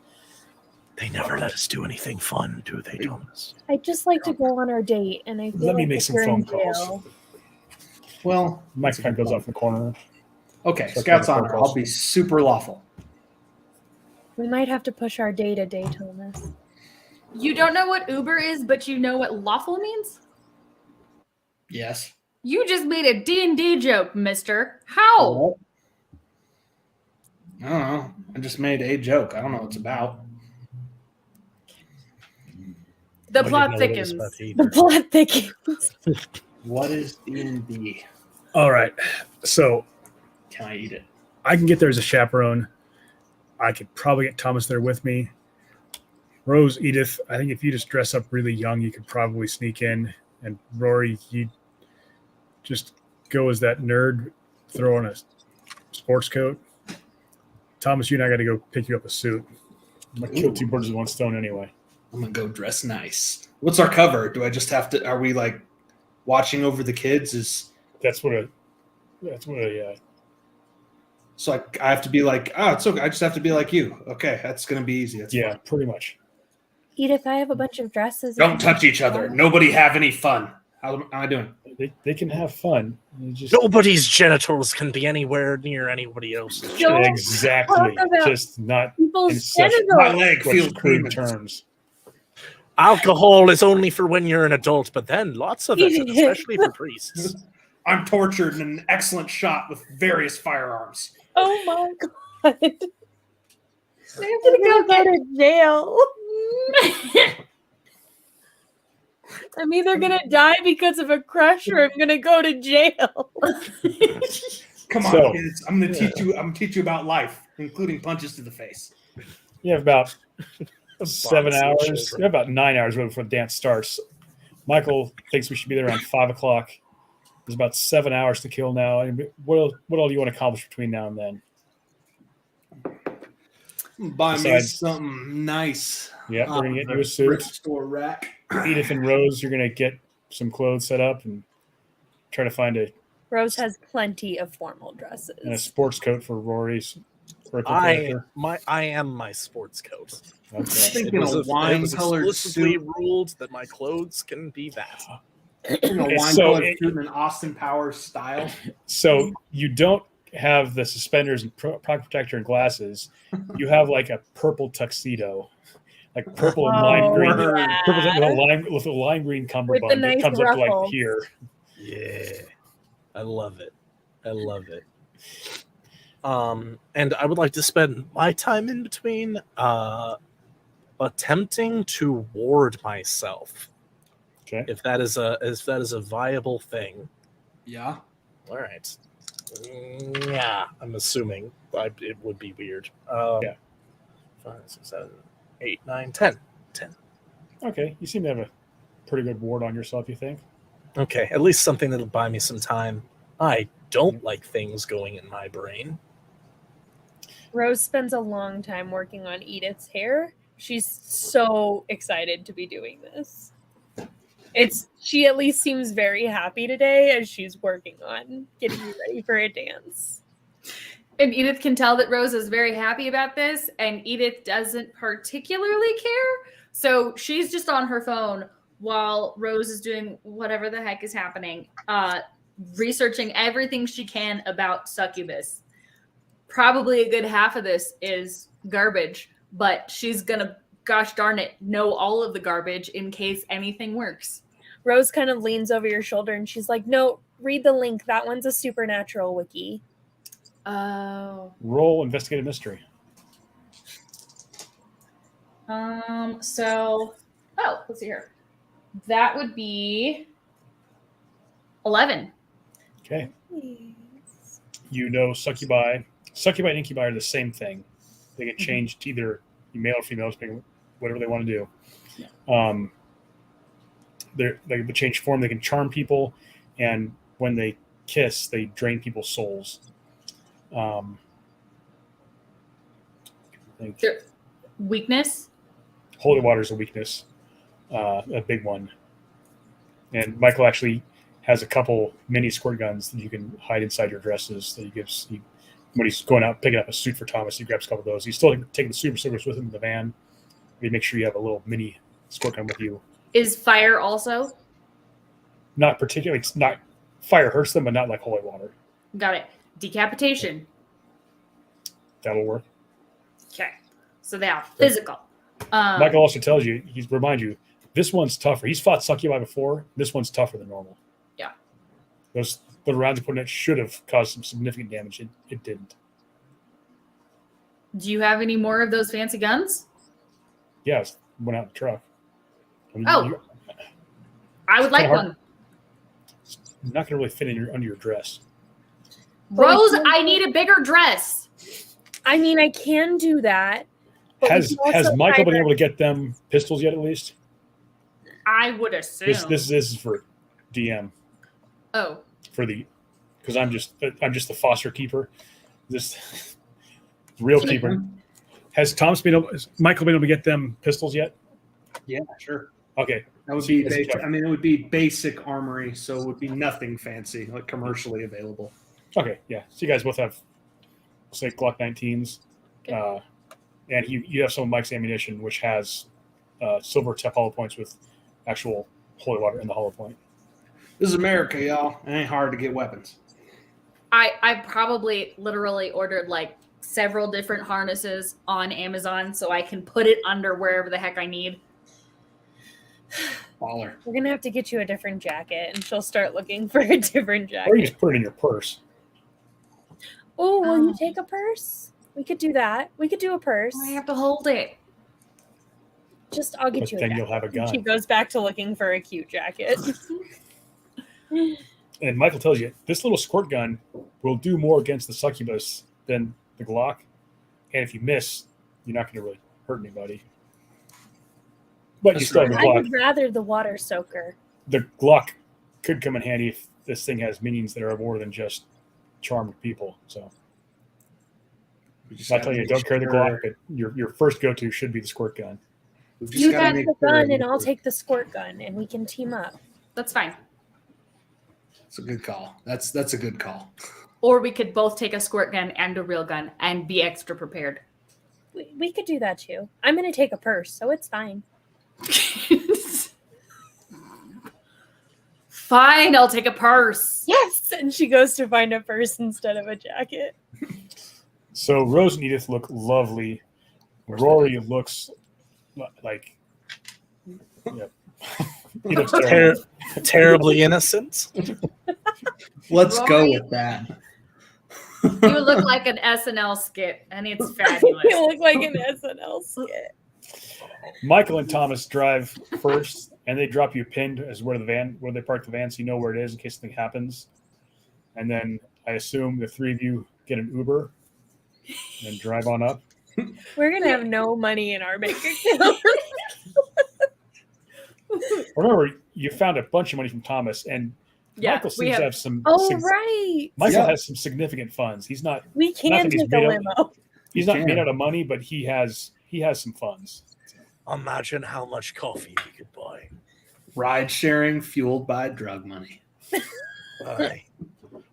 They never let us do anything fun, do they, Thomas? I'd just like to go on our date, and I feel Let me like make if some you're in phone calls. jail- Well, Mike kind of goes off in the corner. okay, Start Scout's calling honor. phone calls. I'll be super lawful. We might have to push our date a day, Thomas. You don't know what Uber is, but you know what lawful means? Yes. You just made a D&D joke, mister. How? I don't know. I just made a joke. I don't know what it's about. The I plot didn't know what it was thickens. about The either. plot thickens. What is D&D? All right. So Can I eat it? I can get there as a chaperone. I could probably get Thomas there with me. Rose, Edith, I think if you just dress up really young, you could probably sneak in. And Rory, you just go as that nerd, throw on a sports coat. Thomas, you and I got to go pick you up a suit. I'm going to kill two birds with one stone anyway. I'm going to go dress nice. What's our cover? Do I just have to, are we like watching over the kids? That's what a So I have to be like, oh, it's okay. I just have to be like you. Okay, that's going to be easy. That's yeah, fine. pretty much. Edith, I have a bunch of dresses. Don't touch each other. Nobody have any fun. How am I doing? They can have fun. You just Nobody's genitals can be anywhere near anybody else's. Don't exactly, talk about just not People's in such- genitals. My leg such feels crude clean. terms. Alcohol is only for when you're an adult, but then lots of it, especially for priests. I'm tortured and an excellent shot with various firearms. Oh my god. We have I'm to gonna go go to jail. get. I'm either gonna die because of a crush or I'm gonna go to jail. Come on, So- kids. I'm gonna teach you about life, including punches to the face. You have about 7 Bonds of hours. children. You have about 9 hours before the dance starts. Michael thinks we should be there around 5 o'clock. There's about 7 hours to kill now. And what all do you want to accomplish between now and then? Buy me Besides- something nice. Yeah, we're gonna off get the you a suit. thrift store rack. Edith and Rose, you're gonna get some clothes set up and try to find a Rose has plenty of formal dresses. and a sports coat for Rory's purple I character. am my sports coat. Okay. Thinking a it wine-colored explicitly suit. ruled that my clothes can be that. In a Okay, wine-colored so- suit in an Austin Powers style. So you don't have the suspenders and pocket protector and glasses. You have like a purple tuxedo, like purple and lime green, yeah. purple with a lime green With the cummerbund that nice comes up to like ruffles. here. Yeah, I love it. I love it. And I would like to spend my time in between attempting to ward myself, Okay. if that is a viable thing. Yeah. All right. Yeah, I'm assuming it would be weird. Yeah. 5, 6, 7, 8, 9, 10. 10. Okay. You seem to have a pretty good ward on yourself, you think? Okay, at least something that'll buy me some time. I don't like things going in my brain. Rose spends a long time working on Edith's hair. She's so excited to be doing this. She at least seems very happy today as she's working on getting you ready for a dance. And Edith can tell that Rose is very happy about this, and Edith doesn't particularly care. So she's just on her phone while Rose is doing whatever the heck is happening, researching everything she can about succubus. Probably a good half of this is garbage, but she's gonna, gosh darn it, know all of the garbage in case anything works. Rose kind of leans over your shoulder and she's like, "No, read the link. That one's a supernatural wiki." Oh. Roll investigative mystery. Let's see here. That would be 11. Okay. You know succubi. Succubi and incubi are the same thing. They get changed to either male or female, depending whatever they want to do. Yeah. They change form. They can charm people, and when they kiss, they drain people's souls. I think Their weakness? holy water is a weakness, a big one. And Michael actually has a couple mini squirt guns that you can hide inside your dresses that he gives you when he's going out picking up a suit for Thomas. He grabs a couple of those. He's still taking the super soakers with him in the van. You make sure you have a little mini squirt gun with you. Is fire also? Not particularly. It's not fire hurts them, but not like holy water. Got it. Decapitation. That'll work. Okay. So they are physical. Michael also tells you, he reminds you, this one's tougher. He's fought succubi before. This one's tougher than normal. Yeah. Those the rounds you put in it should have caused some significant damage. It didn't. Do you have any more of those fancy guns? Yeah, it went out in the truck. I mean, Oh. I would like kinda hard. one. It's not going to really fit in under your dress. Rose, I need a bigger dress. I mean, I can do that. but we Has can also Michael been hide able to get them pistols yet? At least I would assume. this is for DM Oh, because I'm just the foster keeper. This real keeper. Has Michael been able to get them pistols yet? Yeah, sure. Okay, That would So be you guys basic. check. I mean, it would be basic armory, so it would be nothing fancy, like commercially available. okay, yeah. So you guys both have, say, Glock 19s, Okay. and you have some of Mike's ammunition, which has silver tip hollow points with actual holy water in the hollow point. This is America, y'all. It ain't hard to get weapons. I probably literally ordered like several different harnesses on Amazon so I can put it under wherever the heck I need. Baller. We're gonna have to get you a different jacket, and she'll start looking for a different Or you jacket. just put it in your purse. Oh, will you Oh. take a purse? We could do that. We could do a purse. I have to hold it. I'll get But you a then jacket. you'll have a And she gun. goes back to looking for a cute jacket. And Michael tells you this little squirt gun will do more against the succubus than the Glock. And if you miss, you're not going to really hurt anybody. But you That's still have right. the I Glock. would rather the water soaker. The Glock could come in handy if this thing has minions that are more than just charmed people. So We just I gotta tell you, make don't carry the sure- Glock, but your first go-to should be the squirt gun. we've just You gotta got make the sure gun, and I'll take the squirt gun, and we can team up. That's fine. It's a good call. That's a good call. Or we could both take a squirt gun and a real gun and be extra prepared. We could do that too. I'm gonna take a purse, so it's fine. Fine, I'll take a purse. Yes, and she goes to find a purse instead of a jacket. So Rose and Edith look lovely. Rory looks like he looks terrible. Terribly innocent. Let's go Rory. with that. You look like an SNL skit, and it's fabulous. You look like an SNL skit. Michael and Thomas drive first, and they drop you pinned as where they park the van, so you know where it is in case something happens. And then I assume the three of you get an Uber and drive on up. We're gonna have no money in our bank account. Remember, you found a bunch of money from Thomas, and Yeah, Michael we seems to have. have some. Oh right, Michael Yeah. has some significant funds. He's not we can Nothing is take a made limo. he's You not can. made out of money, but he has some funds. Imagine how much coffee we could buy. Ride sharing fueled by drug money. Aye.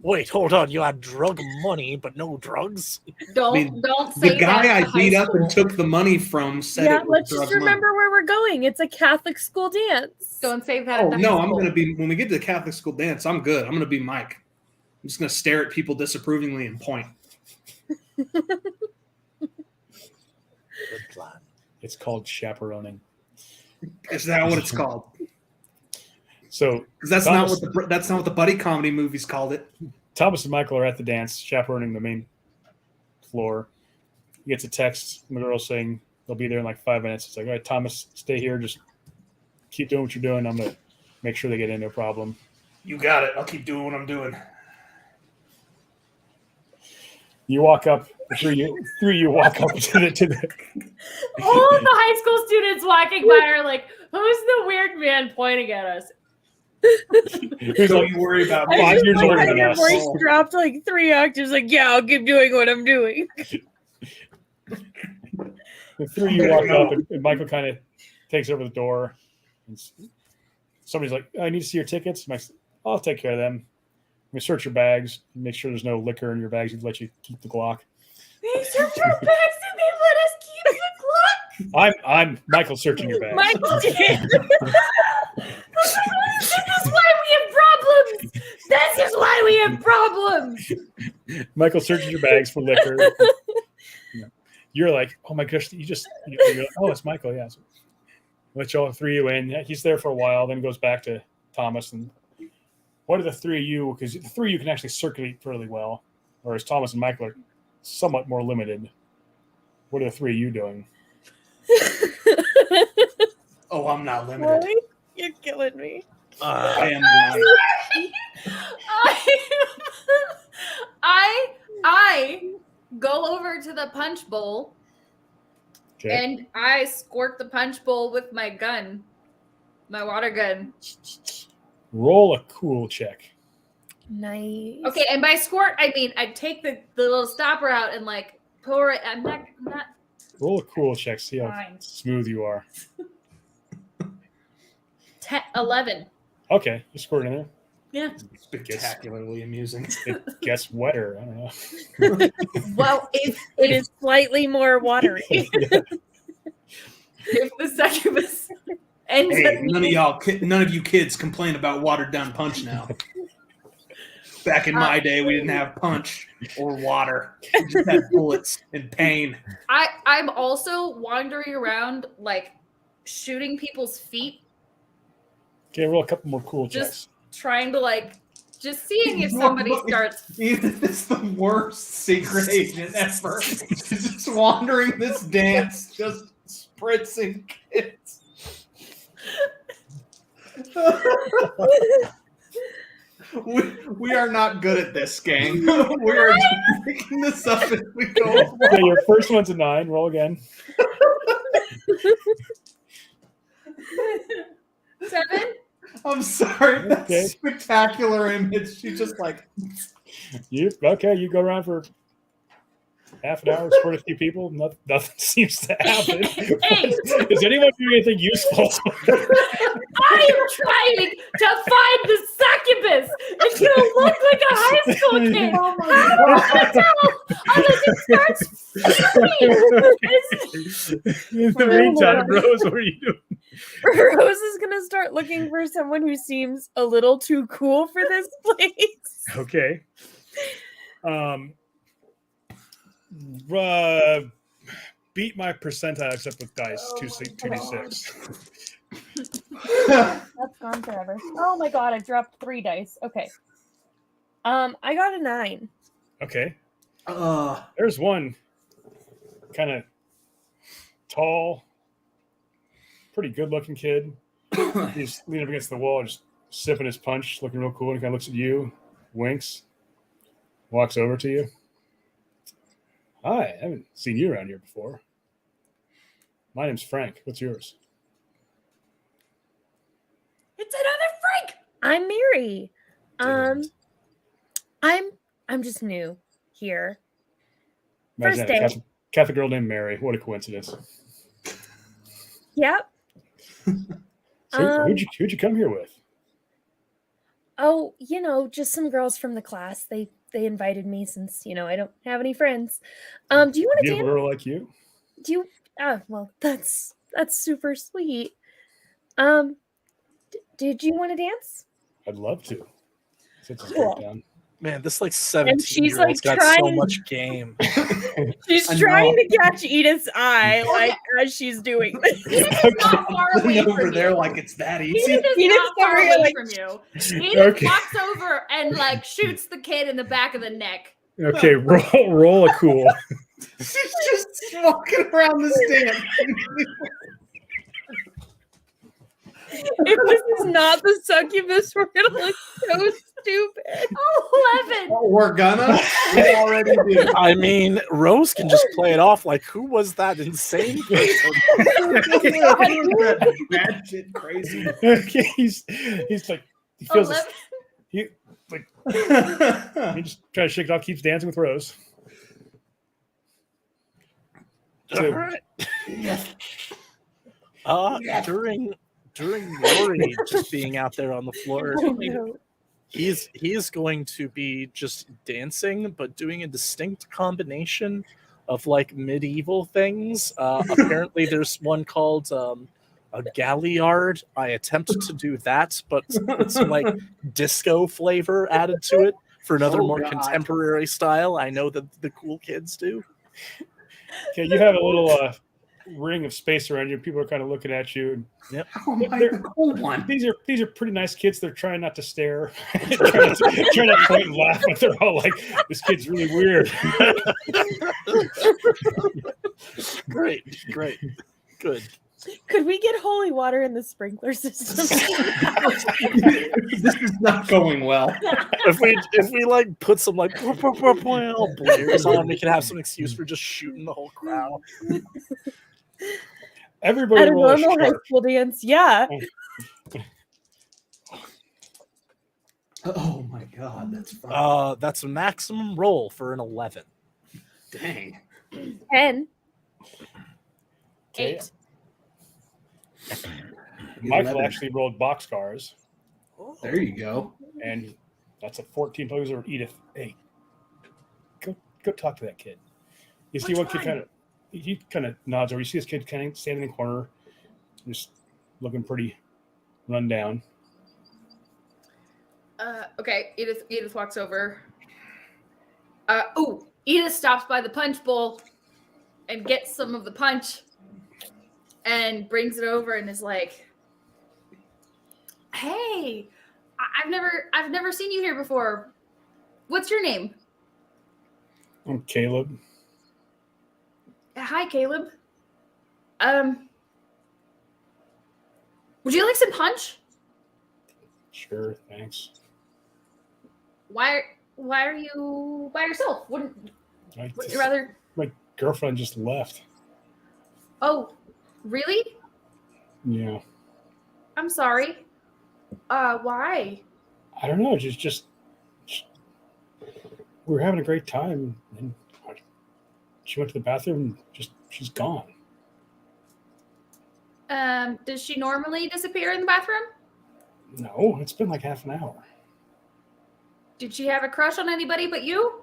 Wait, hold on. You had drug money, but no drugs? Don't I mean, don't say The guy that I to high beat up and school. took the money from said Yeah, it was let's just drug remember where we're going. It's a Catholic school dance. Don't say that. money. at Oh the no, high I'm school. gonna be when we get to the Catholic school dance. I'm good. I'm gonna be Mike. I'm just gonna stare at people disapprovingly and point. Good plan. It's called chaperoning. Is that what it's called? So Because that's Thomas- not what the buddy comedy movies called it. Thomas and Michael are at the dance, chaperoning the main floor. He gets a text from the girl saying they'll be there in like 5 minutes. It's like, all right, Thomas, stay here. Just keep doing what you're doing. I'm going to make sure they get in, no problem. You got it. I'll keep doing what I'm doing. You walk up, the three of you walk up to the All of the high school students walking by are like, "Who's the weird man pointing at us?" Here's Don't like you worry about I me. 5 just years like older how than your us. voice dropped like 3 octaves. Like, yeah, I'll keep doing what I'm doing. the three of you walk up, and Michael kind of takes over the door. And somebody's like, I need to see your tickets. Mike's, I'll take care of them. We search your bags, make sure there's no liquor in your bags. He'd let you keep the Glock. They searched our bags and they let us keep the Glock. I'm Michael searching your bags. Michael did. This is why we have problems. This is why we have problems. Michael searches your bags for liquor. You're like, oh my gosh, you're like, oh, it's Michael. Yeah. So let all three of you in. He's there for a while, then goes back to Thomas. And what are the three of you? Because the three of you can actually circulate fairly well, whereas Thomas and Michael are somewhat more limited. What are the three of you doing? Oh, I'm not limited. Really? You're killing me. I am not. I go over to the punch bowl Okay. and I squirt the punch bowl with my gun, my water gun. Roll a cool check. Nice. Okay, and by squirt I mean I take the little stopper out and like pour it. I'm not Roll a cool check. See how fine. smooth you are. 11. Okay, you squirt in there. Yeah. Spectacularly amusing. It gets wetter. I don't know. Well, if It is slightly more watery. if the succubus ends Hey, up none of you kids complain about watered down punch now. Back in my day, we didn't have punch or water. We just had bullets and pain. I'm also wandering around like shooting people's feet Okay, roll a couple more cool Just checks. trying to just seeing if somebody starts. Edith is the worst secret agent ever. She's just wandering this dance, just spritzing kids. We are not good at this, gang. We are just picking this up as we go along. Okay, your first one's a 9. Roll again. 7? I'm sorry, that's Okay. a spectacular image. She just You go around for half an hour, support a few people. Nothing seems to happen. Hey! Is anyone doing anything useful? I am trying to find the succubus, and you look like a high school kid. Oh my How do I tell unless it starts? In the meantime, Rose, what are you doing? Rose is gonna start looking for someone who seems a little too cool for this place. Okay. Beat my percentile except with dice. 2d6. That's gone forever. Oh my god, I dropped 3 dice. Okay. I got a 9. Okay. There's one kind of tall, pretty good-looking kid. He's leaning up against the wall, just sipping his punch, looking real cool. And he kind of looks at you, winks, walks over to you. Hi, I haven't seen you around here before. My name's Frank. What's yours? It's another Frank. I'm Mary. I'm just new here. Imagine First that, day. Catholic girl named Mary. What a coincidence. Yep. So who'd you come here with? Oh, just some girls from the class. They invited me since, I don't have any friends. Do you want to Beautiful dance? girl like you? Do you well, that's super sweet. Did you want to dance? I'd love to. Sits his Cool. foot down. Man, this like And she's, 17-year-old's got so trying- much game. She's I know. trying to catch Edith's eye, as she's doing this. Edith's not far away over from there you. like it's that easy. Edith is Edith's not far over here, away like- from you. Edith Okay. walks over and shoots the kid in the back of the neck. Okay, roll a cool. She's just walking around this dance. If this is not the succubus, we're gonna look so stupid. 11. Oh, we're gonna. We already do. I mean, Rose can just play it off like, who was that insane person? That shit crazy. Okay, he's like he feels 11. he just tries to shake it off, keeps dancing with Rose. All right. During Rory just being out there on the floor, he's going to be just dancing, but doing a distinct combination of medieval things. Apparently, there's one called a galliard. I attempted to do that, but with some disco flavor added to it for another more God. contemporary style. I know that the cool kids do. Okay, you have a little ring of space around you. People are kind of looking at you. Oh my God. These are pretty nice kids. They're trying not to stare, trying to point and laugh, but they're all like, "This kid's really weird." Great, good. Could we get holy water in the sprinkler system? This is not going well. If we put some blares on, we can have some excuse for just shooting the whole crowd. Everybody At a roll a normal high sharp. school dance, yeah. Oh my God, that's fun. That's a maximum roll for an 11. Dang. 10. 8. Michael 11. actually rolled boxcars, There you go. and that's a 14. Goes over to Edith. Hey, go talk to that kid. You see Which what kid one? he kind of nods over. You see this kid kind of standing in the corner, just looking pretty run down. Okay, Edith walks over. Edith stops by the punch bowl and gets some of the punch and brings it over and is like, Hey, I've never seen you here before. What's your name? I'm Caleb. Hi, Caleb. Would you like some punch? Sure, thanks. Why are you by yourself? Wouldn't you rather? My girlfriend just left. Oh, really? Yeah. I'm sorry. Why? I don't know. Just we were having a great time, and she went to the bathroom. And she's gone. Does she normally disappear in the bathroom? No, it's been like half an hour. Did she have a crush on anybody but you?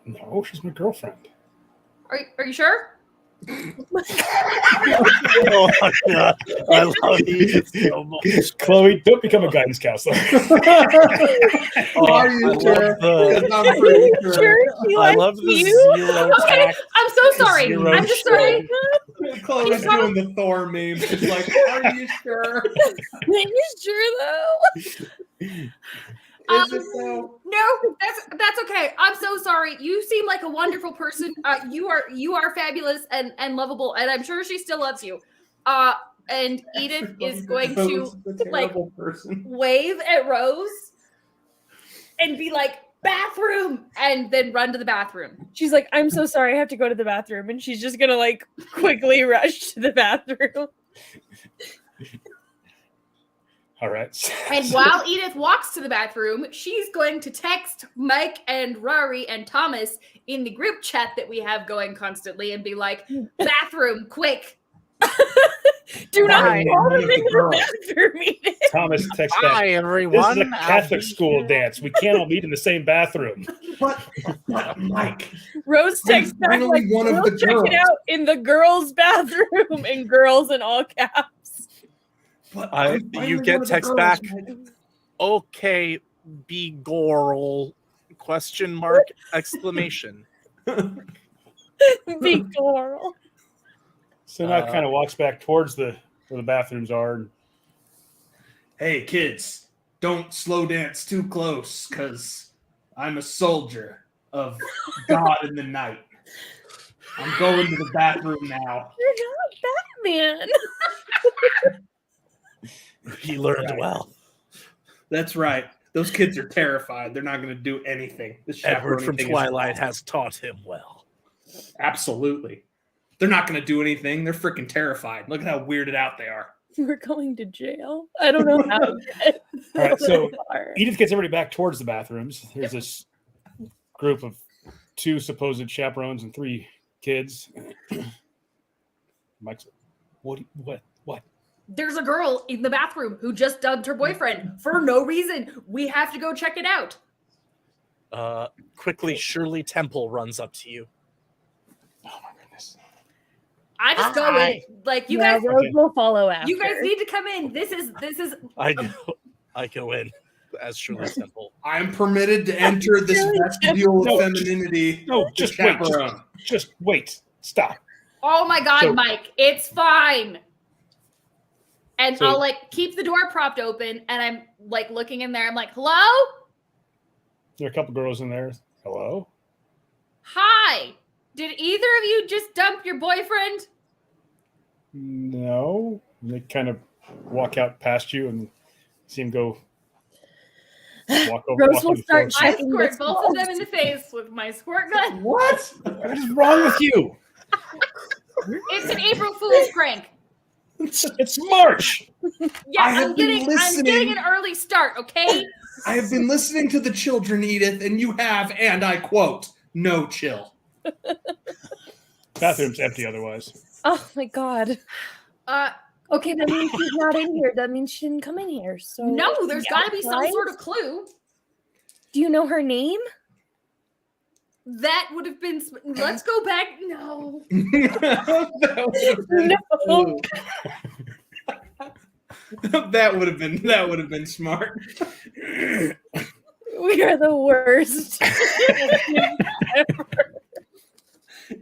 No, she's my girlfriend. Are you sure? Oh my god, I love you so much. Chloe, don't become a guidance counselor. Are you sure? Because I'm pretty sure. Sure, she I likes love the you. zero Okay, tact. I'm so sorry. Zero I'm just sorry. Chloe's doing the Thor meme. She's like, "Are you sure? Are you sure though? Is it though?" No, that's okay. I'm so sorry. You seem like a wonderful person. You are fabulous and lovable, and I'm sure she still loves you. And Edith is going to the terrible person. wave at Rose and be like, bathroom, and then run to the bathroom. She's like, I'm so sorry, I have to go to the bathroom, and she's just gonna like quickly rush to the bathroom. All right. And while Edith walks to the bathroom, she's going to text Mike and Rory and Thomas in the group chat that we have going constantly and be like, bathroom, quick. Do not Bye. call them One of the into the girls. bathroom. Edith. Thomas texts Hi back. everyone. This is a Catholic school dance. We can't all meet in the same bathroom. But Mike, Rose texts back finally like, one of we'll the check it girls." out in the girls' bathroom, and girls in all caps. but I- I'm finally you get one of the text girls, back. Mike. Okay, be goral? Question mark exclamation. Big girl. So now kind of walks back towards where the bathrooms are. And Hey kids, don't slow dance too close, cause I'm a soldier of God in the night. I'm going to the bathroom now. You're not Batman. He learned Right. well. That's right. Those kids are terrified. They're not going to do anything. This Edward chaperone from thing is Twilight wrong. has taught him well. Absolutely. They're not going to do anything. They're freaking terrified. Look at how weirded out they are. We're going to jail. I don't know how yet. All right, so Far. Edith gets everybody back towards the bathrooms. There's this group of 2 supposed chaperones and 3 kids. Mike's like, what? There's a girl in the bathroom who just dubbed her boyfriend for no reason. We have to go check it out. Quickly, Shirley Temple runs up to you. Oh my goodness. I just go in. Like you Yeah, guys, Rose will follow after. you guys need to come in. This is I go in as Shirley Temple. I'm permitted to enter this Really? vestibule No, of femininity. No, to just wait. chaperone. Just wait. Stop. oh my god, So- Mike, it's fine. And So- I'll like keep the door propped open and I'm like looking in there. I'm like, hello? There are a couple girls in there. Hello? Hi. Did either of you just dump your boyfriend? No. And they kind of walk out past you and see him go walk over. Rose walk will on the start floor. I checking squirt this both of wall. them in the face with my squirt gun. What? What is wrong with you? It's an April Fool's prank. It's March. Yeah, I have I'm been getting listening. an early start, okay? I have been listening to the children, Edith, and you have, and I quote, no chill. Bathroom's empty otherwise. Oh my god. Okay, that means she's not in here. That means she didn't come in here. So No, there's got to be some outside? sort of clue. Do you know her name? That would have been. Let's go back. No. No. That would have been smart. We are the worst.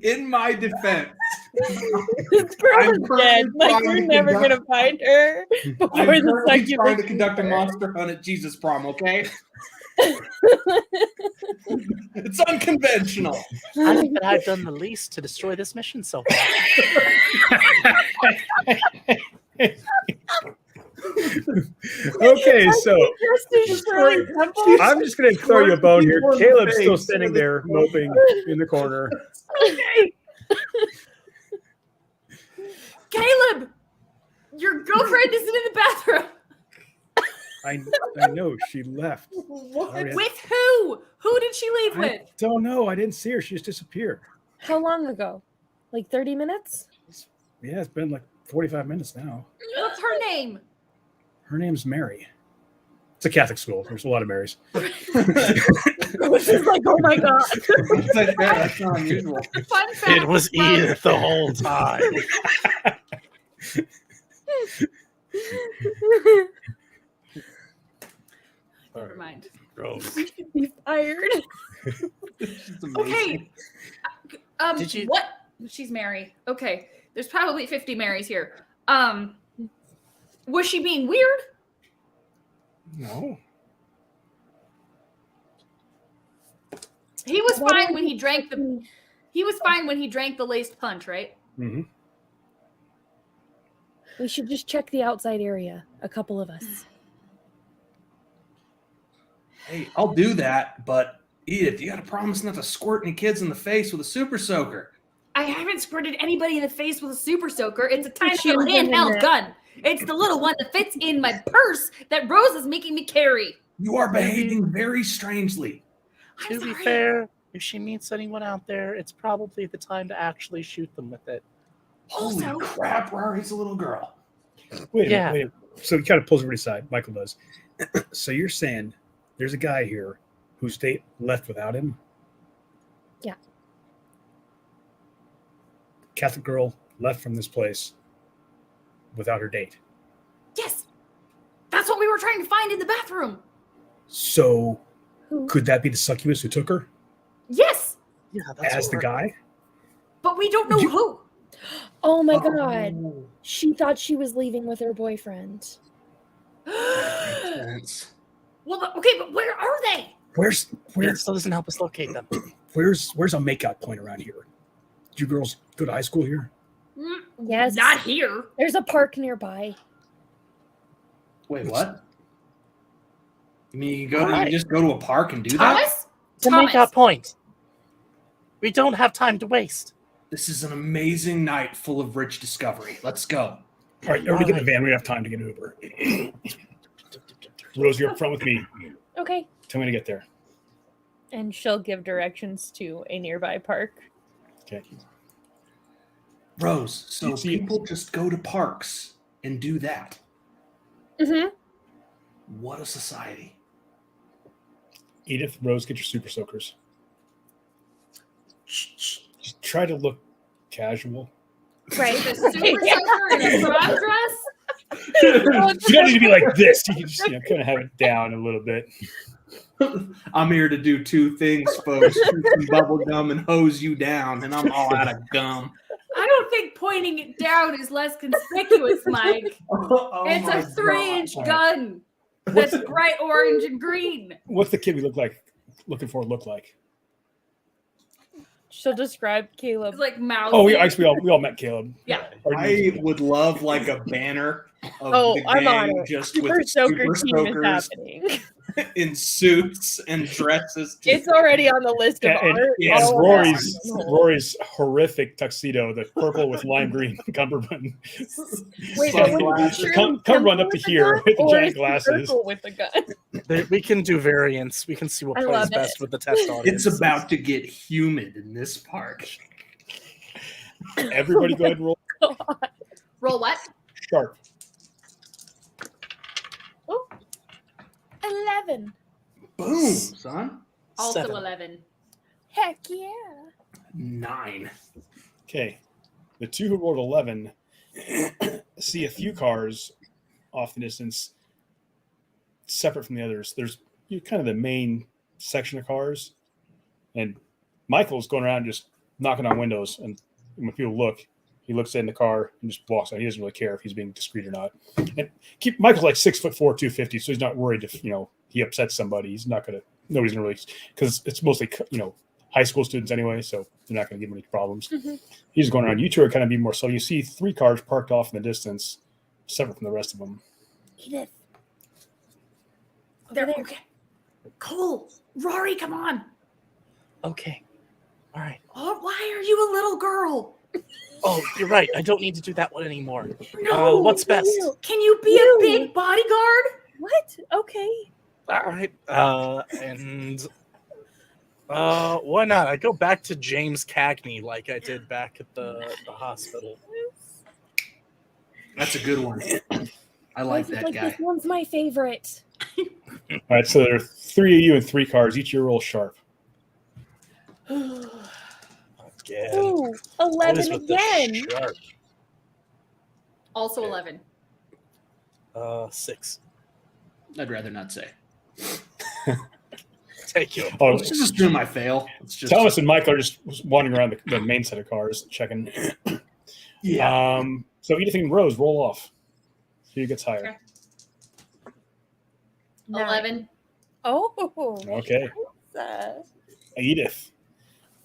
In my defense, This girl I'm is dead. currently Like, trying we're to never conduct- gonna find her I'm before the currently trying to succubus. conduct a monster hunt at Jesus Prom, okay? It's unconventional. I think that I've done the least to destroy this mission so far. Okay, so I'm just going to throw you a bone here. Caleb's still standing there moping in the corner. Okay. Caleb, your girlfriend isn't in the bathroom. I know she left. With who? Who did she leave I with? don't know. I didn't see her. She just disappeared. How long ago? Like 30 minutes? Yeah, it's been like 45 minutes now. What's her name? Her name's Mary. It's a Catholic school. There's a lot of Marys. She's like, oh my god. That's not unusual. Fun fact. It was Edith the whole time. Never mind. Gross. Be fired. Okay. Did you- What? She's Mary. Okay. There's probably 50 Marys here. Was she being weird? No. He was Why fine don't when you he drank the. He was fine when he drank the laced punch, right? Mm-hmm. We should just check the outside area. A couple of us. Hey, I'll do that, but Edith, you gotta promise not to squirt any kids in the face with a super soaker. I haven't squirted anybody in the face with a super soaker. It's a tiny She little was in handheld that. gun. It's the little one that fits in my purse that Rose is making me carry. You are behaving very strangely. I'm To be sorry. fair, if she meets anyone out there, it's probably the time to actually shoot them with it. Holy Also- crap, Rory's a little girl. Wait a Yeah. minute. So he kind of pulls everybody aside. Michael does. So you're saying there's a guy here whose date left without him? Yeah. Catholic girl left from this place without her date. Yes. That's what we were trying to find in the bathroom. So Who? could that be the succubus who took her Yes. Yeah, that's as what the we're- guy? But we don't know You- who. Oh my god. Oh, She thought she was leaving with her boyfriend. sense. Well, okay, but where are they? Where's It still doesn't help us locate them. where's a makeout point around here? Do you girls go to high school here? Mm, Yes. Not here. There's a park nearby. Wait, what? You mean you go Alright. you just go to a park and do that? Thomas? To make our point, we don't have time to waste. This is an amazing night full of rich discovery. Let's go. All right, everybody get in the van. We have time to get an Uber. Rose, you're up front with me. Okay. Tell me to get there. And she'll give directions to a nearby park. Okay. Rose, so See- people just go to parks and do that. Mm-hmm. What a society. Edith, Rose, get your super soakers. Just try to look casual. Right. The super soaker in a prom dress? You don't need to be like this. You can just kind of have it down a little bit. I'm here to do two things, folks. Shoot some bubble gum and hose you down, and I'm all out of gum. I don't think pointing it down is less conspicuous, Mike. Oh It's my a 3-inch God. gun that's bright orange and green. What's the kid we looking for look like? She'll describe Caleb. It's like mouse. Oh, we all met Caleb. Yeah. I would love like a banner of Oh, the I'm on gang it. just Super with Soaker super team is soakers happening. in suits and dresses. It's already on the list of And, art. yes, All of Rory's that. Rory's horrific tuxedo, the purple with lime green cummerbund. Wait, Sunglasses. but was he Come Temple run up to with the here gun, with the or giant is he glasses. Circle with the gun. We can do variants. We can see what I plays love best it. with the test audience. It's about to get humid in this park. Everybody go ahead and roll Roll what? sharp. 11. Boom, son. Also 7. 11. Heck yeah. 9. Okay. The two who rolled 11 see a few cars off the distance separate from the others. There's kind of the main section of cars, and Michael's going around just knocking on windows, and when people look, He looks in the car and just walks out. He doesn't really care if he's being discreet or not. And Michael's like 6'4", 250, so he's not worried if he upsets somebody. He's not gonna. Nobody's gonna really, because it's mostly high school students anyway, so they're not gonna give him any problems. Mm-hmm. He's going around. You two are kind of be more so. You see 3 cars parked off in the distance, separate from the rest of them. Edith. They're there. okay. Cole, Rory, come on. Okay. All right. Oh, why are you a little girl? Oh, you're right. I don't need to do that one anymore. No. What's best? Can you be You. a big bodyguard? What? Okay. All right. And why not? I go back to James Cagney like I did back at the hospital. That's a good one. I like I feel that guy. This one's my favorite. All right, so there are 3 of you in 3 cars. Each of you roll sharp. Again. Ooh, What is 11 with the again. sharp? Also 11. 6. I'd rather not say. Take it. Oh, Let's just assume I fail. Let's just Thomas and Michael are just wandering around the main set of cars, checking. yeah. So Edith and Rose roll off. Who gets higher? Okay. Nine. 11. Oh. Okay. Uh, Edith.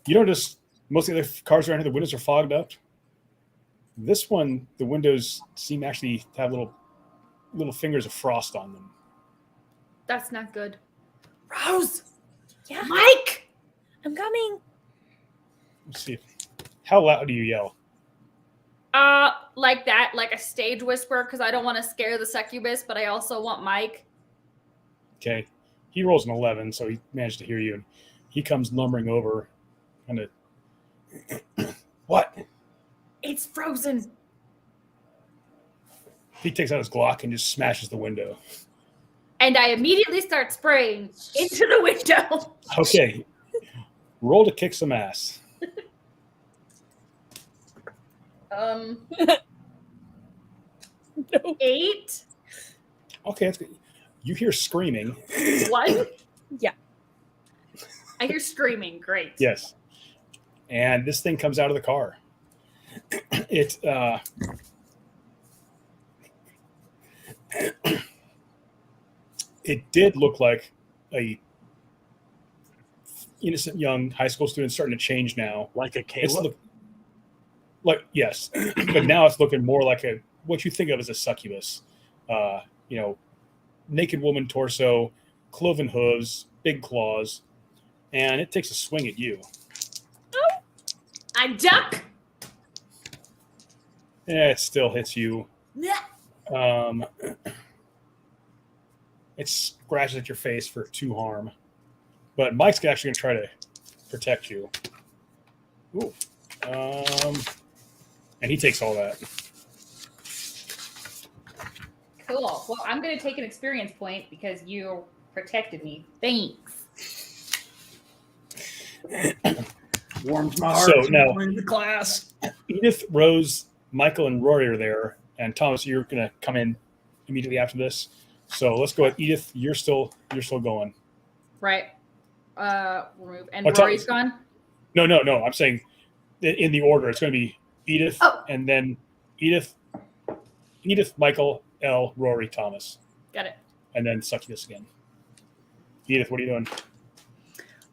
You notice most of the other cars around here, the windows are fogged up. This one, the windows seem actually to have little fingers of frost on them. That's not good. Rose! yeah, Mike! I'm coming. Let's see. How loud do you yell? Like that, like a stage whisper, because I don't want to scare the succubus, but I also want Mike. Okay. He rolls an 11, so he managed to hear you. And he comes lumbering over. Kind of. What? It's frozen. He takes out his Glock and just smashes the window. And I immediately start spraying into the window. Okay. Roll to kick some ass. No. 8. Okay, that's good. You hear screaming. 1. Yeah. I hear screaming. Great. Yes. And this thing comes out of the car. It did look like a innocent young high school student starting to change now. Like a It's Caleb? yes, but now it's looking more like what you think of as a succubus. Naked woman torso, cloven hooves, big claws, and it takes a swing at you. I duck. Yeah, it still hits you. It scratches at your face for 2 harm. But Mike's actually going to try to protect you. Ooh. And he takes all that. Cool. Well, I'm going to take an experience point because you protected me. Thanks. Warms my heart. So now- in the class. Edith, Rose, Michael, and Rory are there. And Thomas, you're going to come in immediately after this. So let's go at Edith. You're still going. Right. Remove. And Oh, Rory's gone? No. I'm saying in the order. It's going to be Edith, and then Edith, Michael, L, Rory, Thomas. Got it. And then Succubus again. Edith, what are you doing?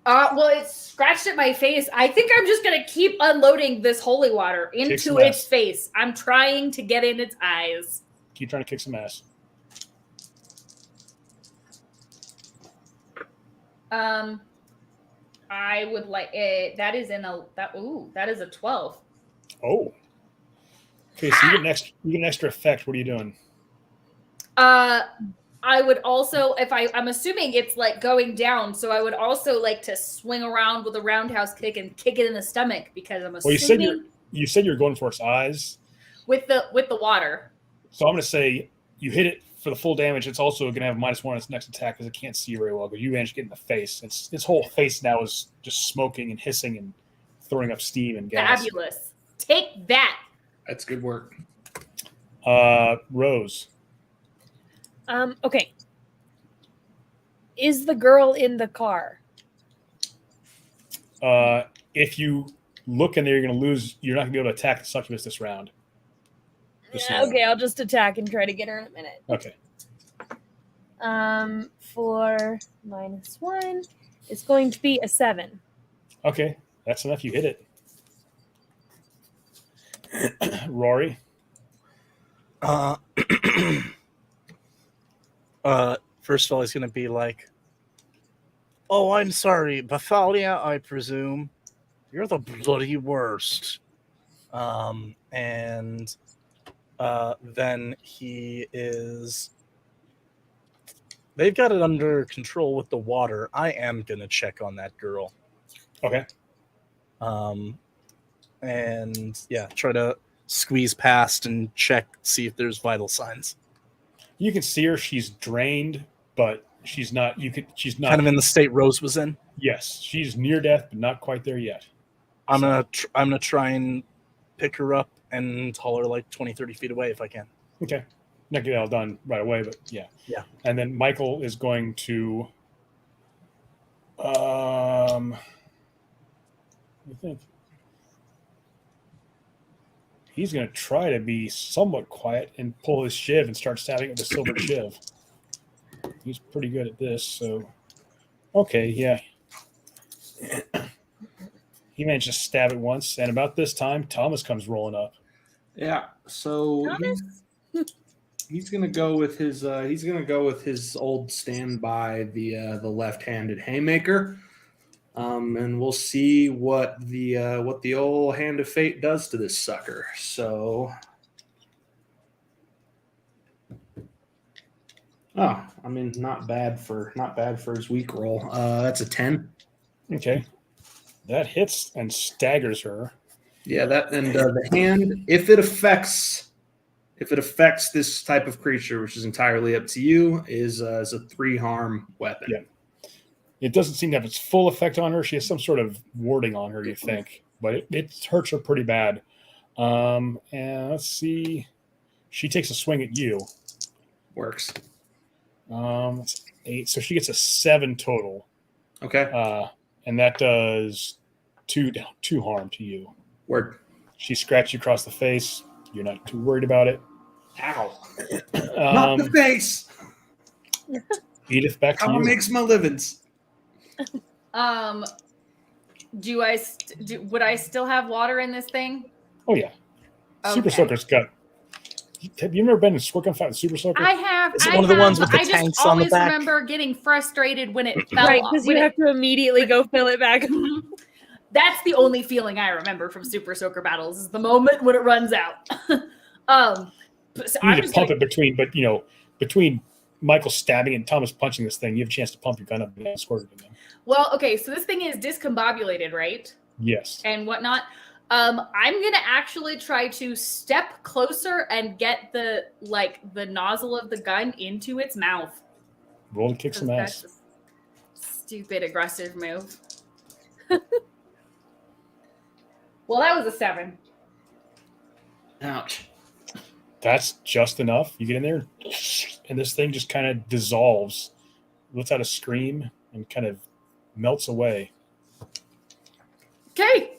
Well, it scratched at my face. I think I'm just going to keep unloading this holy water into some its ass. face. I'm trying to get in its eyes. Keep trying to kick some ass. I would like it. That is that is a 12. Oh. Okay, so you get an extra effect. What are you doing? I would also, I'm assuming it's like going down, so I would also like to swing around with a roundhouse kick and kick it in the stomach because I'm assuming you said you're going for its eyes. with the water. So I'm going to say you hit it for the full damage. It's also going to have -1 on its next attack because it can't see very well. But you managed to get in the face. Its whole face now is just smoking and hissing and throwing up steam and gas. Fabulous. Take that. That's good work. Rose. Okay. Is the girl in the car? If you look in there, you're going to lose. You're not going to be able to attack the succubus this round. Okay, I'll just attack and try to get her in a minute. Okay. For -1, it's going to be a 7. Okay, that's enough. You hit it. Rory. First of all, he's going to be like, "Oh, I'm sorry, Bathalia, I presume. You're the bloody worst." And then he is... They've got it under control with the water. I am going to check on that girl. Okay. And yeah, try to squeeze past and check, see if there's vital signs. You can see her. She's drained, but she's not. She's not Kind of in the state Rose was in. Yes, she's near death, but not quite there yet. I'm gonna try and pick her up and haul her like 20, 30 feet away if I can. Okay. Not get it all done right away, but yeah. Yeah. And then Michael is going to I think he's going to try to be somewhat quiet and pull his shiv and start stabbing with a silver shiv. He's pretty good at this, so okay, yeah. He managed to stab it once, and about this time, Thomas comes rolling up. Yeah. So he's gonna go with his old standby, the left-handed haymaker, and we'll see what the old hand of fate does to this sucker. So, I mean, not bad for his weak roll. That's a 10. Okay, that hits and staggers her. Yeah, that and the hand, if it affects this type of creature, which is entirely up to you, is a 3-harm weapon. Yeah. It doesn't seem to have its full effect on her. She has some sort of warding on her, you think, but it hurts her pretty bad. And let's see. She takes a swing at you. Works. That's 8. So she gets a 7 total. Okay. And that does 2 harm to you. Word. She scratched you across the face. You're not too worried about it. Ow. Not the face. Edith, back to How you. makes my livings. Would I still have water in this thing? Oh, yeah. Super Okay. Soaker's got... Have you ever been in a squirt gun fight with Super Soaker? I have. Is it one of the ones with the I tanks just on the always back? remember getting frustrated when it fell Right, off. because you have to immediately go fill it back. That's the only feeling I remember from Super Soaker battles is the moment when it runs out. So You need to pump it between Michael stabbing and Thomas punching this thing. You have a chance to pump your gun up and squirt it again. Well, okay, so this thing is discombobulated, right? Yes. And whatnot. I'm gonna actually try to step closer and get the nozzle of the gun into its mouth. Roll to kick some That's ass. a stupid aggressive move. Well, that was a 7. Ouch. That's just enough. You get in there, and this thing just kind of dissolves, lets out a scream, and kind of melts away. Okay,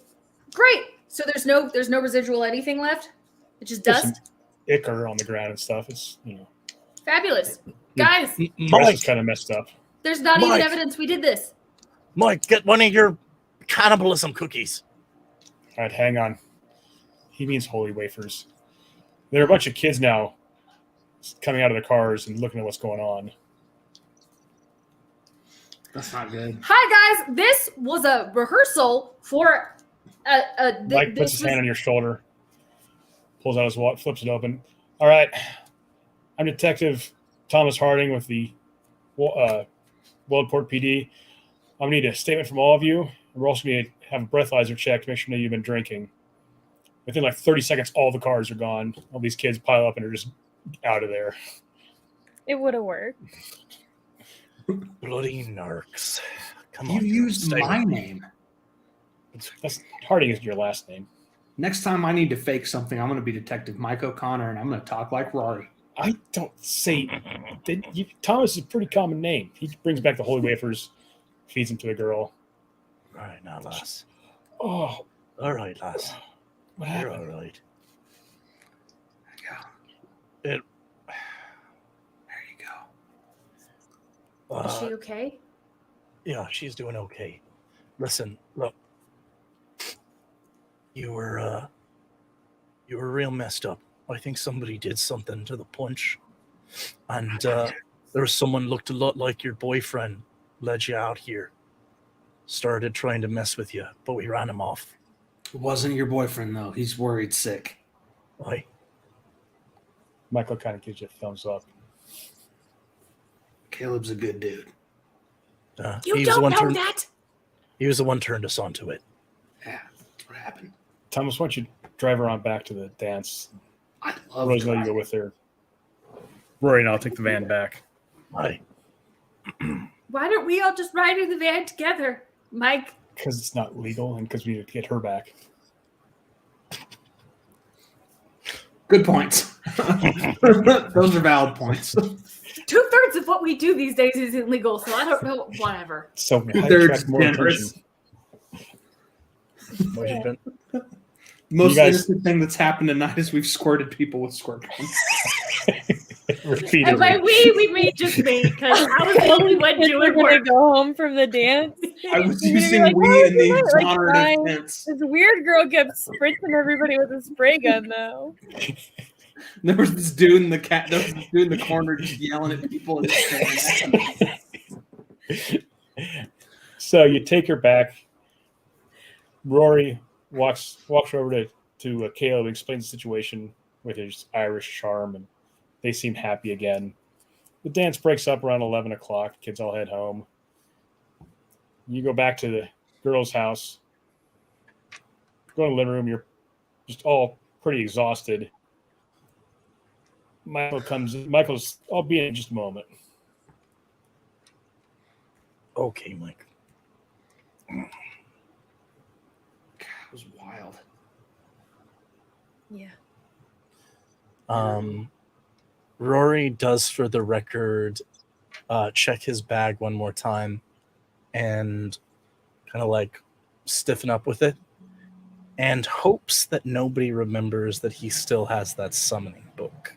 great. So there's no residual anything left. It's just There's some dust. ichor on the ground and stuff. It's Fabulous, guys. dress Mike, is kind of messed up. There's not even Mike. evidence we did this. Mike, get one of your cannibalism cookies. All right, hang on. He means holy wafers. There are a bunch of kids now coming out of the cars and looking at what's going on. That's not good. Hi guys, this was a rehearsal for Mike puts his hand on your shoulder, pulls out his wallet, flips it open. All right, I'm Detective Thomas Harding with the Weldport PD. I'm going to need a statement from all of you. We're also going to have a breathalyzer check to make sure that you've been drinking. Within like 30 seconds, all the cars are gone. All these kids pile up and are just out of there. It would have worked. Bloody narcs. Come You on. used stay my with me. name. Harding is your last name. Next time I need to fake something, I'm going to be Detective Mike O'Connor, and I'm going to talk like Rory. I don't say Thomas is a pretty common name. He brings back the holy wafers, feeds them to the girl. All right, now, lass. Oh, All right, lass. What You're happened? all right. Yeah. It, There you go. Is she okay? Yeah, she's doing okay. Listen, look. You were real messed up. I think somebody did something to the punch. And there was someone looked a lot like your boyfriend, led you out here. Started trying to mess with you, but we ran him off. It wasn't your boyfriend, though. He's worried sick. Why? Michael kind of gives you a thumbs up. Caleb's a good dude. You he was the don't one know turned, that. He was the one turned us onto it. Yeah, that's what happened. Thomas, why don't you drive her on back to the dance? I love Rose, know you go with her. Rory and I'll take the van back. Why? Why don't we all just ride in the van together, Mike? Because it's not legal and because we need to get her back. Good points. Those are valid points. 2/3 of what we do these days is illegal, so I don't know. Whatever. So how do you They're attract more generous. attention? What you been? Most You guys- innocent thing that's happened tonight is we've squirted people with squirt guns. Repeatedly. And by we mean just me, because I was the only one Kids were doing gonna work. go home from the dance. I was You're gonna be using like, we "Oh, in the you're right," like, exonerative crying. tense. This weird girl kept sprinting everybody with a spray gun, though. There was this dude in the cat. There was this dude in the corner just yelling at people. And staring at them. So you take her back. Rory walks over to Caleb, explains the situation with his Irish charm, and they seem happy again. The dance breaks up around 11 o'clock. Kids all head home. You go back to the girl's house. Go in the living room. You're just all pretty exhausted. Michael's, I'll be in just a moment. Okay, Mike. God, it was wild. Yeah. Rory does, for the record, check his bag one more time and kind of like stiffen up with it and hopes that nobody remembers that he still has that summoning book.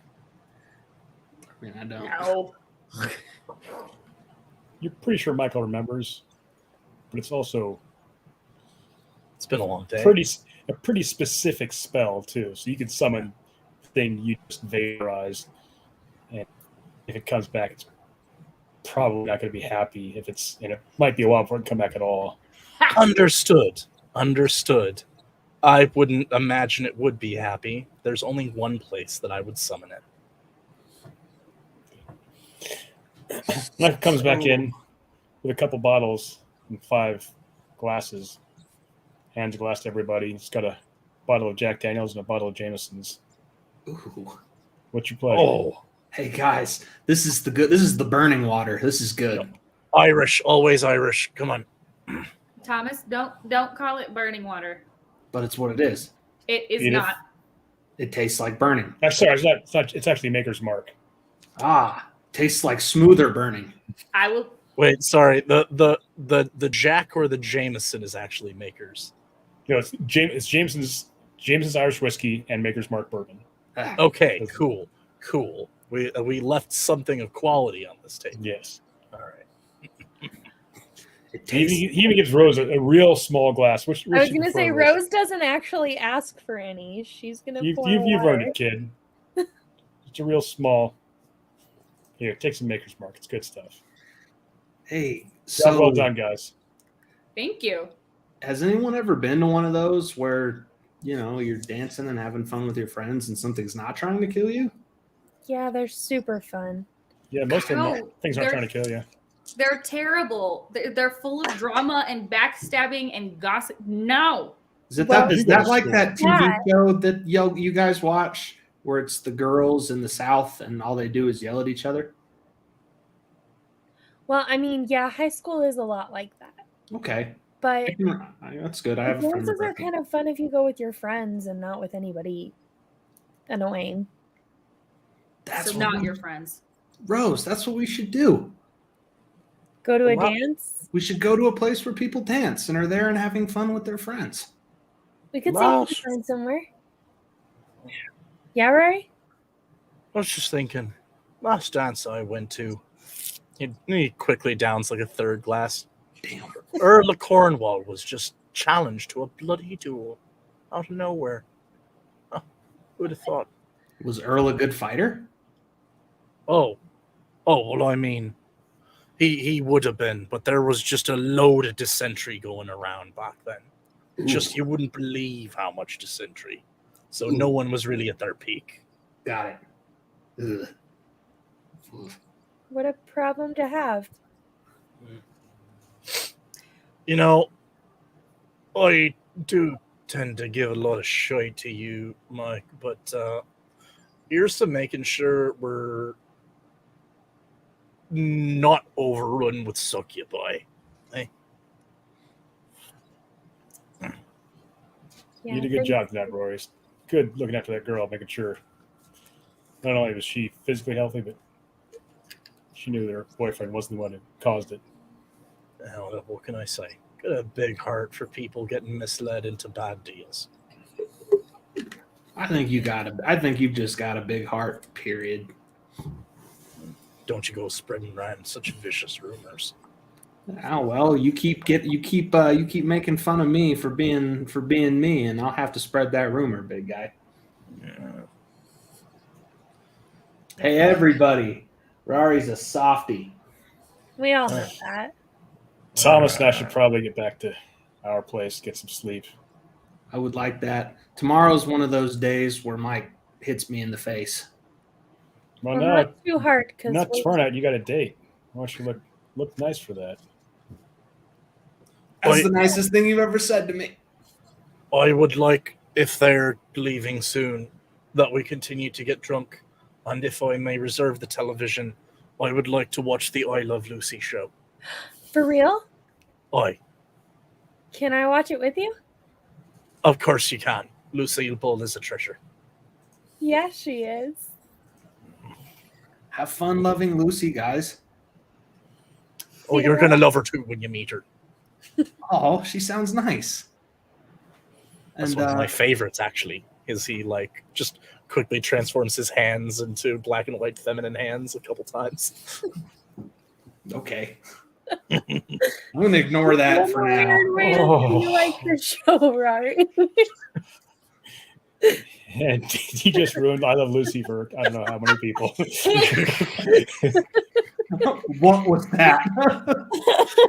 I mean, I don't. No. You're pretty sure Michael remembers, but it's also It's been a long day. a pretty specific spell too. So you can summon thing you just vaporized, and if it comes back, it's probably not going to be happy. And it might be a while before it can come back at all. Understood. I wouldn't imagine it would be happy. There's only one place that I would summon it. Michael comes back in with a couple bottles and 5 glasses. Hands a glass to everybody. He's got a bottle of Jack Daniels and a bottle of Jameson's. Ooh. What's your pleasure? Oh, Hey guys, this is the burning water. This is good. Irish, always Irish. Come on. Thomas, don't call it burning water. But it's what it is. It is Edith? not. It tastes like burning. Sorry, it's not. It's actually Maker's Mark. Tastes like smoother burning. I will. Wait, sorry. The Jack or the Jameson is actually Maker's. It's Jameson's Irish whiskey and Maker's Mark bourbon. Okay, cool. We left something of quality on this table. Yes. All right. It He tastes. even gives Rose a real small glass. Which I was you gonna prefer, say Rose doesn't actually ask for any. She's gonna pour You've water. earned it, kid. It's a real small. Here, take some Maker's Mark. It's good stuff. Hey, Job so well done, guys. Thank you. has anyone ever been to one of those where you're dancing and having fun with your friends and something's not trying to kill you? Yeah, they're super fun. Yeah, most of them No, things aren't they're- trying to kill you. They're terrible. They're full of drama and backstabbing and gossip. No. Is it Well, that? Is you go that to like school. that TV Yeah. show that you guys watch where it's the girls in the South and all they do is yell at each other? Well, I mean, yeah, high school is a lot like that. Okay, But that's good. I have a friend. dances are Rebecca. kind of fun if you go with your friends and not with anybody annoying. That's So what not we- your friends. Rose. That's what we should do. Go to a Wow. dance. We should go to a place where people dance and are there and having fun with their friends. We could Last- save time somewhere. Yeah, Rory? I was just thinking, last dance I went to, he quickly downs like a third glass. Damn. Earl of Cornwall was just challenged to a bloody duel out of nowhere. Huh, who'd have thought? Was Earl a good fighter? Oh, well, I mean, he would have been, but there was just a load of dysentery going around back then. Just you wouldn't believe how much dysentery. So no one was really at their peak. Got it. Ugh. What a problem to have. You know, I do tend to give a lot of shite to you, Mike, but here's to making sure we're not overrun with succubi. Yeah, You did a good job for that, Rory. Good looking after that girl, making sure not only was she physically healthy, but she knew that her boyfriend wasn't the one who caused it. Hell, what can I say? Got a big heart for people getting misled into bad deals. I think you've just got a big heart, period. Don't you go spreading around such vicious rumors. Oh well, you keep making fun of me for being me, and I'll have to spread that rumor, big guy. Yeah. Hey everybody, Rari's a softie. We all know that. Thomas and I should probably get back to our place, get some sleep. I would like that. Tomorrow's one of those days where Mike hits me in the face. Well, Well, no, not too hard because not tomorrow night. You got a date. Why don't you look nice for that? That's Wait. the nicest thing you've ever said to me. I would like, if they're leaving soon, that we continue to get drunk. And if I may reserve the television, I would like to watch the I Love Lucy show. For real? Aye, Can I watch it with you? of course you can. Lucille Ball is a treasure. Yeah, she is. Have fun loving Lucy, guys. Oh, you're going to love her too when you meet her. Oh, she sounds nice. That's And one of my favorites, actually, is he, like, just quickly transforms his hands into black and white feminine hands a couple times. okay. I'm going to ignore that for now. Weird way to say you like the show, Rory. And he just ruined I Love Lucy for I don't know how many people. What was that?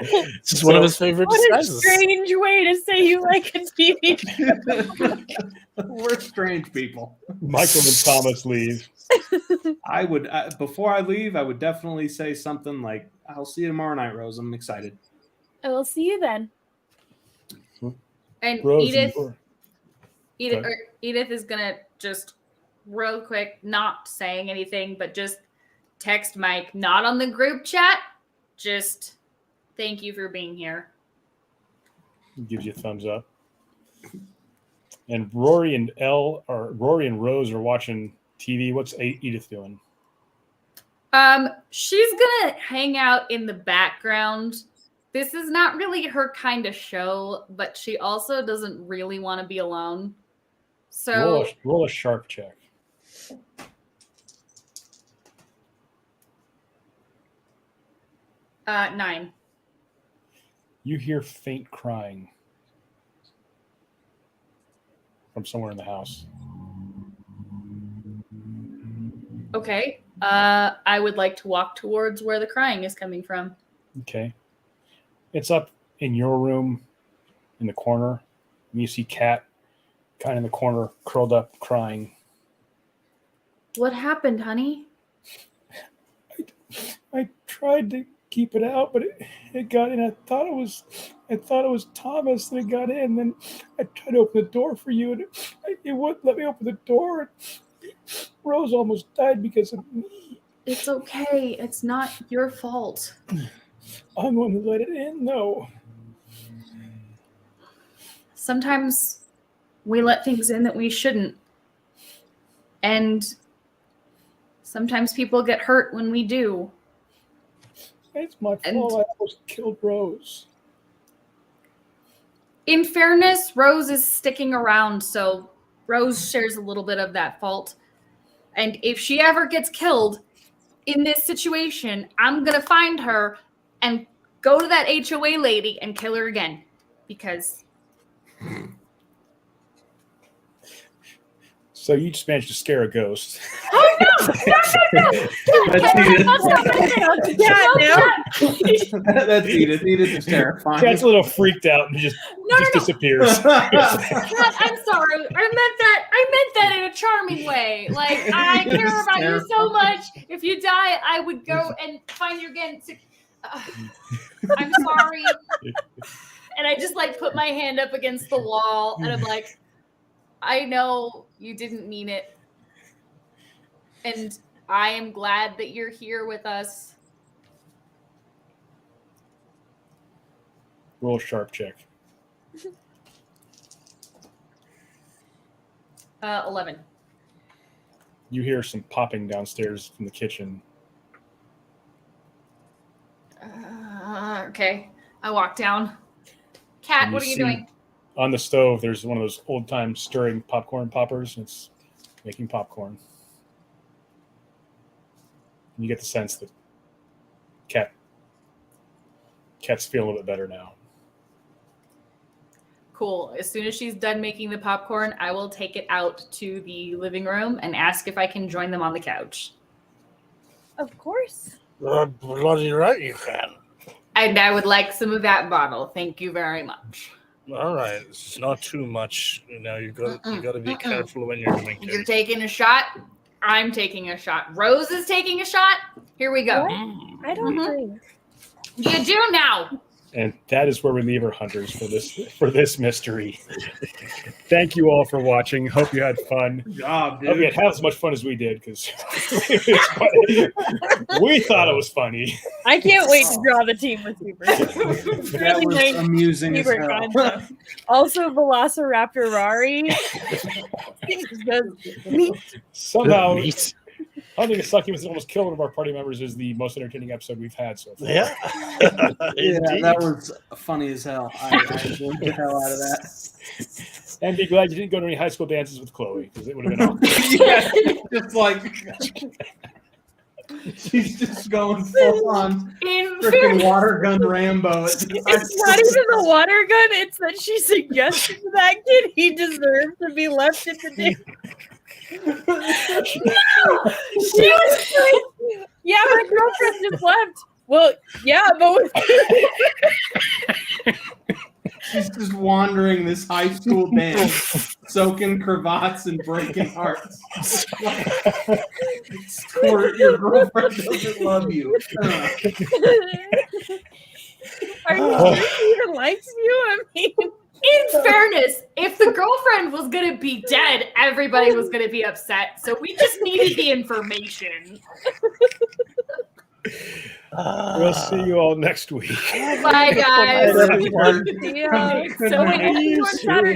It's just one of his favorite What a disguises. strange way to say you like a TV show. We're strange people. Michael and Thomas leave. I would, before I leave, I would definitely say something like, I'll see you tomorrow night, Rose. I'm excited. I will see you then. And Rose Edith and Edith, Edith is gonna just real quick, not saying anything, but just text Mike, not on the group chat. Just thank you for being here. gives you a thumbs up. And Rory and Rose are watching TV. What's Edith doing? She's gonna hang out in the background. This is not really her kind of show, but she also doesn't really want to be alone. So Roll a sharp check. 9. You hear faint crying from somewhere in the house. Okay. I would like to walk towards where the crying is coming from. Okay. It's up in your room in the corner. And you see Kat kind of in the corner, curled up, crying. What happened, honey? I tried to keep it out, but it got in. I thought it was Thomas that got in. Then I tried to open the door for you, and it wouldn't let me open the door. Rose almost died because of me. It's okay. It's not your fault. I'm the one who let it in, though. Sometimes we let things in that we shouldn't. And sometimes people get hurt when we do. It's my fault. I almost killed Rose. In fairness, Rose is sticking around, so Rose shares a little bit of that fault. And if she ever gets killed in this situation, I'm going to find her and go to that HOA lady and kill her again. Because... So you just managed to scare a ghost. Oh, no! That's Edith. Edith is terrifying. Cat's a little freaked out and just disappears. Cat, I'm sorry. I meant that in a charming way. Like, I care about you so much. If you die, I would go and find you again. I'm sorry. And I just like put my hand up against the wall and I'm like, I know you didn't mean it. And I am glad that you're here with us. Roll a sharp check. 11. You hear some popping downstairs from the kitchen. Okay. I walk down. Cat, And what are you see doing? On the stove, there's one of those old-time stirring popcorn poppers, and it's making popcorn. And you get the sense that Cat's feeling a little bit better now. Cool. As soon as she's done making the popcorn, I will take it out to the living room and ask if I can join them on the couch. Of course. Bloody right, you can. And I would like some of that bottle. Thank you very much. All right, it's not too much. You know, you got to be careful when you're drinking. You're taking a shot. I'm taking a shot. Rose is taking a shot. Here we go. What? I don't drink. You do now. And that is where we leave our hunters for this mystery. Thank you all for watching. Hope you had fun. Good job, dude. Hope you had half as much fun as we did because we thought it was funny. I can't wait to draw the team with you, bro. That was amusing as hell. Also, Velociraptor Rari. Somehow, Hunting a Sucky was almost killed one of our party members is the most entertaining episode we've had so far. Yeah. Yeah, that was funny as hell. I enjoyed the hell out of that. And be glad you didn't go to any high school dances with Chloe because it would have been awkward. Yeah, just like she's just going full on freaking water gun Rambo. It's not even the water gun, it's that she suggested to that kid he deserved to be left in the dick. No! She was like, yeah, my girlfriend just left. Well, yeah, but with she's just wandering this high school dance, soaking cravats and breaking hearts. Squirt, your girlfriend doesn't love you. Are you sure she even likes you? I mean, In fairness, if the girlfriend was going to be dead, everybody was going to be upset. So we just needed the information. We'll see you all next week. Bye, guys. yeah. So we can see you on Saturday.